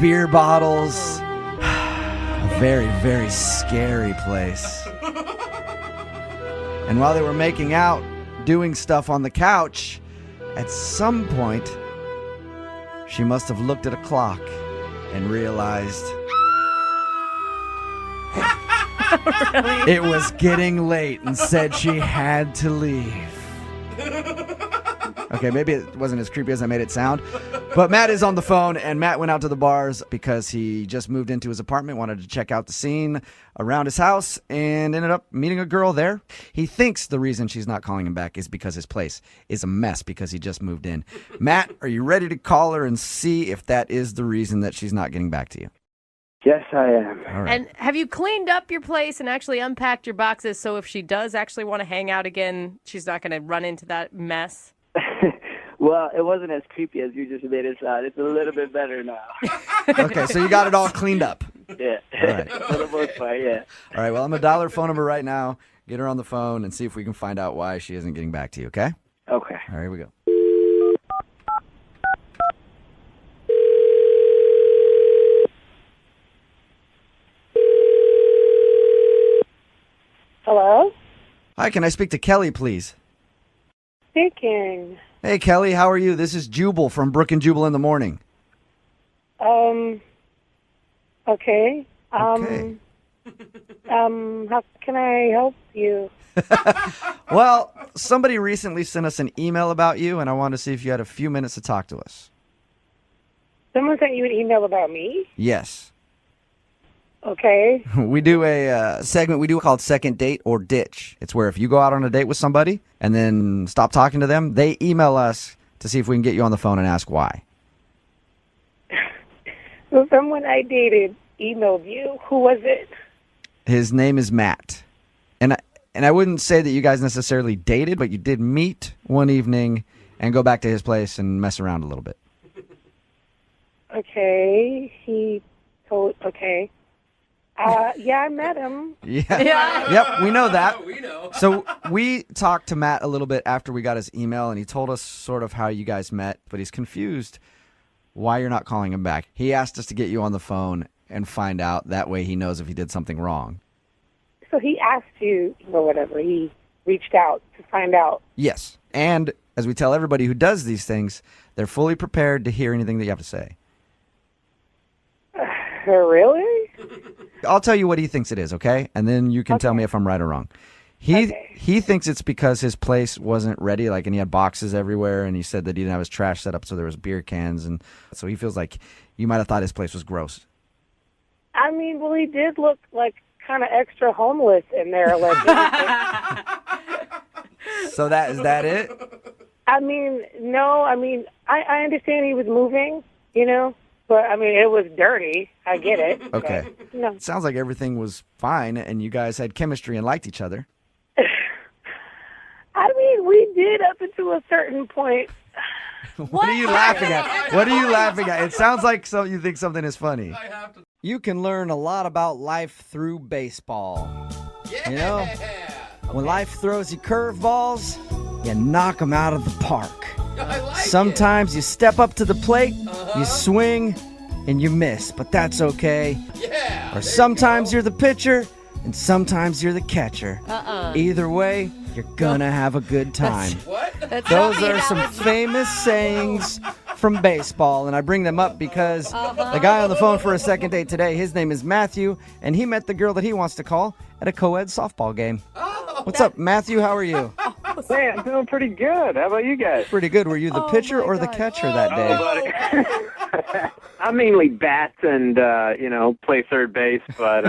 beer bottles, a very, very scary place. And while they were making out, doing stuff on the couch, at some point, she must have looked at a clock and realized it was getting late and said she had to leave. Okay, maybe it wasn't as creepy as I made it sound. But Matt is on the phone, and Matt went out to the bars because he just moved into his apartment, wanted to check out the scene around his house, and ended up meeting a girl there. He thinks the reason she's not calling him back is because his place is a mess because he just moved in. Matt, are you ready to call her and see if that is the reason that she's not getting back to you? Yes, I am. All right. And have you cleaned up your place and actually unpacked your boxes so if she does actually want to hang out again, she's not going to run into that mess? Well, it wasn't as creepy as you just made it sound. It's a little bit better now. Okay, so you got it all cleaned up. Yeah. All right. For the most part, yeah. All right, well, I'm going to dial her phone number right now, get her on the phone, and see if we can find out why she isn't getting back to you, okay? Okay. All right, here we go. Hello? Hi, can I speak to Kelly, please? Speaking. Hey, Kelly, how are you? This is Jubal from Brooke and Jubal in the Morning. Okay. Okay. How can I help you? Well, somebody recently sent us an email about you, and I wanted to see if you had a few minutes to talk to us. Someone sent you an email about me? Yes. Okay. We do a segment we do called Second Date or Ditch. It's where if you go out on a date with somebody and then stop talking to them, they email us to see if we can get you on the phone and ask why. So someone I dated emailed you. Who was it? His name is Matt. And I wouldn't say that you guys necessarily dated, but you did meet one evening and go back to his place and mess around a little bit. Okay. Okay. Yeah, I met him. Yeah. Yep, we know that. We know. So we talked to Matt a little bit after we got his email, and he told us sort of how you guys met, but he's confused why you're not calling him back. He asked us to get you on the phone and find out. That way he knows if he did something wrong. So he asked you, or whatever. He reached out to find out. Yes. And as we tell everybody who does these things, they're fully prepared to hear anything that you have to say. Really? I'll tell you what he thinks it is, okay? And then you can tell me if I'm right or wrong. He thinks it's because his place wasn't ready, and he had boxes everywhere, and he said that he didn't have his trash set up, so there was beer cans, and so he feels like you might have thought his place was gross. I mean, well, he did look like kind of extra homeless in there. So is that it? I mean, no. I mean, I understand he was moving, but I mean, it was dirty. I get it. Okay. But, no. It sounds like everything was fine, and you guys had chemistry and liked each other. I mean, we did up until a certain point. What are you laughing at? What are you laughing at? It sounds like you think something is funny. you can learn a lot about life through baseball. You know, when life throws you curveballs, you knock them out of the park. Sometimes you step up to the plate, you swing, and you miss, but that's okay. Or sometimes you're the pitcher, and sometimes you're the catcher. Either way, you're gonna have a good time. Those are some famous sayings from baseball, and I bring them up because the guy on the phone for a second date today, his name is Matthew, and he met the girl that he wants to call at a co-ed softball game. What's up, Matthew? How are you? Hey, I'm doing pretty good. How about you guys? Pretty good. Were you the pitcher or the catcher that day? I mainly bat and, play third base, but...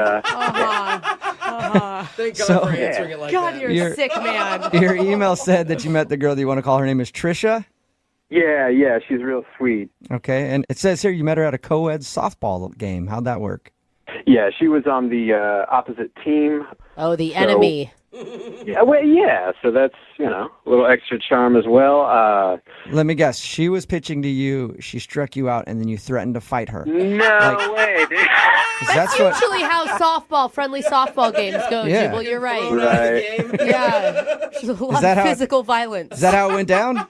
Thank God for answering it like God, that. you're sick, man. Your email said that you met the girl that you want to call. Her name is Trisha? Yeah, she's real sweet. Okay, and it says here you met her at a co-ed softball game. How'd that work? Yeah, she was on the opposite team. Oh, the enemy. Yeah, so that's, a little extra charm as well. Let me guess. She was pitching to you, she struck you out, and then you threatened to fight her. No way, dude. That's usually how friendly softball games go, Yeah. Jubal. You're right. Right. Yeah. There's a lot of physical violence. Is that how it went down?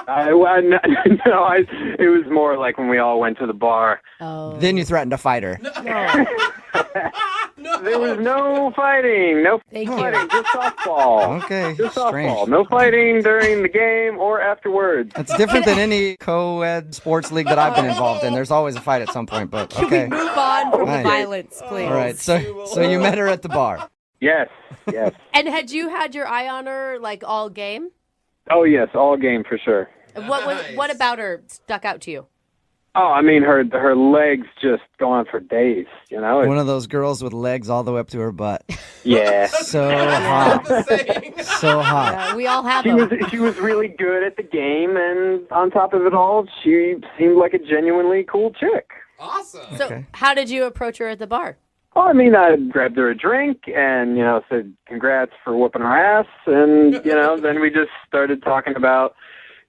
It was more like when we all went to the bar. Oh. Then you threatened to fight her. There was no fighting. No Thank fighting. you. Just softball. Okay, Just strange. softball. No fighting during the game or afterwards. That's different than any co-ed sports league that I've been involved in. There's always a fight at some point, but okay. Move on from the Fine. violence, please. All right, so you met her at the bar. Yes. And had you had your eye on her all game? Oh, yes, all game for sure. What about her stuck out to you? Oh, I mean, her legs just go on for days, One of those girls with legs all the way up to her butt. Yeah. So hot. So hot. Yeah, we all have them. She was really good at the game, and on top of it all, she seemed like a genuinely cool chick. Awesome. So how did you approach her at the bar? Oh, I mean, I grabbed her a drink and, said congrats for whooping her ass, and, then we just started talking about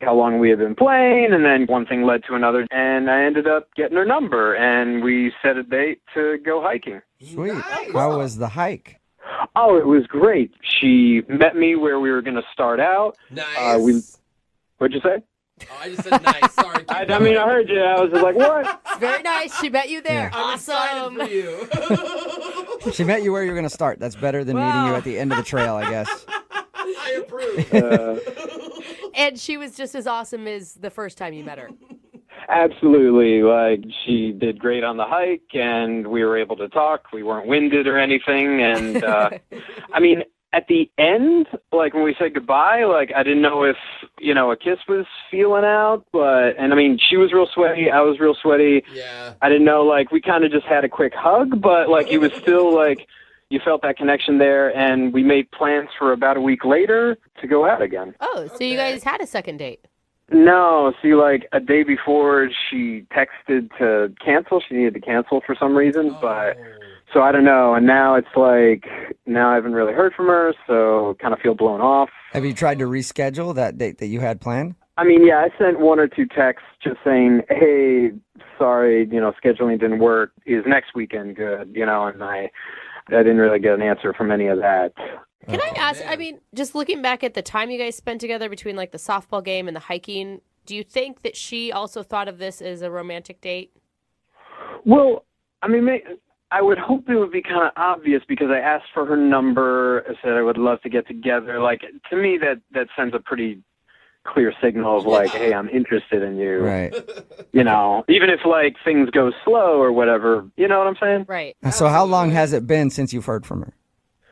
how long we had been playing, and then one thing led to another, and I ended up getting her number, and we set a date to go hiking. Sweet. How was the hike? Oh, it was great. She met me where we were going to start out. Nice. What'd you say? Oh, I just said nice. Sorry. I heard you. I was just like, what? It's very nice. She met you there. Yeah. I'm Awesome. excited for you. She met you where you were going to start. That's better than meeting you at the end of the trail, I guess. I approve. And she was just as awesome as the first time you met her. Absolutely. She did great on the hike, and we were able to talk. We weren't winded or anything. And, I mean, at the end, when we said goodbye, I didn't know if, a kiss was feeling out. And I mean, she was real sweaty. I was real sweaty. Yeah. I didn't know, we kind of just had a quick hug, but, it was still, you felt that connection there, and we made plans for about a week later to go out again. Oh, so you guys had a second date. No, see, a day before she texted to cancel. She needed to cancel for some reason, but so I don't know. And now it's now I haven't really heard from her, so kind of feel blown off. Have you tried to reschedule that date that you had planned? I mean, yeah, I sent one or two texts just saying, hey, sorry, scheduling didn't work. Is next weekend good? And I didn't really get an answer from any of that. Can I ask, I mean, just looking back at the time you guys spent together between the softball game and the hiking, do you think that she also thought of this as a romantic date? Well, I mean, I would hope it would be kind of obvious because I asked for her number. I said I would love to get together. To me, that sends a pretty clear signal of hey, I'm interested in you. Right. Even if things go slow or whatever, you know what I'm saying? Right. So how long has it been since you've heard from her?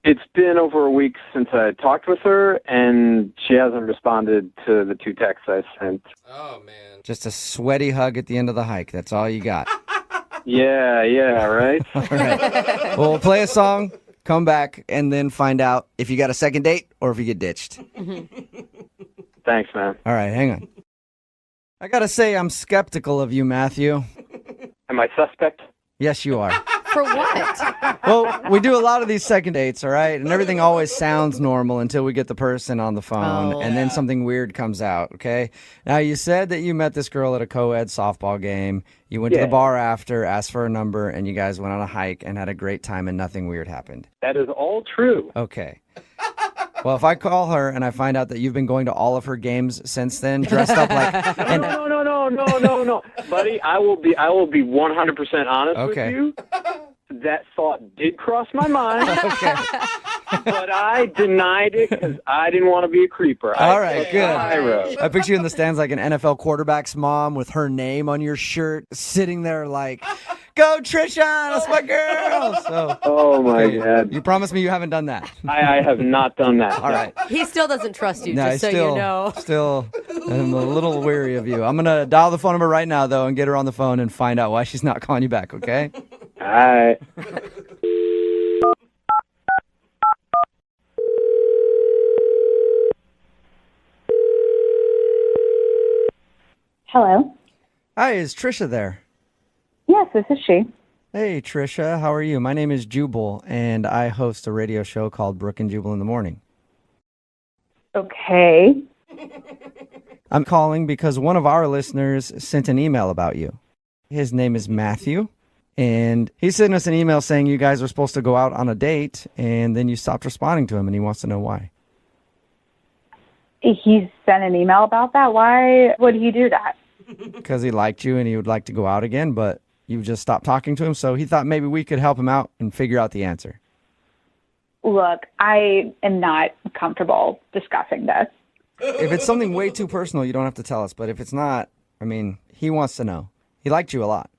It's been over a week since I talked with her, and she hasn't responded to the two texts I sent. Oh, man. Just a sweaty hug at the end of the hike. That's all you got. Yeah, right? All right. Well, we'll play a song, come back, and then find out if you got a second date or if you get ditched. Thanks, man. All right, hang on. I got to say, I'm skeptical of you, Matthew. Am I suspect? Yes, you are. For what? Well, we do a lot of these second dates, all right? And everything always sounds normal until we get the person on the phone, and then something weird comes out, okay? Now, you said that you met this girl at a co-ed softball game. You went to the bar after, asked for a number, and you guys went on a hike and had a great time, and nothing weird happened. That is all true. Okay. Well, if I call her and I find out that you've been going to all of her games since then, dressed up like... No, buddy. I will be 100% honest with Okay. you. That thought did cross my mind. Okay. But I denied it because I didn't want to be a creeper. All right, good. I I picture you in the stands like an NFL quarterback's mom with her name on your shirt, sitting there like, "Go Trisha, that's my girl." So, oh my God! You promised me you haven't done that. I have not done that. All right. He still doesn't trust you, No, just so you know. Still, I'm a little weary of you. I'm gonna dial the phone number right now though and get her on the phone and find out why she's not calling you back. Okay? All right. Hello. Hi, is Trisha there? Yes, this is she. Hey, Trisha, how are you? My name is Jubal, and I host a radio show called Brooke and Jubal in the Morning. Okay. I'm calling because one of our listeners sent an email about you. His name is Matthew, and he sent us an email saying you guys were supposed to go out on a date, and then you stopped responding to him, and he wants to know why. He sent an email about that? Why would he do that? Because he liked you and he would like to go out again, but you just stopped talking to him, so he thought maybe we could help him out and figure out the answer. Look, I am not comfortable discussing this. If it's something way too personal, you don't have to tell us, but if it's not, I mean, he wants to know. He liked you a lot.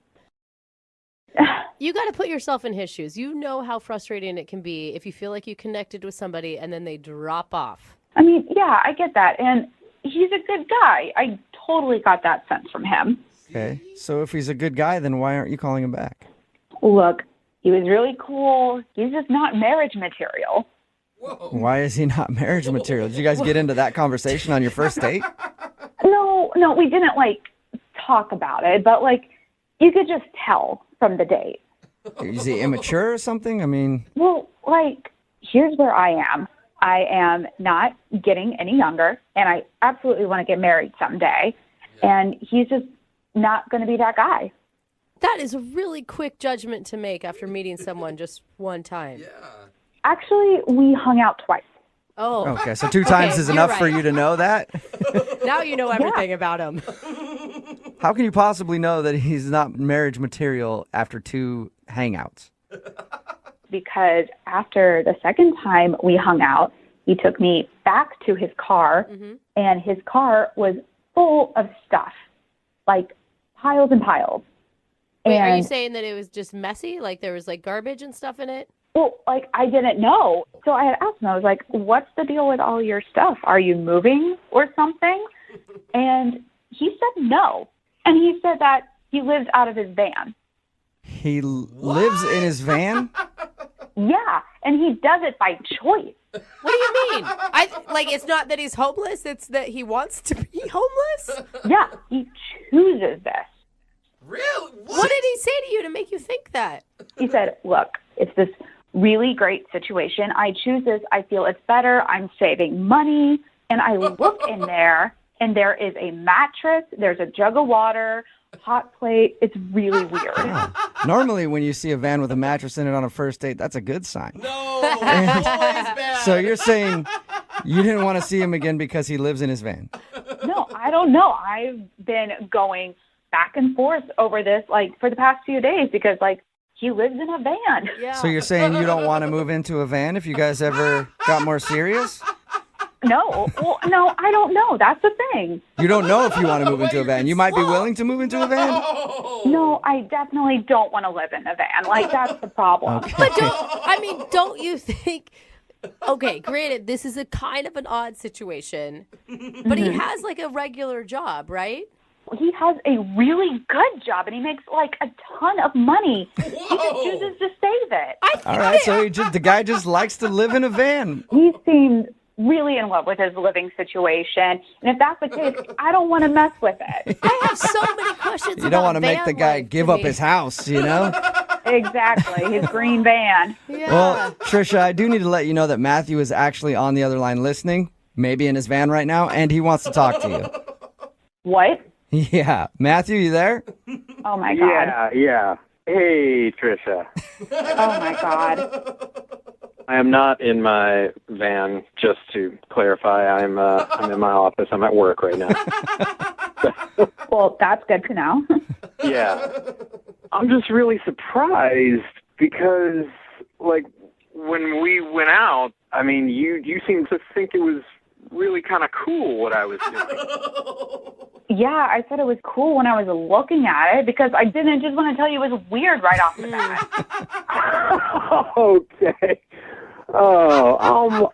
You got to put yourself in his shoes. You know how frustrating it can be if you feel like you connected with somebody and then they drop off. I mean, yeah, I get that. And he's a good guy. I totally got that sense from him. Okay, so if he's a good guy, then why aren't you calling him back? Look, he was really cool. He's just not marriage material. Why is he not marriage material? Did you guys get into that conversation on your first date? No, we didn't, talk about it. But, you could just tell from the date. Is he immature or something? I mean... Well, here's where I am. I am not getting any younger, and I absolutely want to get married someday. And he's just not going to be that guy. That is a really quick judgment to make after meeting someone just one time. Yeah. Actually, we hung out twice. Oh. Okay, so 2 times is enough for you to know that? Now you know everything about him. How can you possibly know that he's not marriage material after 2 hangouts? Because after the second time we hung out, he took me back to his car, and his car was full of stuff, piles and piles. Wait, and are you saying that it was just messy? Like there was garbage and stuff in it? Well, I didn't know. So I had asked him, I was like, what's the deal with all your stuff? Are you moving or something? And he said no. And he said that he lives out of his van. He lives in his van? Yeah, and he does it by choice. What do you mean? It's not that he's homeless, it's that he wants to be homeless? Yeah, he chooses this. Really? What did he say to you to make you think that? He said, look, it's this really great situation. I choose this. I feel it's better. I'm saving money. And I look in there, and there is a mattress. There's a jug of water, hot plate. It's really weird. Yeah. Normally, when you see a van with a mattress in it on a first date, that's a good sign. No, always bad. So you're saying you didn't want to see him again because he lives in his van? No, I don't know. I've been going back and forth over this, for the past few days because, he lives in a van. Yeah. So you're saying you don't want to move into a van if you guys ever got more serious? No. Well, no, I don't know. That's the thing. You don't know if you want to move into a van. You might be willing to move into a van? No, I definitely don't want to live in a van. That's the problem. Okay. But don't you think... Okay, granted, this is a kind of an odd situation, but he has, a regular job, right? He has a really good job, and he makes, a ton of money. Whoa. He just chooses to save it. All right, so the guy just likes to live in a van. He seemed really in love with his living situation. And if that's the case, I don't want to mess with it. I have so many questions. You don't want to make the guy give up his house, you know? Exactly, his green van. Well, Trisha, I do need to let you know that Matthew is actually on the other line listening, maybe in his van right now, and he wants to talk to you. What? Yeah. Matthew, you there? Oh, my God. Yeah. Hey, Trisha. Oh, my God. I am not in my van, just to clarify. I'm in my office. I'm at work right now. Well, that's good to know. Yeah. I'm just really surprised because, like, when we went out, I mean, you seemed to think it was really kind of cool what I was doing. Yeah, I said it was cool when I was looking at it because I didn't just want to tell you it was weird right off the bat. Okay. Oh,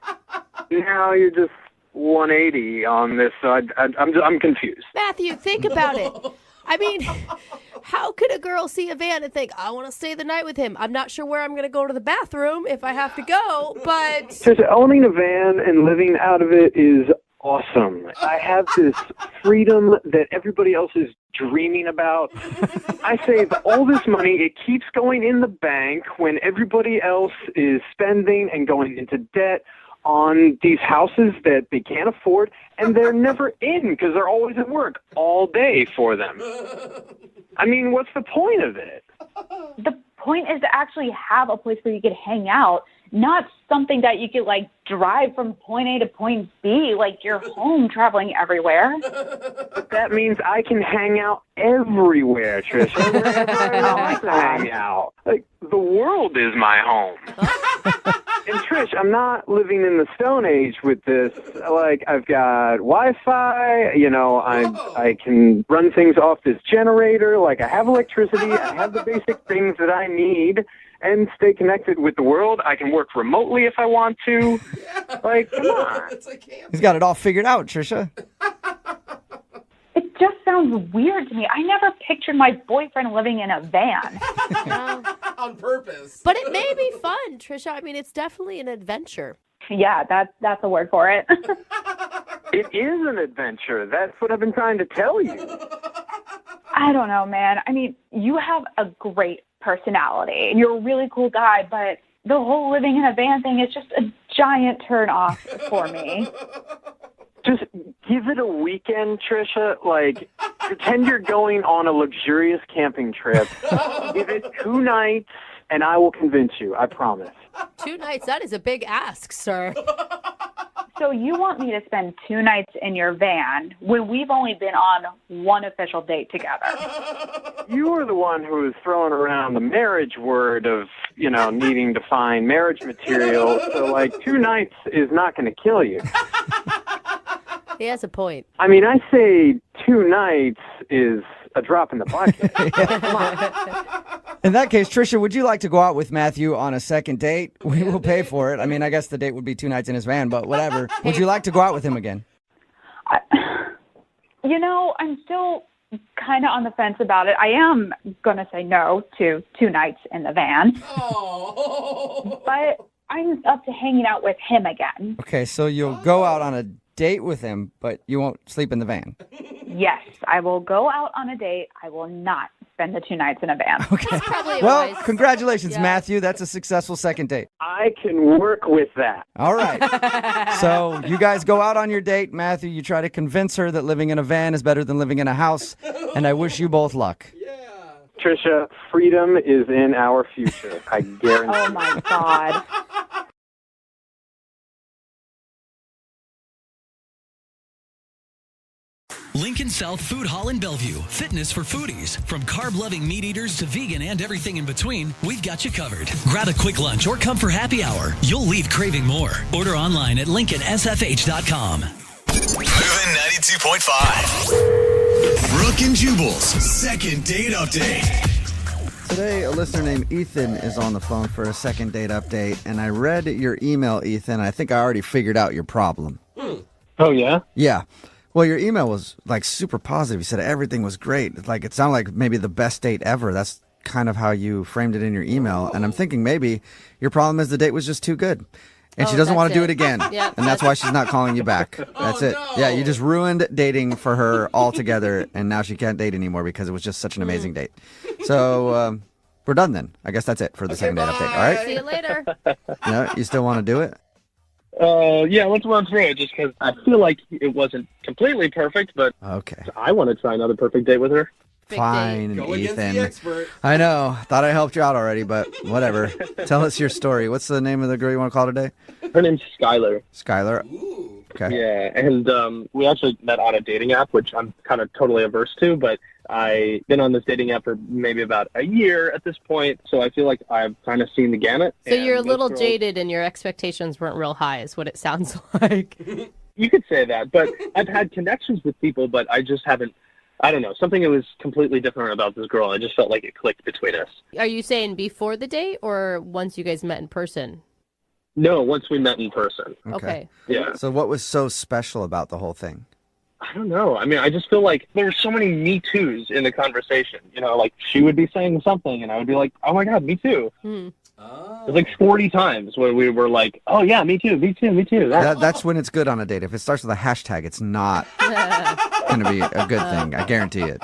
now you're just 180 on this. So I'm confused. Matthew, think about it. I mean, how could a girl see a van and think, I want to stay the night with him? I'm not sure where I'm going to go to the bathroom if I have to go, but... Just owning a van and living out of it is awesome. I have this freedom that everybody else is dreaming about. I save all this money. It keeps going in the bank when everybody else is spending and going into debt on these houses that they can't afford, and they're never in because they're always at work all day for them. I mean, what's the point of it? The point is to actually have a place where you could hang out, not something that you could, like, drive from point A to point B, like you're home traveling everywhere. But that means I can hang out everywhere, Trisha, wherever I want to hang out. Like, the world is my home. And Trish, I'm not living in the Stone Age with this. Like, I've got Wi-Fi, you know, I can run things off this generator. Like, I have electricity. I have the basic things that I need and stay connected with the world. I can work remotely if I want to. Like, come on. He's got it all figured out, Trisha. It just sounds weird to me. I never pictured my boyfriend living in a van. On purpose. But it may be fun, Trisha. I mean, it's definitely an adventure. Yeah, that's a word for it. It is an adventure. That's what I've been trying to tell you. I don't know, man. I mean, you have a great personality. You're a really cool guy, but the whole living in a van thing is just a giant turn off for me. Just give it a weekend, Trisha. Like, pretend you're going on a luxurious camping trip. Give it 2 nights, and I will convince you. I promise. 2 nights? That is a big ask, sir. So you want me to spend 2 nights in your van when we've only been on 1 official date together? You were the one who was throwing around the marriage word of, you know, needing to find marriage material. So, like, 2 nights is not going to kill you. He has a point. I mean, I say 2 nights is a drop in the bucket. In that case, Trisha, would you like to go out with Matthew on a second date? We will pay for it. I mean, I guess the date would be 2 nights in his van, but whatever. Would you like to go out with him again? You know, I'm still kind of on the fence about it. I am going to say no to 2 nights in the van. But I'm up to hanging out with him again. Okay, so you'll go out on a date with him, but you won't sleep in the van. Yes, I will go out on a date. I will not spend the 2 nights in a van. Okay. Well, congratulations, Matthew. That's a successful second date. I can work with that. All right. So you guys go out on your date. Matthew, you try to convince her that living in a van is better than living in a house, and I wish you both luck. Trisha, freedom is in our future. I guarantee. Oh, my God. Lincoln South Food Hall in Bellevue. Fitness for foodies. From carb-loving meat eaters to vegan and everything in between, we've got you covered. Grab a quick lunch or come for happy hour. You'll leave craving more. Order online at LincolnSFH.com. Moving 92.5. Brooke and Jubal's second date update. Today, a listener named Ethan is on the phone for a second date update, and I read your email, Ethan. I think I already figured out your problem. Oh, yeah? Yeah. Well, your email was, like, super positive. You said everything was great. Like, it sounded like maybe the best date ever. That's kind of how you framed it in your email. And I'm thinking maybe your problem is the date was just too good. And she doesn't want to do it again. Yep, and that's why she's not calling you back. That's it. Yeah, you just ruined dating for her altogether, and now she can't date anymore because it was just such an amazing date. So we're done then. I guess that's it for the second date update. All right? See you later. No, you still want to do it? Yeah, let's run through it just because I feel like it wasn't completely perfect, but okay. I want to try another perfect date with her. Fine, Go against Ethan. the expert. I know. Thought I helped you out already, but whatever. Tell us your story. What's the name of the girl you want to call today? Her name's Skylar. Skylar. Okay. Yeah, and we actually met on a dating app, which I'm kind of totally averse to, but I've been on this dating app for maybe about a year at this point, so I feel like I've kind of seen the gamut. So you're a most little girls- jaded and your expectations weren't real high is what it sounds like. You could say that, but I've had connections with people, but I just haven't, I don't know, something that was completely different about this girl. I just felt like it clicked between us. Are you saying before the date or once you guys met in person? No, once we met in person. Okay. Yeah. So what was so special about the whole thing? I don't know. I mean, I just feel like there were so many Me Too's in the conversation. You know, like she would be saying something and I would be like, oh my God, me too. It was like 40 times when we were like, oh yeah, me too, me too, me too. That's when it's good on a date. If it starts with a hashtag, it's not going to be a good thing. I guarantee it.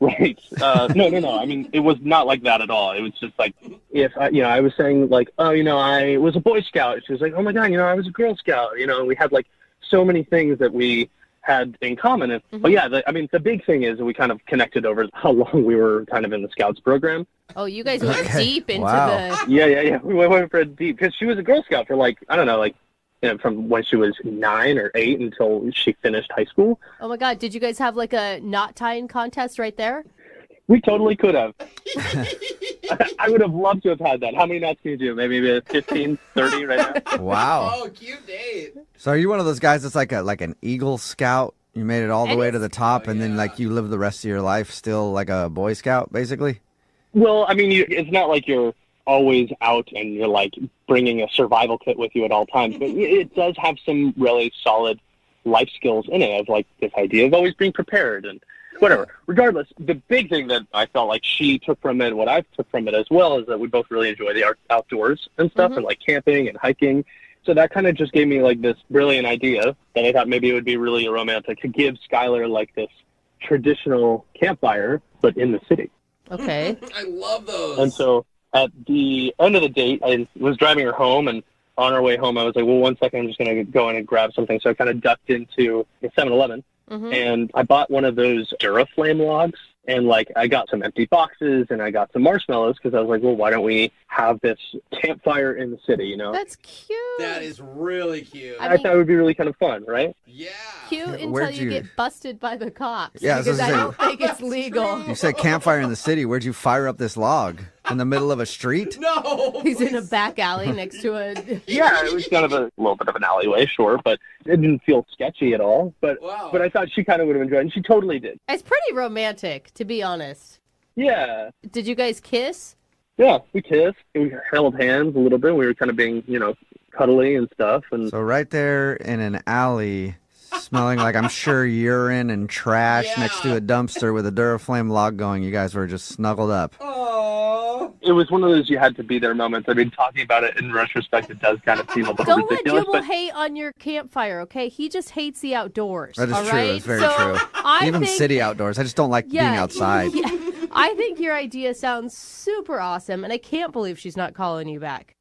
Right. No. I mean, it was not like that at all. It was just like, if I was saying like, oh, I was a Boy Scout. She was like, oh my God, I was a Girl Scout. We had like so many things that we had in common. And, But yeah, the big thing is we kind of connected over how long we were kind of in the Scouts program. Oh, you guys went deep into the... Yeah. We went for deep because she was a Girl Scout for like, I don't know, like, from when she was 9 or 8 until she finished high school. Oh my God, did you guys have like a knot tying contest right there? We totally could have. I would have loved to have had that. How many knots can you do? Maybe 15, 30 right now? Wow. Oh, cute date. So are you one of those guys that's like an Eagle Scout? You made it all the way to the top, and then like you live the rest of your life still like a Boy Scout, basically? Well, I mean, it's not like you're always out and you're like bringing a survival kit with you at all times, but it does have some really solid life skills in it, of like this idea of always being prepared and whatever. Regardless, the big thing that I felt like she took from it, what I took from it as well, is that we both really enjoy the outdoors and stuff, and like camping and hiking. So that kind of just gave me like this brilliant idea that I thought maybe it would be really romantic to give Skylar like this traditional campfire, but in the city. Okay. I love those. And so at the end of the date, I was driving her home, and on our way home, I was like, well, 1 second, I'm just going to go in and grab something. So I kind of ducked into a 7-Eleven, and I bought one of those Duraflame logs. And, like, I got some empty boxes and I got some marshmallows because I was like, well, why don't we have this campfire in the city, That's cute. That is really cute. I thought it would be really kind of fun, right? Cute until Where'd you you- get busted by the cops. Yeah, I was because I gonna don't think it's legal. You said campfire in the city. Where'd you fire up this log? In the middle of a street? No. He's in a back alley next to a... Yeah, it was kind of a little bit of an alleyway, sure, but it didn't feel sketchy at all. But I thought she kind of would have enjoyed it, and she totally did. It's pretty romantic, to be honest. Yeah. Did you guys kiss? Yeah, we kissed. We held hands a little bit. We were kind of being, cuddly and stuff. And So right there in an alley, smelling like I'm sure urine and trash next to a dumpster with a Duraflame log going, you guys were just snuggled up. it was one of those you had to be there moments. I mean, talking about it in retrospect, it does kind of seem a little Don't let ridiculous. Jubal hate on your campfire, okay? He just hates the outdoors. That is all true. right? It's very So true. Even think, city outdoors. I just don't like being outside. Yeah, I think your idea sounds super awesome, and I can't believe she's not calling you back.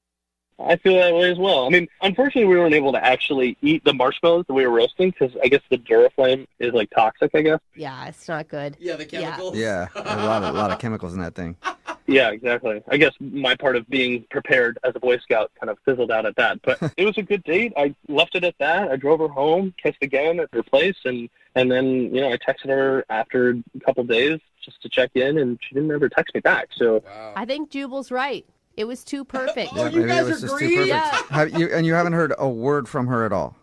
I feel that way as well. I mean, unfortunately, we weren't able to actually eat the marshmallows that we were roasting because I guess the Duraflame is like toxic, I guess. Yeah, it's not good. Yeah, the chemicals. Yeah, a lot of chemicals in that thing. Yeah, exactly. I guess my part of being prepared as a Boy Scout kind of fizzled out at that. But it was a good date. I left it at that. I drove her home, kissed again at her place, and then, I texted her after a couple days just to check in, and she didn't ever text me back. So I think Jubal's right. It was too perfect. Yeah, maybe it was just too perfect. Yeah. You haven't heard a word from her at all?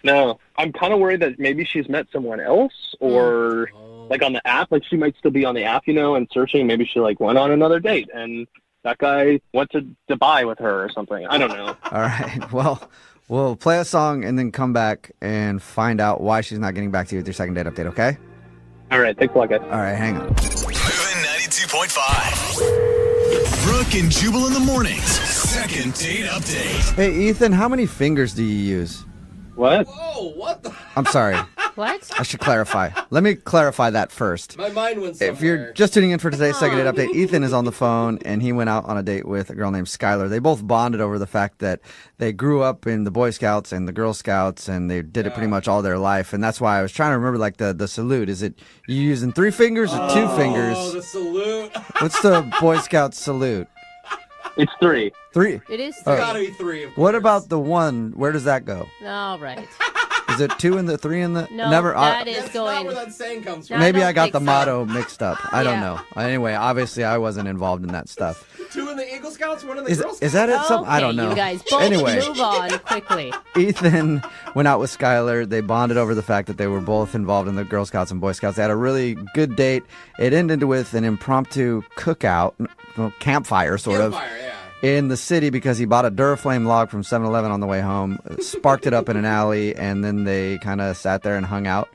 No. I'm kind of worried that maybe she's met someone else or like on the app. Like she might still be on the app, and searching. Maybe she like went on another date and that guy went to Dubai with her or something. I don't know. All right. Well, we'll play a song and then come back and find out why she's not getting back to you with your second date update, okay? All right. Thanks a lot, guys. All right. Hang on. Moving 92.5. Brooke and Jubal in the mornings. Second date update. Hey, Ethan, how many fingers do you use? What? Whoa, what the? I'm sorry. What? I should clarify. Let me clarify that first. My mind went somewhere. If you're just tuning in for today's second date update, Ethan is on the phone, and he went out on a date with a girl named Skylar. They both bonded over the fact that they grew up in the Boy Scouts and the Girl Scouts, and they did it pretty much all their life. And that's why I was trying to remember, like, the salute. Is it you using 3 fingers or 2 fingers? Oh, the salute. What's the Boy Scout salute? It's 3. 3? It is All 3. right. Gotta be 3. Of course. What about the 1? Where does that go? All right. Is it 2 and the 3 and the... No, Never. that is That's going... not where that saying comes from. Maybe don't I got think the so. motto mixed up. I don't Yeah. know. Anyway, obviously I wasn't involved in that stuff. 2 in the Eagle Scouts, 1 in the Is, Girl Scouts. is that it? Something? I don't Okay, know. You guys both Anyway. move on quickly. Ethan went out with Skylar. They bonded over the fact that they were both involved in the Girl Scouts and Boy Scouts. They had a really good date. It ended with an impromptu cookout, well, campfire sort of, in the city because he bought a Duraflame log from 7-Eleven on the way home, sparked it up in an alley, and then they kind of sat there and hung out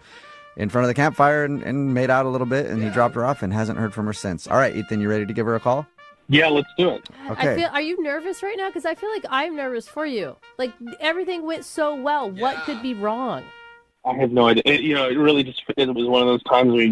in front of the campfire and made out a little bit, and he dropped her off and hasn't heard from her since. All right, Ethan, you ready to give her a call? Yeah, let's do it. Okay. Are you nervous right now? Because I feel like I'm nervous for you. Like, everything went so well. What could be wrong? I have no idea. It really just, it was one of those times where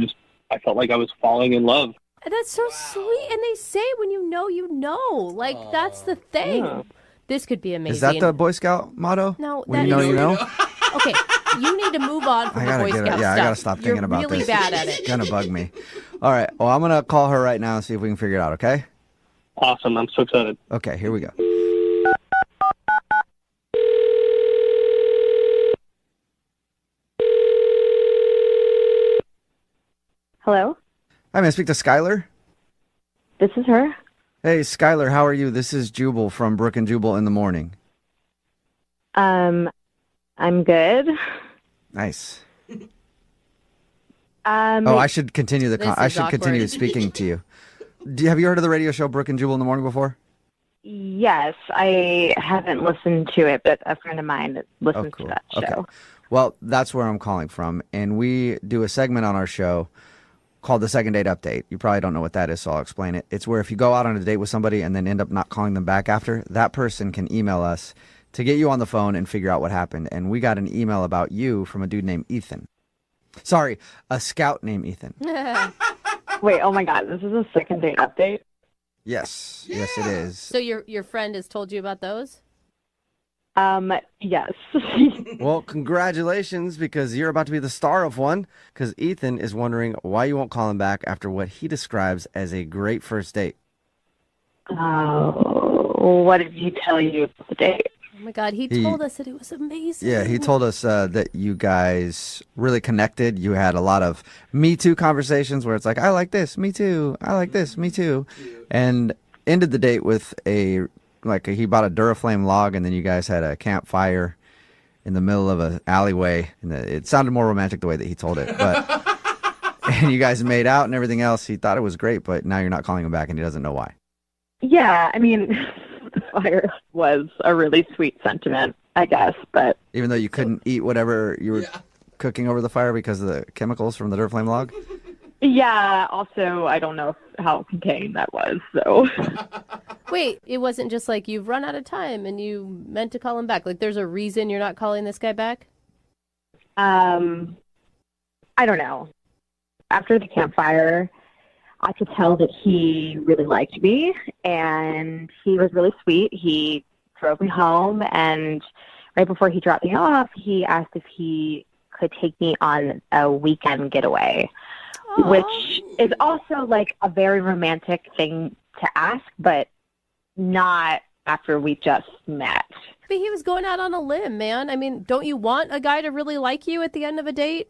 I felt like I was falling in love. That's so sweet. And they say when you know, you know. Like, that's the thing. Yeah. This could be amazing. Is that the Boy Scout motto? No, when that you know, is- you know? Okay, you need to move on from I the gotta Boy get Scout it. stuff. Yeah, I gotta stop thinking You're about really this. bad at It's it. gonna bug me. All right. Well, I'm gonna call her right now and see if we can figure it out. Okay. Awesome. I'm so excited. Okay. Here we go. Hello, Hi, may I speak to Skylar? this is her. Hey, Skylar, how are you? This is Jubal from Brooke and Jubal in the morning. I'm good. Nice. I should continue the. This I is should continue awkward. speaking to you. Have you heard of the radio show Brooke and Jubal in the morning before? Yes, I haven't listened to it, but a friend of mine listens to that show. Okay. Well, that's where I'm calling from, and we do a segment on our show called the Second Date Update. You probably don't know what that is, so I'll explain it. It's where if you go out on a date with somebody and then end up not calling them back after, that person can email us to get you on the phone and figure out what happened. And we got an email about you from a dude named Ethan. Sorry, a scout named Ethan. Wait, oh my God, this is a second date update? Yes, yes, it is. So your friend has told you about those? Yes. Well, congratulations, because you're about to be the star of one, because Ethan is wondering why you won't call him back after what he describes as a great first date. What did he tell you about the date? Oh my God, he He- told us that it was amazing. Yeah, he told us that you guys really connected. You had a lot of Me Too conversations where it's like, I like this, me too. I like this, me too. And ended the date with he bought a Duraflame log, and then you guys had a campfire in the middle of an alleyway. And it sounded more romantic the way that he told it. But and you guys made out and everything else. He thought it was great, but now you're not calling him back, and he doesn't know why. Yeah, I mean, the fire was a really sweet sentiment, I guess, but Even though you couldn't eat whatever you were cooking over the fire because of the chemicals from the Duraflame log? yeah, also, I don't know how contained that was, so. Wait, it wasn't just like you've run out of time and you meant to call him back. Like, there's a reason you're not calling this guy back? I don't know. After the campfire, I could tell that he really liked me, and he was really sweet. He drove me home, and right before he dropped me off, he asked if he could take me on a weekend getaway, which is also like a very romantic thing to ask, but not after we just met. But he was going out on a limb, man. I mean, don't you want a guy to really like you at the end of a date?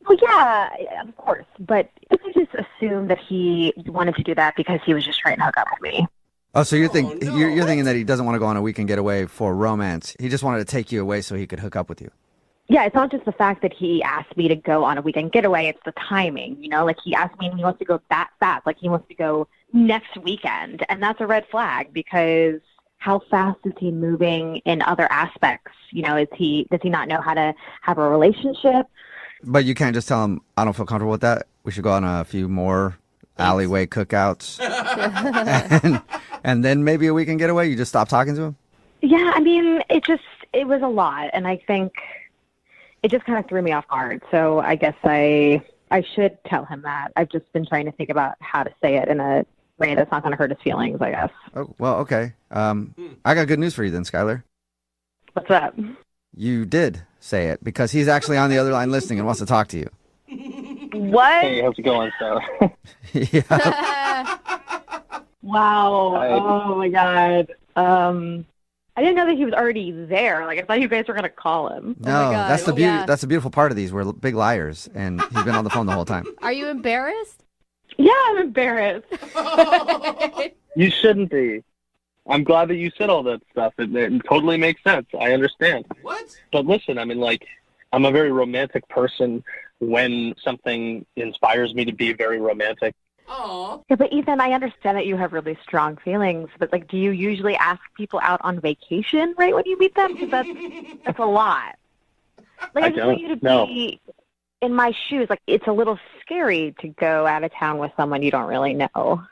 Well, yeah, of course, but if I just assume that he wanted to do that because he was just trying to hook up with me. Oh, so you're thinking that he doesn't want to go on a weekend getaway for romance. He just wanted to take you away so he could hook up with you. Yeah, it's not just the fact that he asked me to go on a weekend getaway, it's the timing, you know? Like, he asked me and he wants to go that fast. Like, he wants to go next weekend, and that's a red flag because how fast is he moving in other aspects? You know, does he not know how to have a relationship? But you can't just tell him, I don't feel comfortable with that. We should go on a few more alleyway cookouts, and then maybe a weekend getaway. You just stop talking to him. Yeah, I mean, it was a lot, and I think it just kind of threw me off guard. So I guess I should tell him that. I've just been trying to think about how to say it in a way that's not going to hurt his feelings, I guess. Oh, well, okay. I got good news for you then, Skylar. What's up? You did say it because he's actually on the other line listening and wants to talk to you. What? Hey, how's it going, Skylar? Yeah. Wow. Oh, my God. I didn't know that he was already there. Like, I thought you guys were going to call him. No, that's the beauty. Yeah. That's the beautiful part of these. We're big liars, and he's been on the phone the whole time. Are you embarrassed? Yeah, I'm embarrassed. You shouldn't be. I'm glad that you said all that stuff. It totally makes sense. I understand. What? But listen, I mean, like, I'm a very romantic person. When something inspires me to be very romantic. Aww. Yeah, but Ethan, I understand that you have really strong feelings, but, like, do you usually ask people out on vacation right when you meet them? Because that's a lot. Like, I just want you to be in my shoes. Like, it's a little scary to go out of town with someone you don't really know.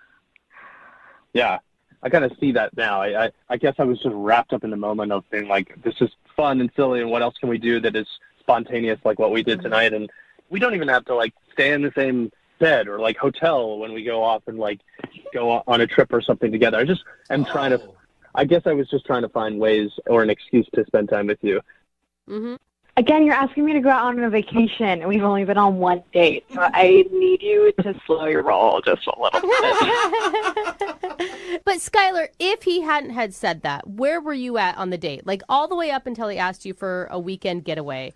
Yeah, I kind of see that now. I guess I was just wrapped up in the moment of being like, this is fun and silly, and what else can we do that is spontaneous like what we did tonight? And we don't even have to, like, stay in the same bed or, like, hotel when we go off and, like, go on a trip or something together. I just am trying to, I guess I was just trying to find ways or an excuse to spend time with you. Mm-hmm. Again, you're asking me to go out on a vacation, and we've only been on one date. So I need you to slow your roll just a little bit. But Skylar, if he hadn't had said that, where were you at on the date? Like, all the way up until he asked you for a weekend getaway.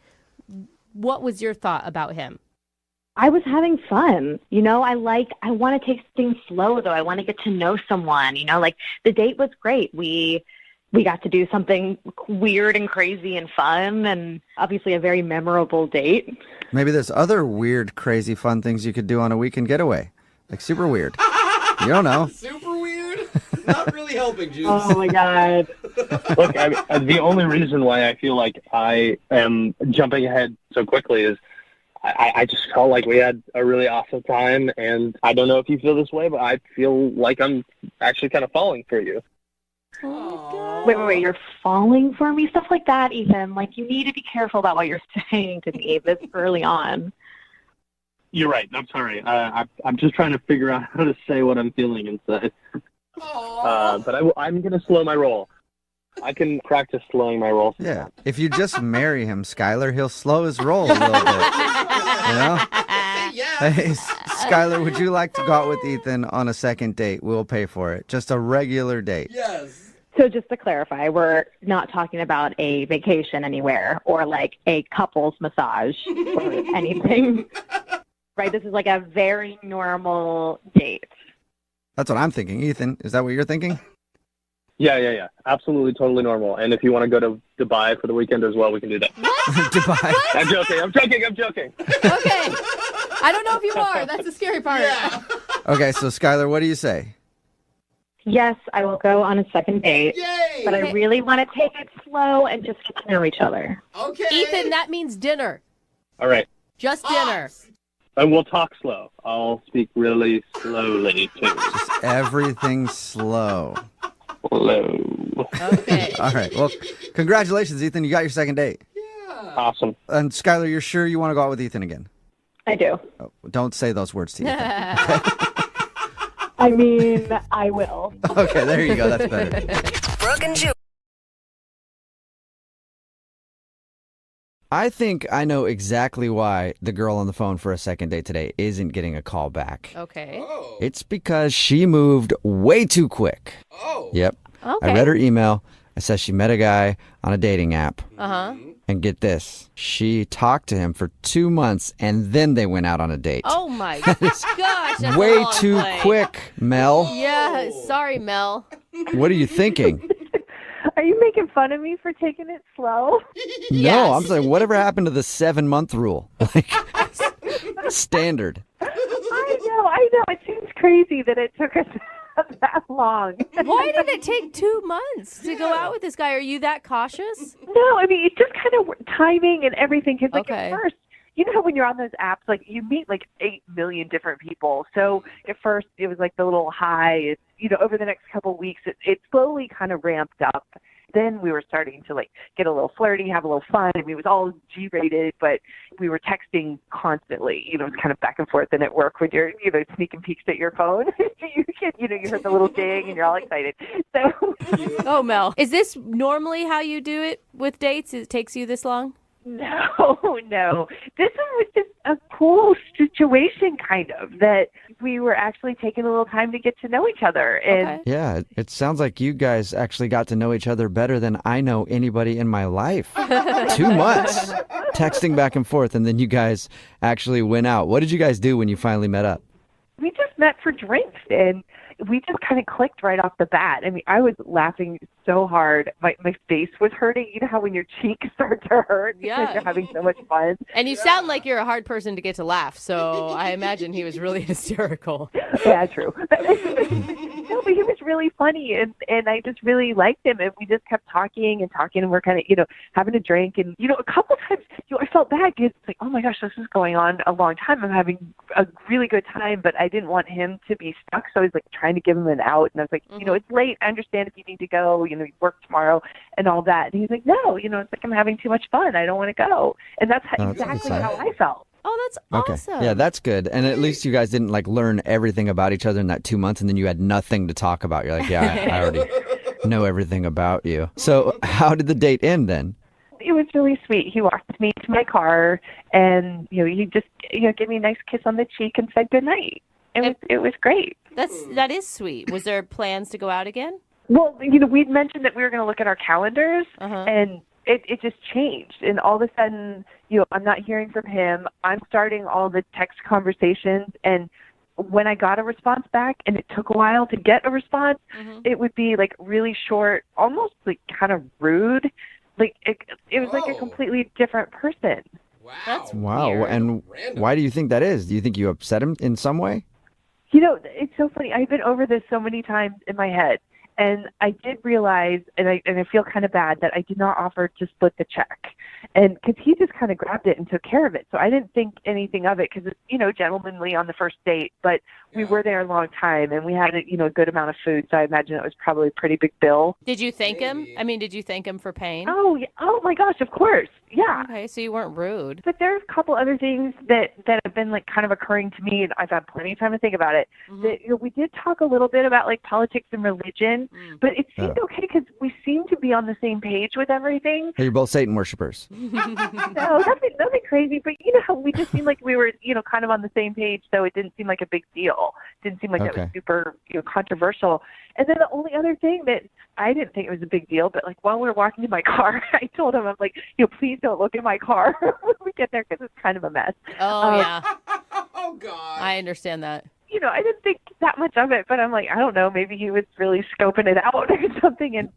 What was your thought about him? I was having fun. You know, I want to take things slow, though. I want to get to know someone. You know, like, the date was great. We got to do something weird and crazy and fun, and obviously a very memorable date. Maybe there's other weird, crazy, fun things you could do on a weekend getaway. Like, super weird. You don't know. Super weird? Not really helping, Juice. Oh, my God. Look, I mean, the only reason why I feel like I am jumping ahead so quickly is I just felt like we had a really awesome time, and I don't know if you feel this way, but I feel like I'm actually kind of falling for you. Oh, wait, you're falling for me? Stuff like that, Ethan. Like, you need to be careful about what you're saying to me this early on. You're right. I'm sorry. I'm just trying to figure out how to say what I'm feeling inside. But I'm going to slow my roll. I can practice slowing my roll. Yeah. If you just marry him, Skylar, he'll slow his roll a little bit. You know? Hey, Skylar, would you like to go out with Ethan on a second date? We'll pay for it. Just a regular date. Yes. So just to clarify, we're not talking about a vacation anywhere or, like, a couple's massage or anything. Right? This is like a very normal date. That's what I'm thinking. Ethan, is that what you're thinking? Yeah. Absolutely, totally normal. And if you want to go to Dubai for the weekend as well, we can do that. Dubai. I'm joking. Okay. I don't know if you are. That's the scary part. Yeah. Okay, so Skylar, what do you say? Yes, I will go on a second date. Yay! But I really want to take it slow and just get to know each other. Okay. Ethan, that means dinner. All right. Just dinner. And we'll talk slow. I'll speak really slowly, too. Just everything slow. Slow. Okay. All right. Well, congratulations, Ethan. You got your second date. Yeah. Awesome. And Skylar, you're sure you want to go out with Ethan again? I do. Oh, don't say those words to Ethan. I mean, I will. Okay, there you go. That's better. Brooke and Jubal. I think I know exactly why the girl on the phone for a second date today isn't getting a call back. Okay. Oh. It's because she moved way too quick. Oh. Yep. Okay. I read her email. It says she met a guy on a dating app. Uh-huh. And get this, she talked to him for 2 months, and then they went out on a date. Oh, my gosh. That's a way long too play. quick, Mel. Yeah. Sorry, Mel. What are you thinking? Are you making fun of me for taking it slow? No, I'm saying whatever happened to the 7-month rule? Like, standard. I know. It seems crazy that it took us that long. Why did it take 2 months to go out with this guy? Are you that cautious? No, I mean, it's just kind of timing and everything. Because, like, Okay. at first, you know how when you're on those apps, like you meet like 8 million different people. So at first it was like the little high. It's, you know, over the next couple of weeks, it slowly kind of ramped up. Then we were starting to like get a little flirty, have a little fun. I mean, it was all G-rated, but we were texting constantly. You know, it's kind of back and forth. And at work, when you're, you know, sneaking peeks at your phone, you heard the little ding, and you're all excited. So, Oh, Mel, is this normally how you do it with dates? It takes you this long? no. This was just a cool situation, kind of, that we were actually taking a little time to get to know each other. And Yeah, it sounds like you guys actually got to know each other better than I know anybody in my life. 2 months texting back and forth, and then you guys actually went out. What did you guys do when you finally met up? we just met for drinks, and we just kind of clicked right off the bat. I mean, I was laughing so hard. My face was hurting. You know how when your cheeks start to hurt because you're having so much fun? And you sound like you're a hard person to get to laugh, so I imagine he was really hysterical. Yeah, true. No, but he was really funny, and I just really liked him, and we just kept talking, and we're kind of, having a drink, and, a couple times, I felt bad, because it's like, oh my gosh, this is going on a long time. I'm having a really good time, but I didn't want him to be stuck, so I was like trying to give him an out, and I was like, it's late, I understand if you need to go, you work tomorrow, and all that, and he's like, no, it's like I'm having too much fun, I don't want to go, and that's exactly how I felt. Oh, that's awesome. Yeah, that's good. And at least you guys didn't learn everything about each other in that 2 months, and then you had nothing to talk about. You're like, yeah, I already know everything about you. So how did the date end then? It was really sweet. He walked me to my car, and he just gave me a nice kiss on the cheek and said goodnight. It was great. That is sweet. Was there plans to go out again? Well, we'd mentioned that we were going to look at our calendars, and it just changed. And all of a sudden, I'm not hearing from him. I'm starting all the text conversations, and when I got a response back, and it took a while to get a response, it would be really short, almost kind of rude. It was like a completely different person. Wow. And why do you think that is? Do you think you upset him in some way? It's so funny. I've been over this so many times in my head. And I did realize, and I feel kind of bad, that I did not offer to split the check. And because he just kind of grabbed it and took care of it. So I didn't think anything of it because it's, gentlemanly on the first date. But we were there a long time, and we had, a good amount of food. So I imagine it was probably a pretty big bill. Did you thank him? I mean, did you thank him for paying? Oh, yeah. Oh my gosh, of course. Yeah. Okay, so you weren't rude. But there's a couple other things that have been kind of occurring to me, and I've had plenty of time to think about it. That, we did talk a little bit about politics and religion, but it seemed okay because we seemed to be on the same page with everything. Hey, you're both Satan worshipers. No, nothing crazy, but how we just seemed like we were, kind of on the same page, so it didn't seem like a big deal. Didn't seem like that was super, controversial. And then the only other thing that I didn't think it was a big deal, but while we were walking to my car, I told him, I'm like, please don't look at my car when we get there because it's kind of a mess. Oh, yeah. Oh, God. I understand that. I didn't think that much of it, but I'm like, I don't know, maybe he was really scoping it out or something and,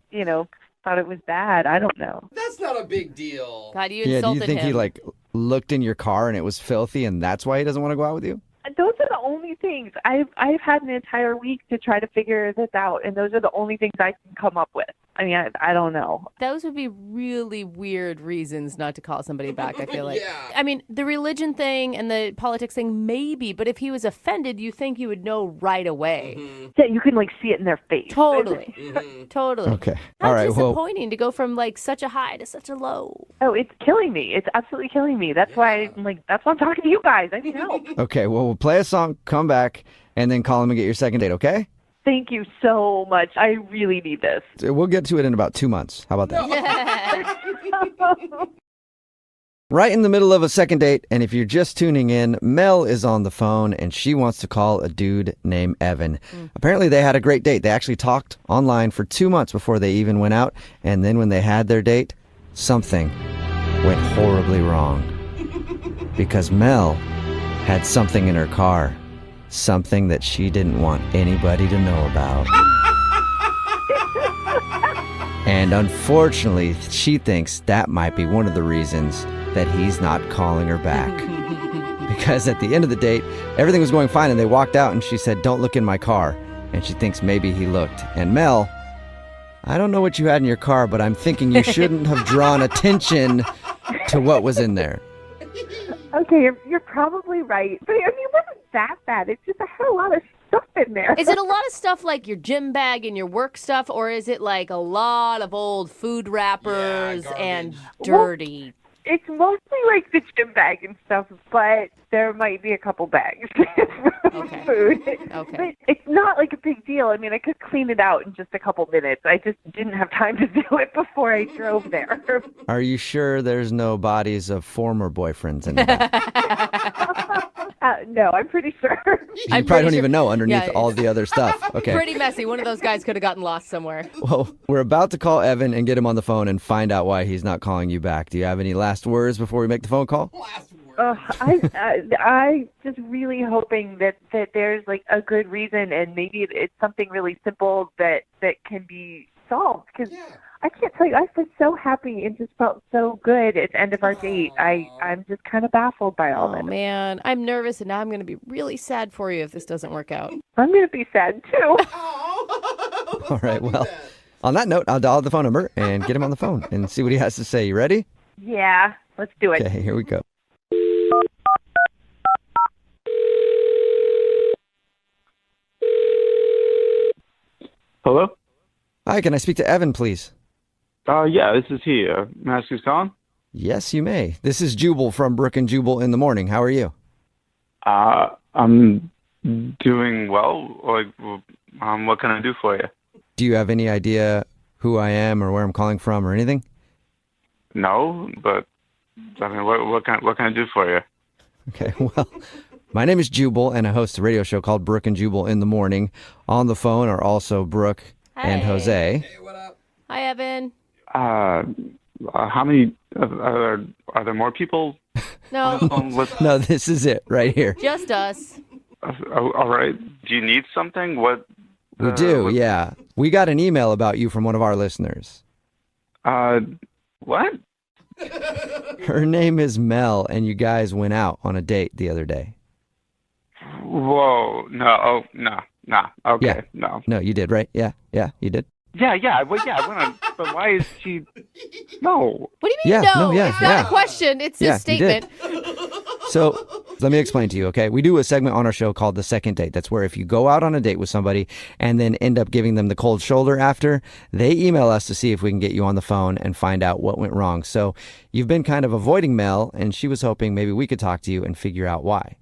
thought it was bad. I don't know. That's not a big deal. God, you Yeah, do insulted you think him. he looked in your car and it was filthy and that's why he doesn't want to go out with you? Those are the only things. I've had an entire week to try to figure this out, and those are the only things I can come up with. I mean, I don't know. Those would be really weird reasons not to call somebody back, I feel like. I mean, the religion thing and the politics thing, maybe, but if he was offended, you think you would know right away. Yeah, you can see it in their face. Totally. Totally. Okay. How All right. Well, disappointing to go from such a high to such a low. Oh, it's killing me. It's absolutely killing me. That's why that's why I'm talking to you guys. I need help. okay. Well, we'll play a song, come back, and then call him and get your second date, okay? Thank you so much. I really need this. We'll get to it in about 2 months. How about that? Right in the middle of a second date, and if you're just tuning in, Mel is on the phone, and she wants to call a dude named Evan. Apparently, they had a great date. They actually talked online for 2 months before they even went out, and then when they had their date, something went horribly wrong. Because Mel had something in her car. Something that she didn't want anybody to know about. And unfortunately, she thinks that might be one of the reasons that he's not calling her back. Because at the end of the date, everything was going fine and they walked out and she said, "Don't look in my car." And she thinks maybe he looked. And Mel, I don't know what you had in your car, but I'm thinking you shouldn't have drawn attention to what was in there. Okay, you're probably right. But I mean, it wasn't that bad. It's just I had a lot of stuff in there. Is it a lot of stuff like your gym bag and your work stuff, or is it like a lot of old food wrappers and dirty? It's mostly like the gym bag and stuff, but there might be a couple bags of food. Okay. But it's not like a big deal. I mean, I could clean it out in just a couple minutes. I just didn't have time to do it before I drove there. Are you sure there's no bodies of former boyfriends in the back? No, I'm pretty sure. You probably don't even know underneath all the other stuff. Okay. Pretty messy. One of those guys could have gotten lost somewhere. Well, we're about to call Evan and get him on the phone and find out why he's not calling you back. Do you have any last words before we make the phone call? I just really hoping that there's like a good reason, and maybe it's something really simple that can be solved. Because I can't tell you, I was so happy and just felt so good at the end of our date. I'm just kind of baffled by all this. Oh man, I'm nervous, and now I'm going to be really sad for you if this doesn't work out. I'm going to be sad too. All right. Well, on that note, I'll dial the phone number and get him on the phone and see what he has to say. You ready? Yeah, let's do it. Okay, here we go. Hello? Hi, can I speak to Evan, please? Yeah, this is he. May I ask who's calling? Yes, you may. This is Jubal from Brooke and Jubal in the morning. How are you? I'm doing well. Like, what can I do for you? Do you have any idea who I am or where I'm calling from or anything? No, but I mean, what can I do for you? Okay, well, my name is Jubal, and I host a radio show called Brooke and Jubal in the morning. On the phone are also Brooke and Jose. Hi, Evan. How many are there more people? No, No, this is it right here. just us. All right. Do you need something? What? We do, yeah. We got an email about you from one of our listeners. What? Her name is Mel, and you guys went out on a date the other day. Whoa! No! Oh, no! Nah. Okay. Yeah. No. No, you did, right? Yeah, you did. Yeah. Well, yeah. I went on, but why is she? No. What do you mean Yeah, no? no, yeah, it's not yeah. a question. It's Yeah, a statement. So let me explain to you, okay? We do a segment on our show called The Second Date. That's where if you go out on a date with somebody and then end up giving them the cold shoulder after, they email us to see if we can get you on the phone and find out what went wrong. So you've been kind of avoiding Mel, and she was hoping maybe we could talk to you and figure out why.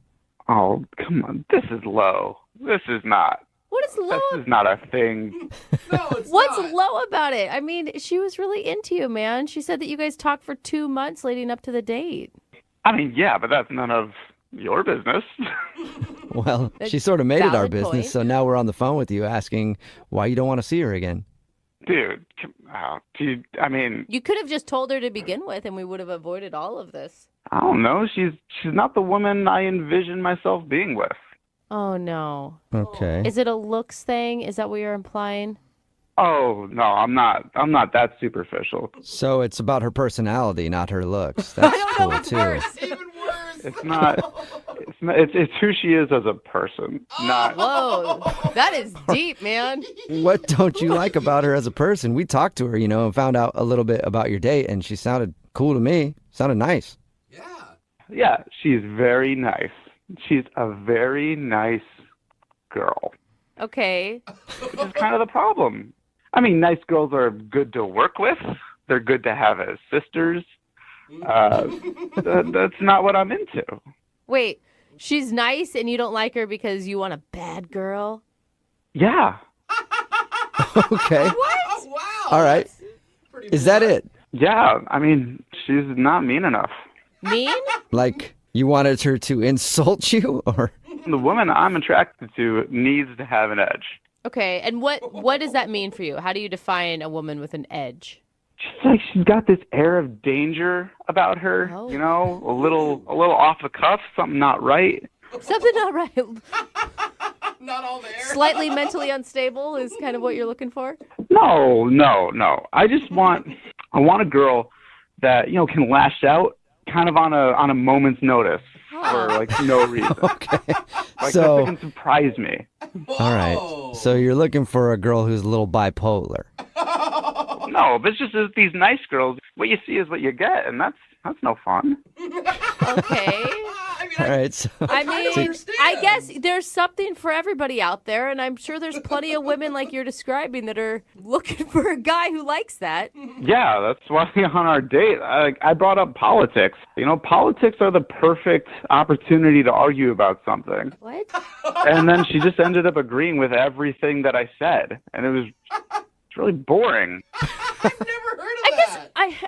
Oh, come on. This is low. This is not. What is low? This is not a thing. What's low about it? I mean, she was really into you, man. She said that you guys talked for 2 months leading up to the date. I mean, yeah, but that's none of your business. Well, she sort of made it our Valid business, point. so now we're on the phone with you asking why you don't want to see her again. Dude, I mean, You could have just told her to begin with, and we would have avoided all of this. I don't know. She's not the woman I envision myself being with. Oh, no. Okay. Is it a looks thing? Is that what you're implying? Oh, no, I'm not that superficial. So it's about her personality, not her looks. That's cool, too. It's not. It's who she is as a person, not. Whoa, that is deep, man. What don't you like about her as a person? We talked to her, and found out a little bit about your date, and she sounded cool to me. Sounded nice. Yeah, she's very nice. She's a very nice girl. Okay. Which is kind of the problem. I mean, nice girls are good to work with. They're good to have as sisters. That's not what I'm into. Wait, she's nice and you don't like her because you want a bad girl? Yeah. Okay. What? Wow. All right. Is that it? Yeah. I mean, she's not mean enough. Mean? Like, you wanted her to insult you, or? The woman I'm attracted to needs to have an edge. Okay, and what does that mean for you? How do you define a woman with an edge? She's got this air of danger about her, Oh. a little off the cuff, something not right. Something not right. Not all there. Slightly mentally unstable is kind of what you're looking for? No. I want a girl that, can lash out kind of on a moment's notice for no reason. Okay. So that can surprise me. All right. So you're looking for a girl who's a little bipolar. No, but it's just these nice girls. What you see is what you get, and that's no fun. Okay. All right. So, I mean, I guess there's something for everybody out there, and I'm sure there's plenty of women like you're describing that are looking for a guy who likes that. Yeah, that's why on our date, I brought up politics. You know, politics are the perfect opportunity to argue about something. What? And then she just ended up agreeing with everything that I said, and it's really boring.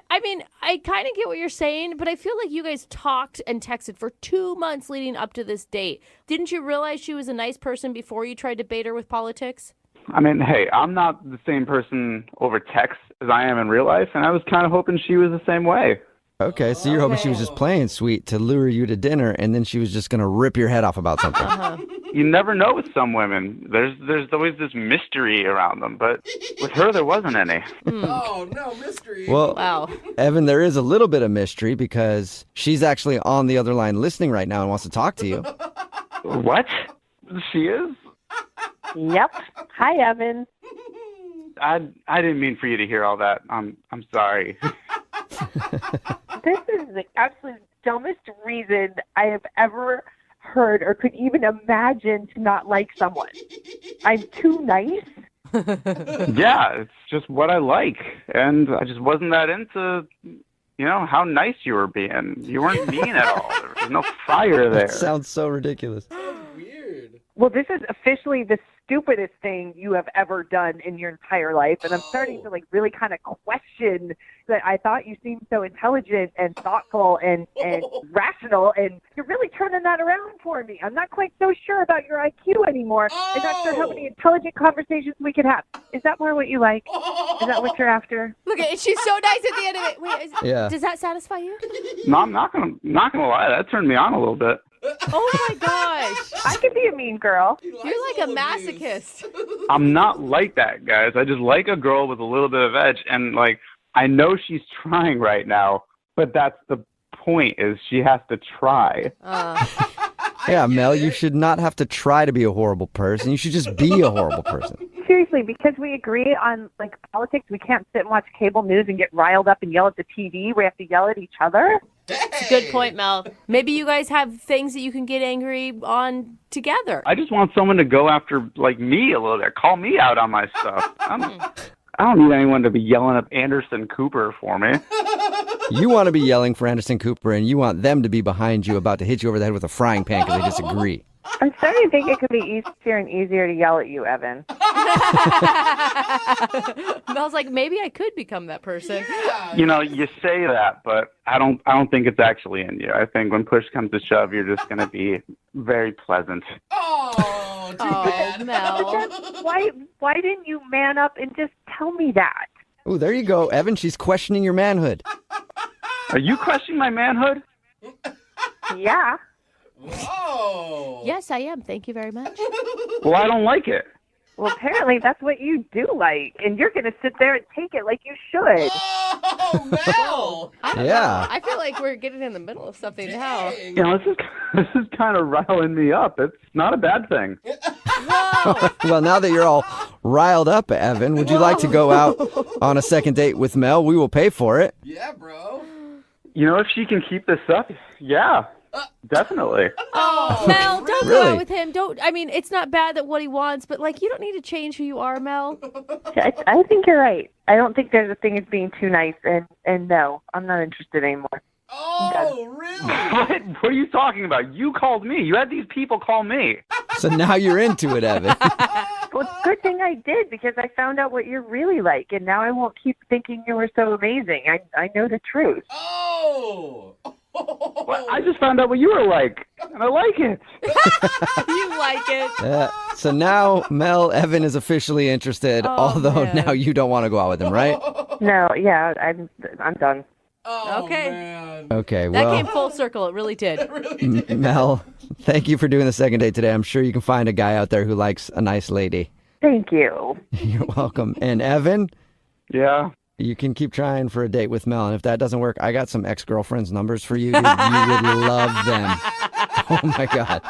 I mean, I kind of get what you're saying, but I feel like you guys talked and texted for 2 months leading up to this date. Didn't you realize she was a nice person before you tried to bait her with politics? I mean, hey, I'm not the same person over text as I am in real life, and I was kind of hoping she was the same way. okay, so you're hoping she was just playing sweet to lure you to dinner, and then she was just going to rip your head off about something. You never know with some women. There's always this mystery around them, but with her, there wasn't any. Oh, no, mystery. Well, wow. Evan, there is a little bit of mystery because she's actually on the other line listening right now and wants to talk to you. What? She is? Yep. Hi, Evan. I didn't mean for you to hear all that. I'm sorry. This is the absolute dumbest reason I have ever heard or could even imagine to not like someone. I'm too nice. Yeah, it's just what I like, and I just wasn't that into, how nice you were being. You weren't mean at all. There was no fire there. That sounds so ridiculous. Well, this is officially the stupidest thing you have ever done in your entire life, and I'm starting to really kind of question that. I thought you seemed so intelligent and thoughtful and rational, and you're really turning that around for me. I'm not quite so sure about your IQ anymore. I'm not sure how many intelligent conversations we could have. Is that more what you like? Is that what you're after? Look, she's so nice at the end of it. Wait, Yeah. Does that satisfy you? No, I'm not gonna lie. That turned me on a little bit. Oh my gosh. I could be a mean girl. You're like a masochist. I'm not like that, guys. I just like a girl with a little bit of edge, and I know she's trying right now, but that's the point, is she has to try. Yeah, Mel, you should not have to try to be a horrible person. You should just be a horrible person. Seriously, because we agree on politics, we can't sit and watch cable news and get riled up and yell at the TV. We have to yell at each other. It's a good point, Mel. Maybe you guys have things that you can get angry on together. I just want someone to go after me a little bit. Call me out on my stuff. I don't need anyone to be yelling at Anderson Cooper for me. You want to be yelling for Anderson Cooper, and you want them to be behind you about to hit you over the head with a frying pan because they disagree. I'm starting to think it could be easier and easier to yell at you, Evan. Mel's like, maybe I could become that person. You say that, but I don't think it's actually in you. I think when push comes to shove, you're just going to be very pleasant. Oh, too bad. Mel. Why didn't you man up and just tell me that? Oh, there you go, Evan. She's questioning your manhood. Are you questioning my manhood? Yeah. Whoa. Yes, I am. Thank you very much. Well, I don't like it. Well, apparently that's what you do like, and you're going to sit there and take it like you should. Oh, Mel. I don't Yeah. know. I feel like we're getting in the middle of something now. This is kind of riling me up. It's not a bad thing. Well, now that you're all riled up, Evan, would you like to go out on a second date with Mel? We will pay for it. Yeah, bro. If she can keep this up, yeah, definitely. Oh, Mel, don't go Really? out with him. It's not bad that what he wants, but you don't need to change who you are, Mel. I think you're right. I don't think there's a thing as being too nice, and no, I'm not interested anymore. Oh, really? What are you talking about? You called me. You had these people call me. So now you're into it, Evan. Well, it's a good thing I did, because I found out what you're really like, and now I won't keep thinking you were so amazing. I know the truth. Oh. Well, I just found out what you were like, and I like it. You like it. So now Mel, Evan is officially interested, although man. now you don't want to go out with him, right? No, yeah, I'm done. Oh, Okay. man. Okay, That well, came full circle. It really did. Mel, thank you for doing the second date today. I'm sure you can find a guy out there who likes a nice lady. Thank you. You're welcome. And Evan, Yeah. you can keep trying for a date with Mel. And if that doesn't work, I got some ex-girlfriends' numbers for you. Dude. You would love them. Oh, my God.